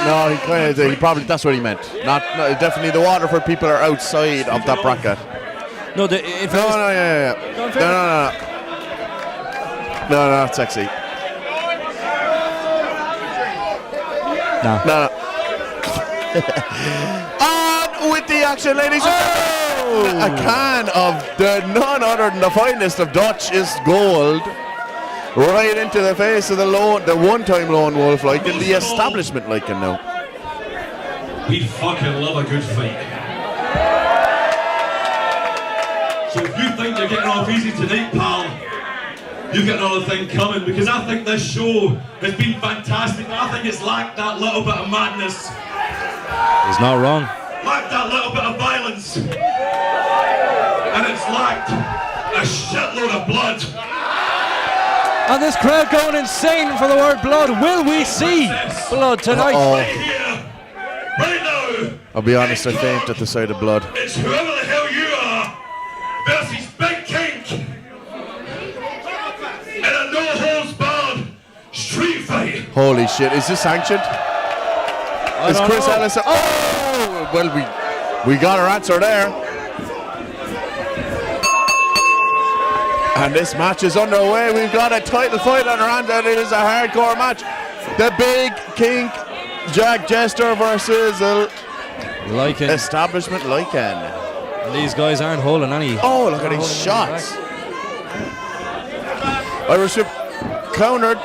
No, he kind of. He probably that's what he meant. Not definitely the Waterford people are outside of that bracket. No, No, not sexy. No. On with the action, ladies and gentlemen. A can of the none other than the finest of Dutch is gold. right into the face of the one-time lone wolf Lycan, the establishment Lycan now. We fucking love a good fight. So if you think you're getting off easy tonight, pal, you've got another thing coming, because I think this show has been fantastic. I think it's lacked that little bit of madness. He's not wrong. Lacked that little bit of violence. And it's lacked a shitload of blood. And this crowd going insane for the word blood. Will we see blood tonight? Right here, right now. I'll be honest, I faint at the sight of blood. It's whoever the hell you are versus Big Kink in a no-holds-barred street fight. Holy shit, is this sanctioned? Is Chris Ellis? Oh, well, we got our answer there. And this match is underway. We've got a title fight on our hands, and it is a hardcore match. The Big Kink Jack Jester versus Lycan. Establishment Lycan. And these guys aren't holding any. Oh, look at these shots. Irish whip countered.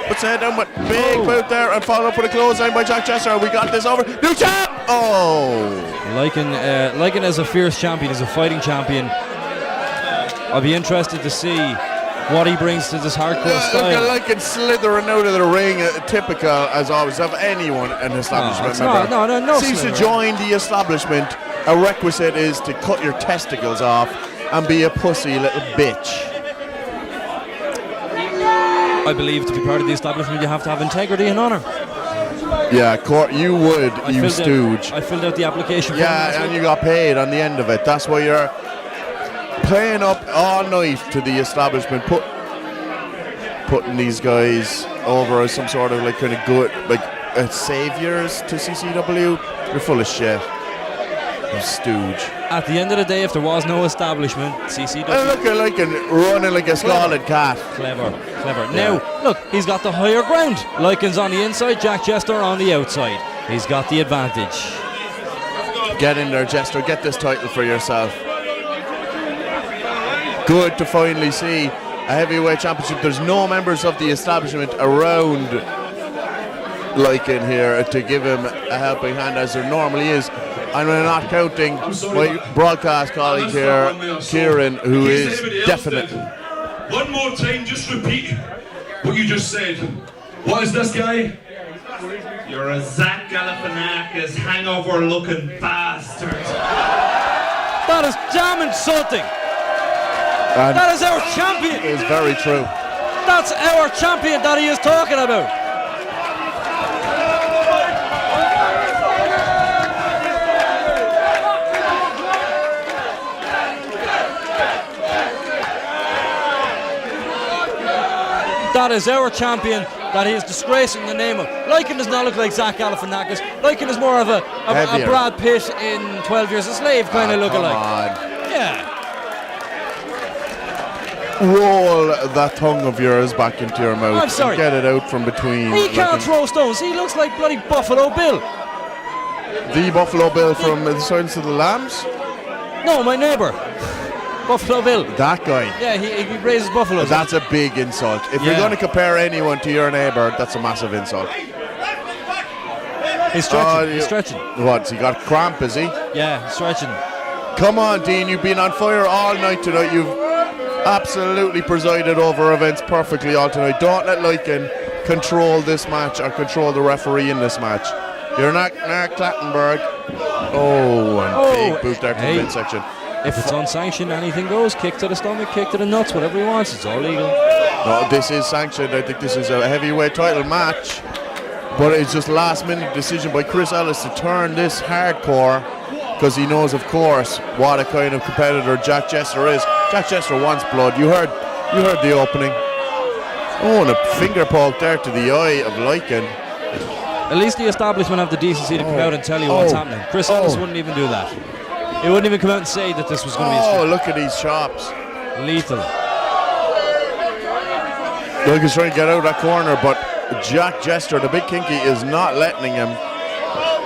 Puts the head down with big boot there and followed up with a clothesline by Jack Jester. We got this over. New champ! Oh! Lycan is a fierce champion. He's a fighting champion. I'll be interested to see what he brings to this hardcore style. Look at Lycan slithering out of the ring, typical as always of anyone an establishment member. No. Seems to join the establishment. A requisite is to cut your testicles off and be a pussy little bitch. I believe to be part of the establishment you have to have integrity and honour. Yeah, Cork, you would, you stooge. I filled out the application. Yeah, and you got paid on the end of it. That's why you're playing up all night to the establishment, putting these guys over as some sort of like kind of good, like saviors to CCW. You're full of shit. You stooge. At the end of the day, if there was no establishment, CCW. And look at Lycan running like a scalded cat. Clever. Now, look, he's got the higher ground. Lycan's on the inside, Jack Jester on the outside. He's got the advantage. Get in there, Jester. Get this title for yourself. Good to finally see a heavyweight championship. There's no members of the establishment around Lycan here to give him a helping hand as there normally is. And we're not counting my broadcast colleague here, Kieran, who is definite. One more time, just repeat what you just said. What is this guy? You're a Zach Galifianakis hangover-looking bastard. That is damn insulting. And that is our champion. It is very true. That's our champion that he is talking about. That is our champion that he is disgracing the name of. Lycan does not look like Zach Galifianakis. Lycan is more of a Brad Pitt in 12 Years a Slave kind of lookalike. Yeah. Roll that tongue of yours back into your mouth. I'm sorry. And get it out from between. He can't throw stones. He looks like bloody Buffalo Bill. The Buffalo Bill from The Silence of the Lambs? No, my neighbour. Buffalo Bill. That guy. Yeah, he raises buffaloes. That's a big insult. If you're going to compare anyone to your neighbour, that's a massive insult. He's stretching. He's stretching. What? He got cramp, is he? Yeah, stretching. Come on, Dean. You've been on fire all night tonight. You've absolutely presided over events perfectly all tonight. Don't let Lycan control this match or control the referee in this match. You're not Clattenburg. Oh, and big boot there to the midsection. If it's unsanctioned, anything goes. Kick to the stomach, kick to the nuts, whatever he wants. It's all legal. No, this is sanctioned. I think this is a heavyweight title match. But it's just last-minute decision by Chris Ellis to turn this hardcore because he knows, of course, what a kind of competitor Jack Jester is. Jack Jester wants blood. You heard the opening. Oh, and a finger poke there to the eye of Lycan. At least the establishment have the decency to come out and tell you what's happening. Chris Ellis wouldn't even do that. He wouldn't even come out and say that this was going to be a Oh, look at these chops. Lethal. Lycan's trying to get out of that corner, but Jack Jester, the big kinky, is not letting him.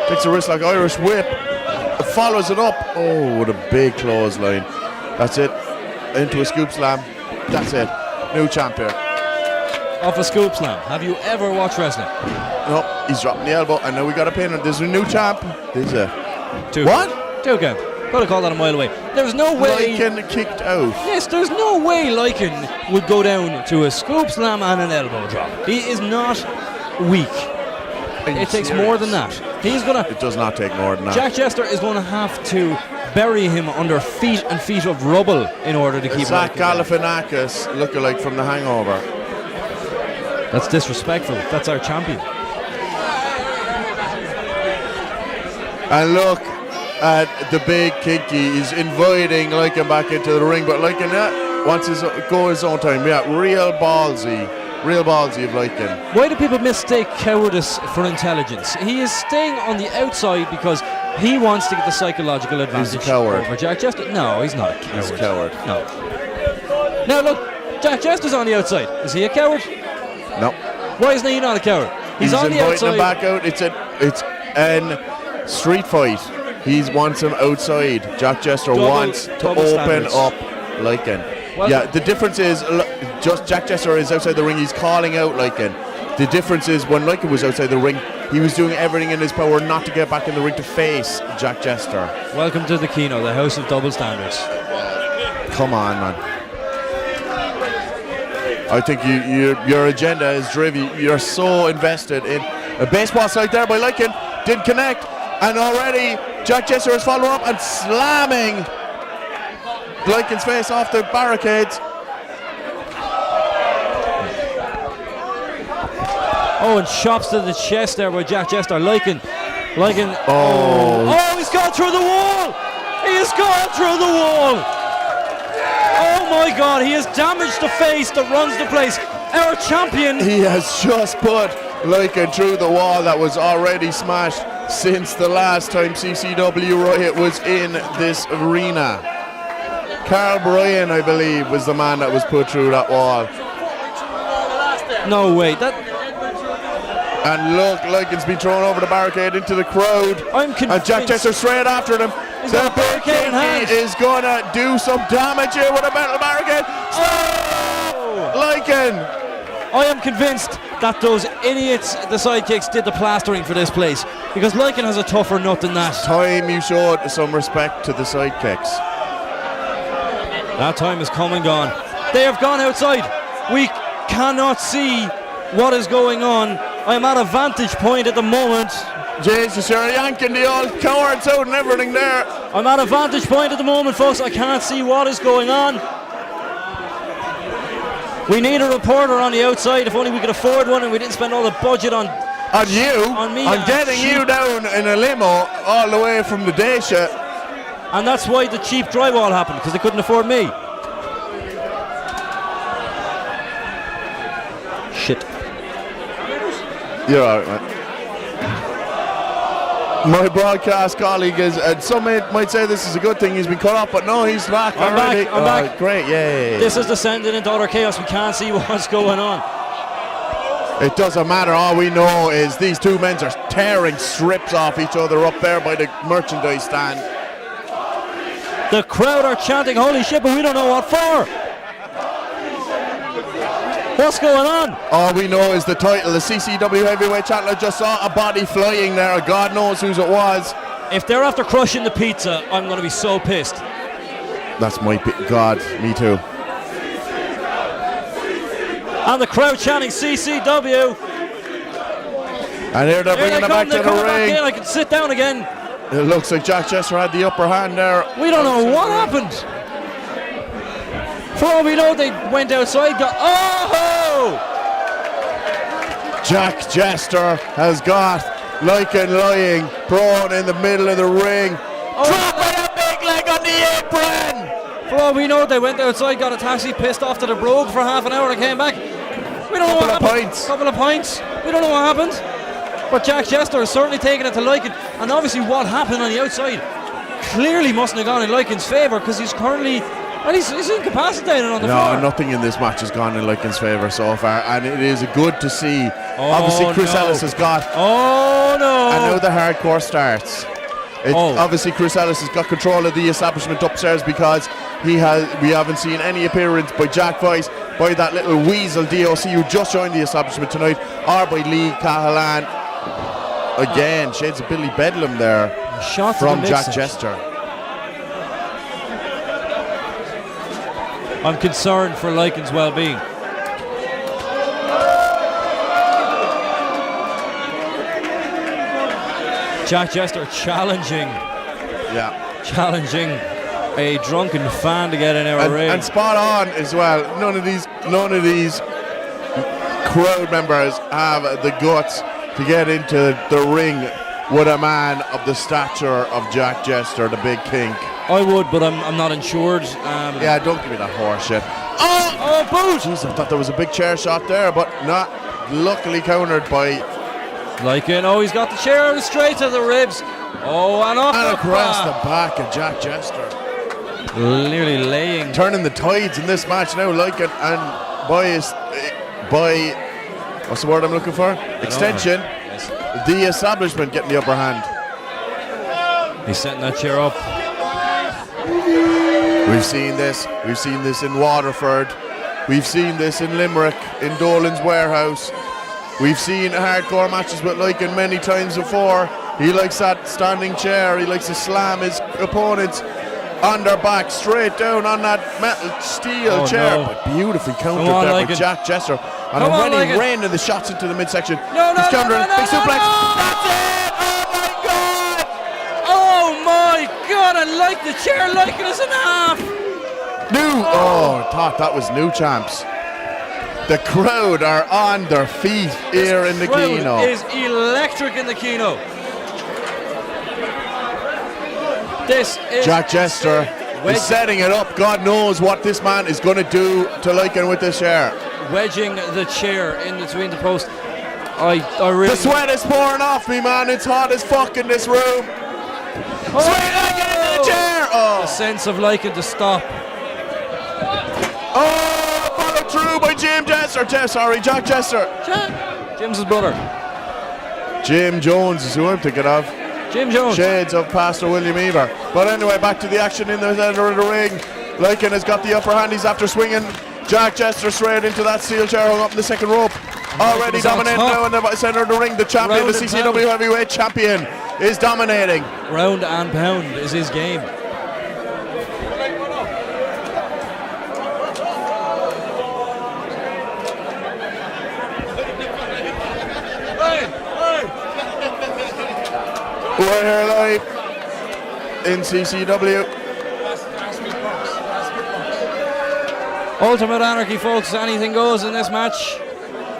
Takes a wrist like Irish whip. Follows it up. Oh, with a big clothesline. That's it. Into a scoop slam. That's it. New champ here. of a scoop slam? Have you ever watched wrestling? No, he's dropping the elbow, and now we got a pin. There's a new champ. There's a... Two. What? 2 count. Could have called that a mile away. There's no way... Lycan kicked out. Yes, there's no way Lycan would go down to a scoop slam and an elbow drop. He is not weak. It takes more than that. He's gonna... It does not take more than that. Jack Jester is going to have to bury him under feet and feet of rubble in order to keep Zach Lycan down. Galifianakis lookalike from The Hangover. That's disrespectful. That's our champion. And look at the big Kinky. He's inviting Lycan back into the ring, but Lycan wants to go his own time. Yeah, real ballsy of Lycan. Why do people mistake cowardice for intelligence? He is staying on the outside because he wants to get the psychological advantage. He's a coward. Over Jack Jester. No, he's not a coward. He's a coward. No. Now look, Jack Jester's on the outside. Is he a coward? No. Why isn't he not a coward? He's on the inviting outside. him back out. It's an street fight. He wants him outside. Jack Jester wants to double open standards. up Lycan. Well, yeah, the difference is just Jack Jester is outside the ring. He's calling out Lycan. The difference is when Lycan was outside the ring, he was doing everything in his power not to get back in the ring to face Jack Jester. Welcome to the Kino, the house of double standards. Come on, man. I think your agenda is driven. You're so invested in a baseball side there by Lycan. Didn't connect. And already Jack Jester is following up and slamming Lycan's face off the barricades. Oh, and chops to the chest there by Jack Jester. Lycan. Oh, he's gone through the wall. He has gone through the wall. Oh my God, he has damaged the face that runs the place. Our champion. He has just put Lycan through the wall that was already smashed since the last time CCW Riot was in this arena. Carl Bryan, I believe, was the man that was put through that wall. No way. And look, Lycan's been thrown over the barricade into the crowd. I'm convinced. And Jack Jester straight after them. The big Kinky is going to do some damage here with a metal barricade. Oh! Lycan! I am convinced that those idiots, the sidekicks, did the plastering for this place. Because Lycan has a tougher nut than that. Time you showed some respect to the sidekicks. That time is come and gone. They have gone outside. We cannot see what is going on. I am at a vantage point at the moment. Jesus, you're yanking the old cowards out and everything there. I'm at a vantage point at the moment, folks. I can't see what is going on. We need a reporter on the outside. If only we could afford one and we didn't spend all the budget on you. On me. I'm getting you down in a limo all the way from the Dacia. And that's why the cheap drywall happened, because they couldn't afford me. Shit. You're alright, man. My broadcast colleague is, and some might say this is a good thing, he's been cut off, but no, he's back already. I'm back. Great, yay. This is descending into utter chaos. We can't see what's going on. It doesn't matter. All we know is these two men are tearing strips off each other up there by the merchandise stand. The crowd are chanting, holy shit, but we don't know what for. What's going on? All we know is the title. The CCW Heavyweight Chandler just saw a body flying there. God knows whose it was. If they're after crushing the pizza, I'm going to be so pissed. That's my God, me too. And the crowd chanting CCW. And here they're bringing it back to the ring. I can sit down again. It looks like Jack Jester had the upper hand there. We don't know what happened. For all we know, they went outside. Jack Jester has got Lycan lying, prone in the middle of the ring. Dropping a big leg on the apron. For all we know, they went outside, got a taxi, pissed off to the Brogue for half an hour and came back. We don't know what happened. Couple of pints. We don't know what happened. But Jack Jester is certainly taking it to Lycan. And obviously what happened on the outside clearly mustn't have gone in Lycan's favour, because he's currently... And he's incapacitated on the floor. No, nothing in this match has gone in Lycan's favour so far, and it is good to see. Obviously, Chris Ellis has got. Oh no! And now the hardcore starts. Obviously, Chris Ellis has got control of the establishment upstairs because we haven't seen any appearance by Jack Vice. by that little weasel DOC who just joined the establishment tonight, or by Lee Cahalan. Again, shades of Billy Bedlam there Shot from Jack Jester. I'm concerned for Lycan's well-being. Jack Jester challenging a drunken fan to get in our ring. And spot on as well. None of these crowd members have the guts to get into the ring with a man of the stature of Jack Jester, the big kink. I would, but I'm not insured. Yeah, don't give me that horse shit. Oh, boot! Jeez, I thought there was a big chair shot there, but not luckily countered by Lycan. Oh, he's got the chair straight to the ribs. Oh, and up and across the back of Jack Jester. Nearly laying. Turning the tides in this match now, Lycan, and by what's the word I'm looking for? Extension. Yes. The establishment getting the upper hand. He's setting that chair up. We've seen this in Waterford. We've seen this in Limerick, in Dolan's Warehouse. We've seen hardcore matches with Lycan many times before. He likes that standing chair. He likes to slam his opponents on their back, straight down on that metal steel chair. No. But beautifully countered there by Jack Jester. And already raining the shots into the midsection. He's countering. Big suplex. That's it! Oh my God! I like the chair. Lycan is in half. Thought that was new champs. The crowd are on their feet here in the Kino. Is electric in the Kino. This is Jack Jester is setting it up. God knows what this man is going to do to Lycan with this chair. Wedging the chair in between the posts. I really. The sweat is pouring off me, man. It's hot as fuck in this room. Sweat Lycan into the chair. The sense of Lycan to stop. Followed through by Jack Jester. Jim's his brother. Jim Jones is who I'm thinking of. Jim Jones. Shades of Pastor William Eaver. But anyway, back to the action in the center of the ring. Lycan has got the upper hand. He's after swinging Jack Jester straight into that steel chair hung up in the second rope. Already dominating now in the center of the ring. The champion, the CCW heavyweight champion, is dominating. Round and pound is his game. We're here live in CCW. Ultimate Anarchy, folks. Anything goes in this match.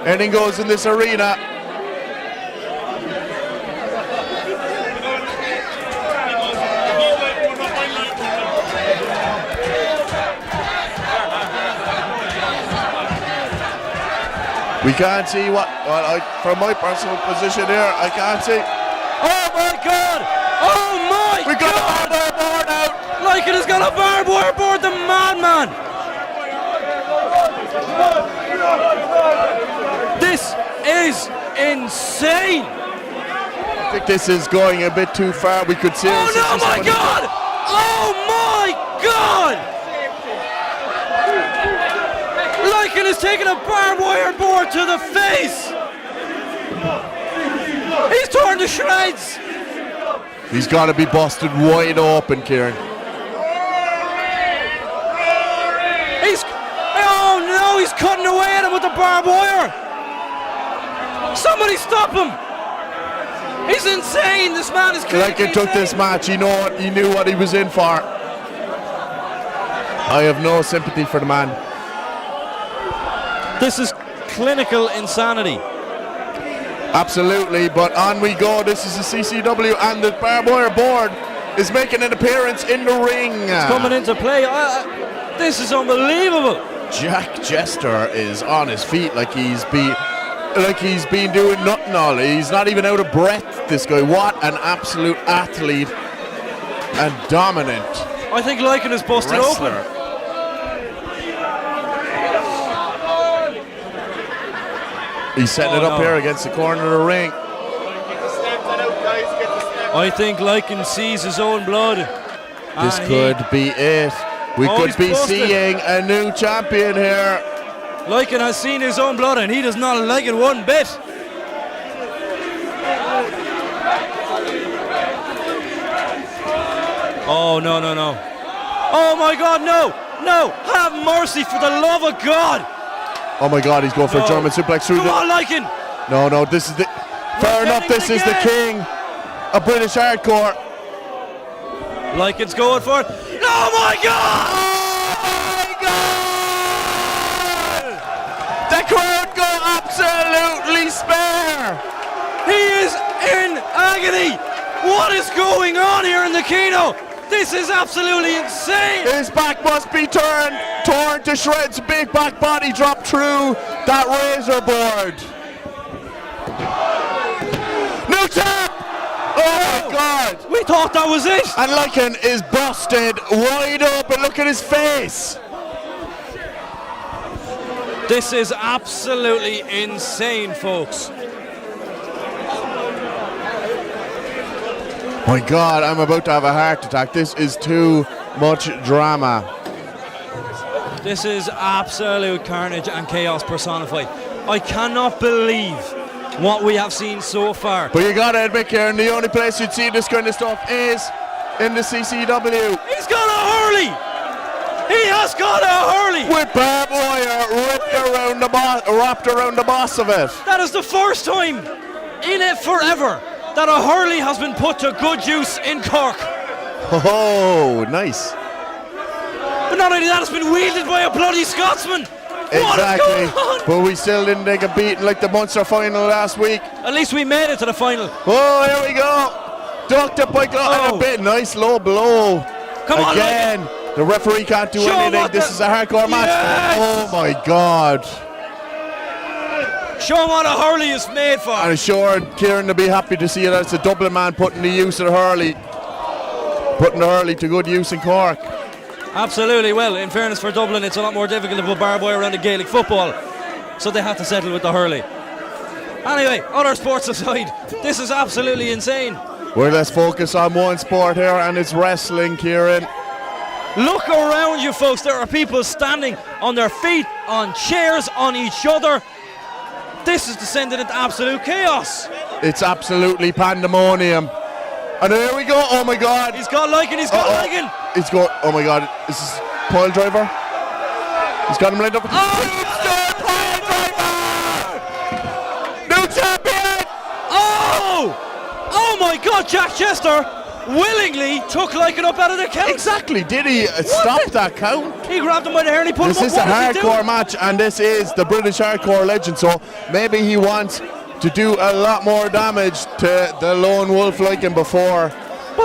Anything goes in this arena. We can't see from my personal position here, I can't see. Oh my God! Oh my We got a barbed wire board out! Lycan has got a barbed wire board, the madman! This is insane! I think this is going a bit too far. We could see. Oh no, my God! Oh my God! Lycan has taken a barbed wire board to the face! He's torn to shreds! He's got to be busted wide open, Kieran. He's cutting away at him with the barbed wire! Somebody stop him! He's insane! This man is Like it took this match, he knew what he was in for. I have no sympathy for the man. This is clinical insanity. Absolutely, but on we go. This is the CCW, and the barbed wire board is making an appearance in the ring. It's coming into play. This is unbelievable. Jack Jester is on his feet like he's been doing nothing all. He's not even out of breath, this guy. What an absolute athlete and dominant I think Lycan is busted wrestler. open. He's setting it up here against the corner of the ring. I think Lycan sees his own blood. This could be it. We could be seeing a new champion here. Lycan has seen his own blood and he does not like it one bit. Oh, no. Oh my God, no! Have mercy for the love of God! Oh my God, he's going for a German suplex through Come on, Lycan! No, this is the... Fair enough, this is the king of British hardcore. Lycan's going for it. Oh my God! Oh my God! The crowd go absolutely spare! He is in agony! What is going on here in the Kino? This is absolutely insane! His back must be torn to shreds. Big back body drop through that razor board. New tap! Oh my God! We thought that was it! And Lycan is busted wide open. Look at his face. This is absolutely insane, folks. My God, I'm about to have a heart attack. This is too much drama. This is absolute carnage and chaos personified. I cannot believe what we have seen so far. But you gotta admit, Kieran, the only place you'd see this kind of stuff is in the CCW. He's got a hurley! He has got a hurley! With barbed wire wrapped around the boss of it. That is the first time in it forever that a hurley has been put to good use in Cork. Oh, nice. But not only that, it's been wielded by a bloody Scotsman. Exactly. What is going on? But we still didn't get beaten like the Munster final last week. At least we made it to the final. Oh, here we go. Ducked up by a bit. Nice low blow. Come on, again. The referee can't do anything. This is a hardcore match. Oh my God. Show him what a hurley is made for. I'm sure Kieran will be happy to see that it's a Dublin man putting the use of the hurley. Putting the hurley to good use in Cork. Absolutely. Well, in fairness for Dublin, it's a lot more difficult to put barbed wire around a Gaelic football. So they have to settle with the hurley. Anyway, other sports aside, this is absolutely insane. Well, let's focus on one sport here, and it's wrestling, Kieran. Look around you, folks. There are people standing on their feet, on chairs, on each other. This is descending into absolute chaos. It's absolutely pandemonium. And here we go. Oh my God. He's got Lycan. He's got Lycan. He's got. Oh my God. Is this pile driver? He's got him lined up. Oh, new champion! Oh my God, Jack Jester willingly took Lycan up out of the count. Exactly. Did he stop that count? He grabbed him by the hair and he pulled him up. This is a hardcore match, and this is the British hardcore legend, so maybe he wants to do a lot more damage to the lone wolf Lycan before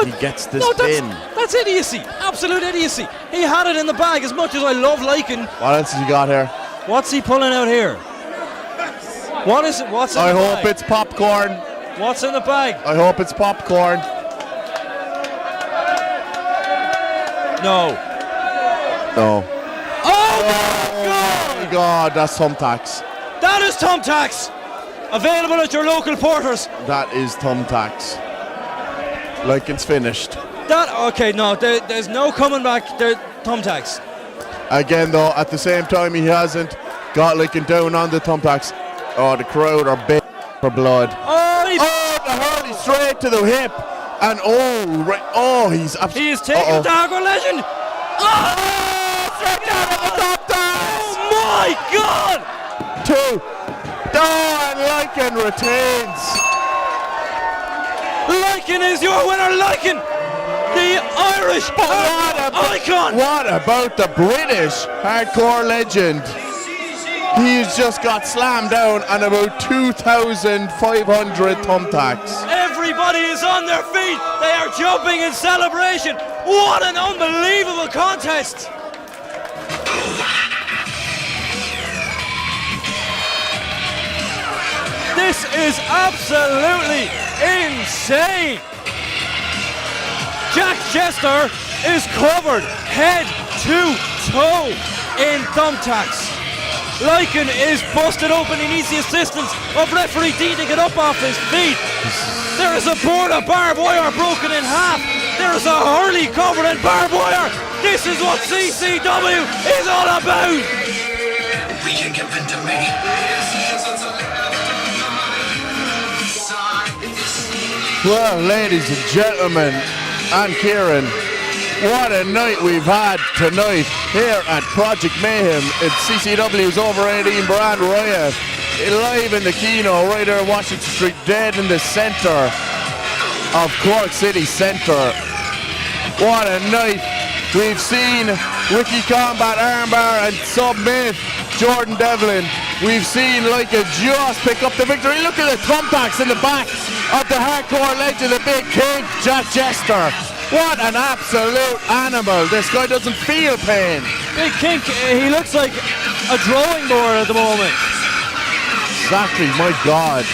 he gets this pin. That's idiocy. Absolute idiocy. He had it in the bag. As much as I love Lycan. What else has he got here? What's he pulling out here? What is it? What's in the bag? I hope it's popcorn. What's in the bag? I hope it's popcorn. No. No. Oh my God, that's thumbtacks. That is thumbtacks. Available at your local porters. That is thumbtacks. Lycan's finished. There's no coming back. They're thumbtacks. Again, though, at the same time, he hasn't got Lycan down on the thumbtacks. Oh, the crowd are big for blood. The hurley straight to the hip. And he's absolutely. He is taking the hardcore legend. Straight down on the thumbtacks. Oh my God! 2. And Lycan retains. Lycan is your winner, Lycan! The Irish icon! What about the British hardcore legend? He's just got slammed down on about 2,500 thumbtacks. Everybody is on their feet. They are jumping in celebration. What an unbelievable contest! This is absolutely insane. Jack Jester is covered head to toe in thumbtacks. Lycan is busted open. He needs the assistance of referee Dean to get up off his feet. There is a board of barbed wire broken in half. There is a hurley covered in barbed wire. This is what CCW is all about. We can give it to me. Well, ladies and gentlemen, and Kieran, what a night we've had tonight here at Project Mayhem in CCW's over 18 brand Riot. Live in the Kino, right there Washington Street, dead in the centre of Cork City Centre. What a night. We've seen Ricky Combat armbar and submit Jordan Devlin. We've seen Lycan just pick up the victory. Look at the thumbtacks in the back of the hardcore legend, the big king, Jack Jester. What an absolute animal. This guy doesn't feel pain. Big Kink, he looks like a drawing board at the moment. Exactly, my God.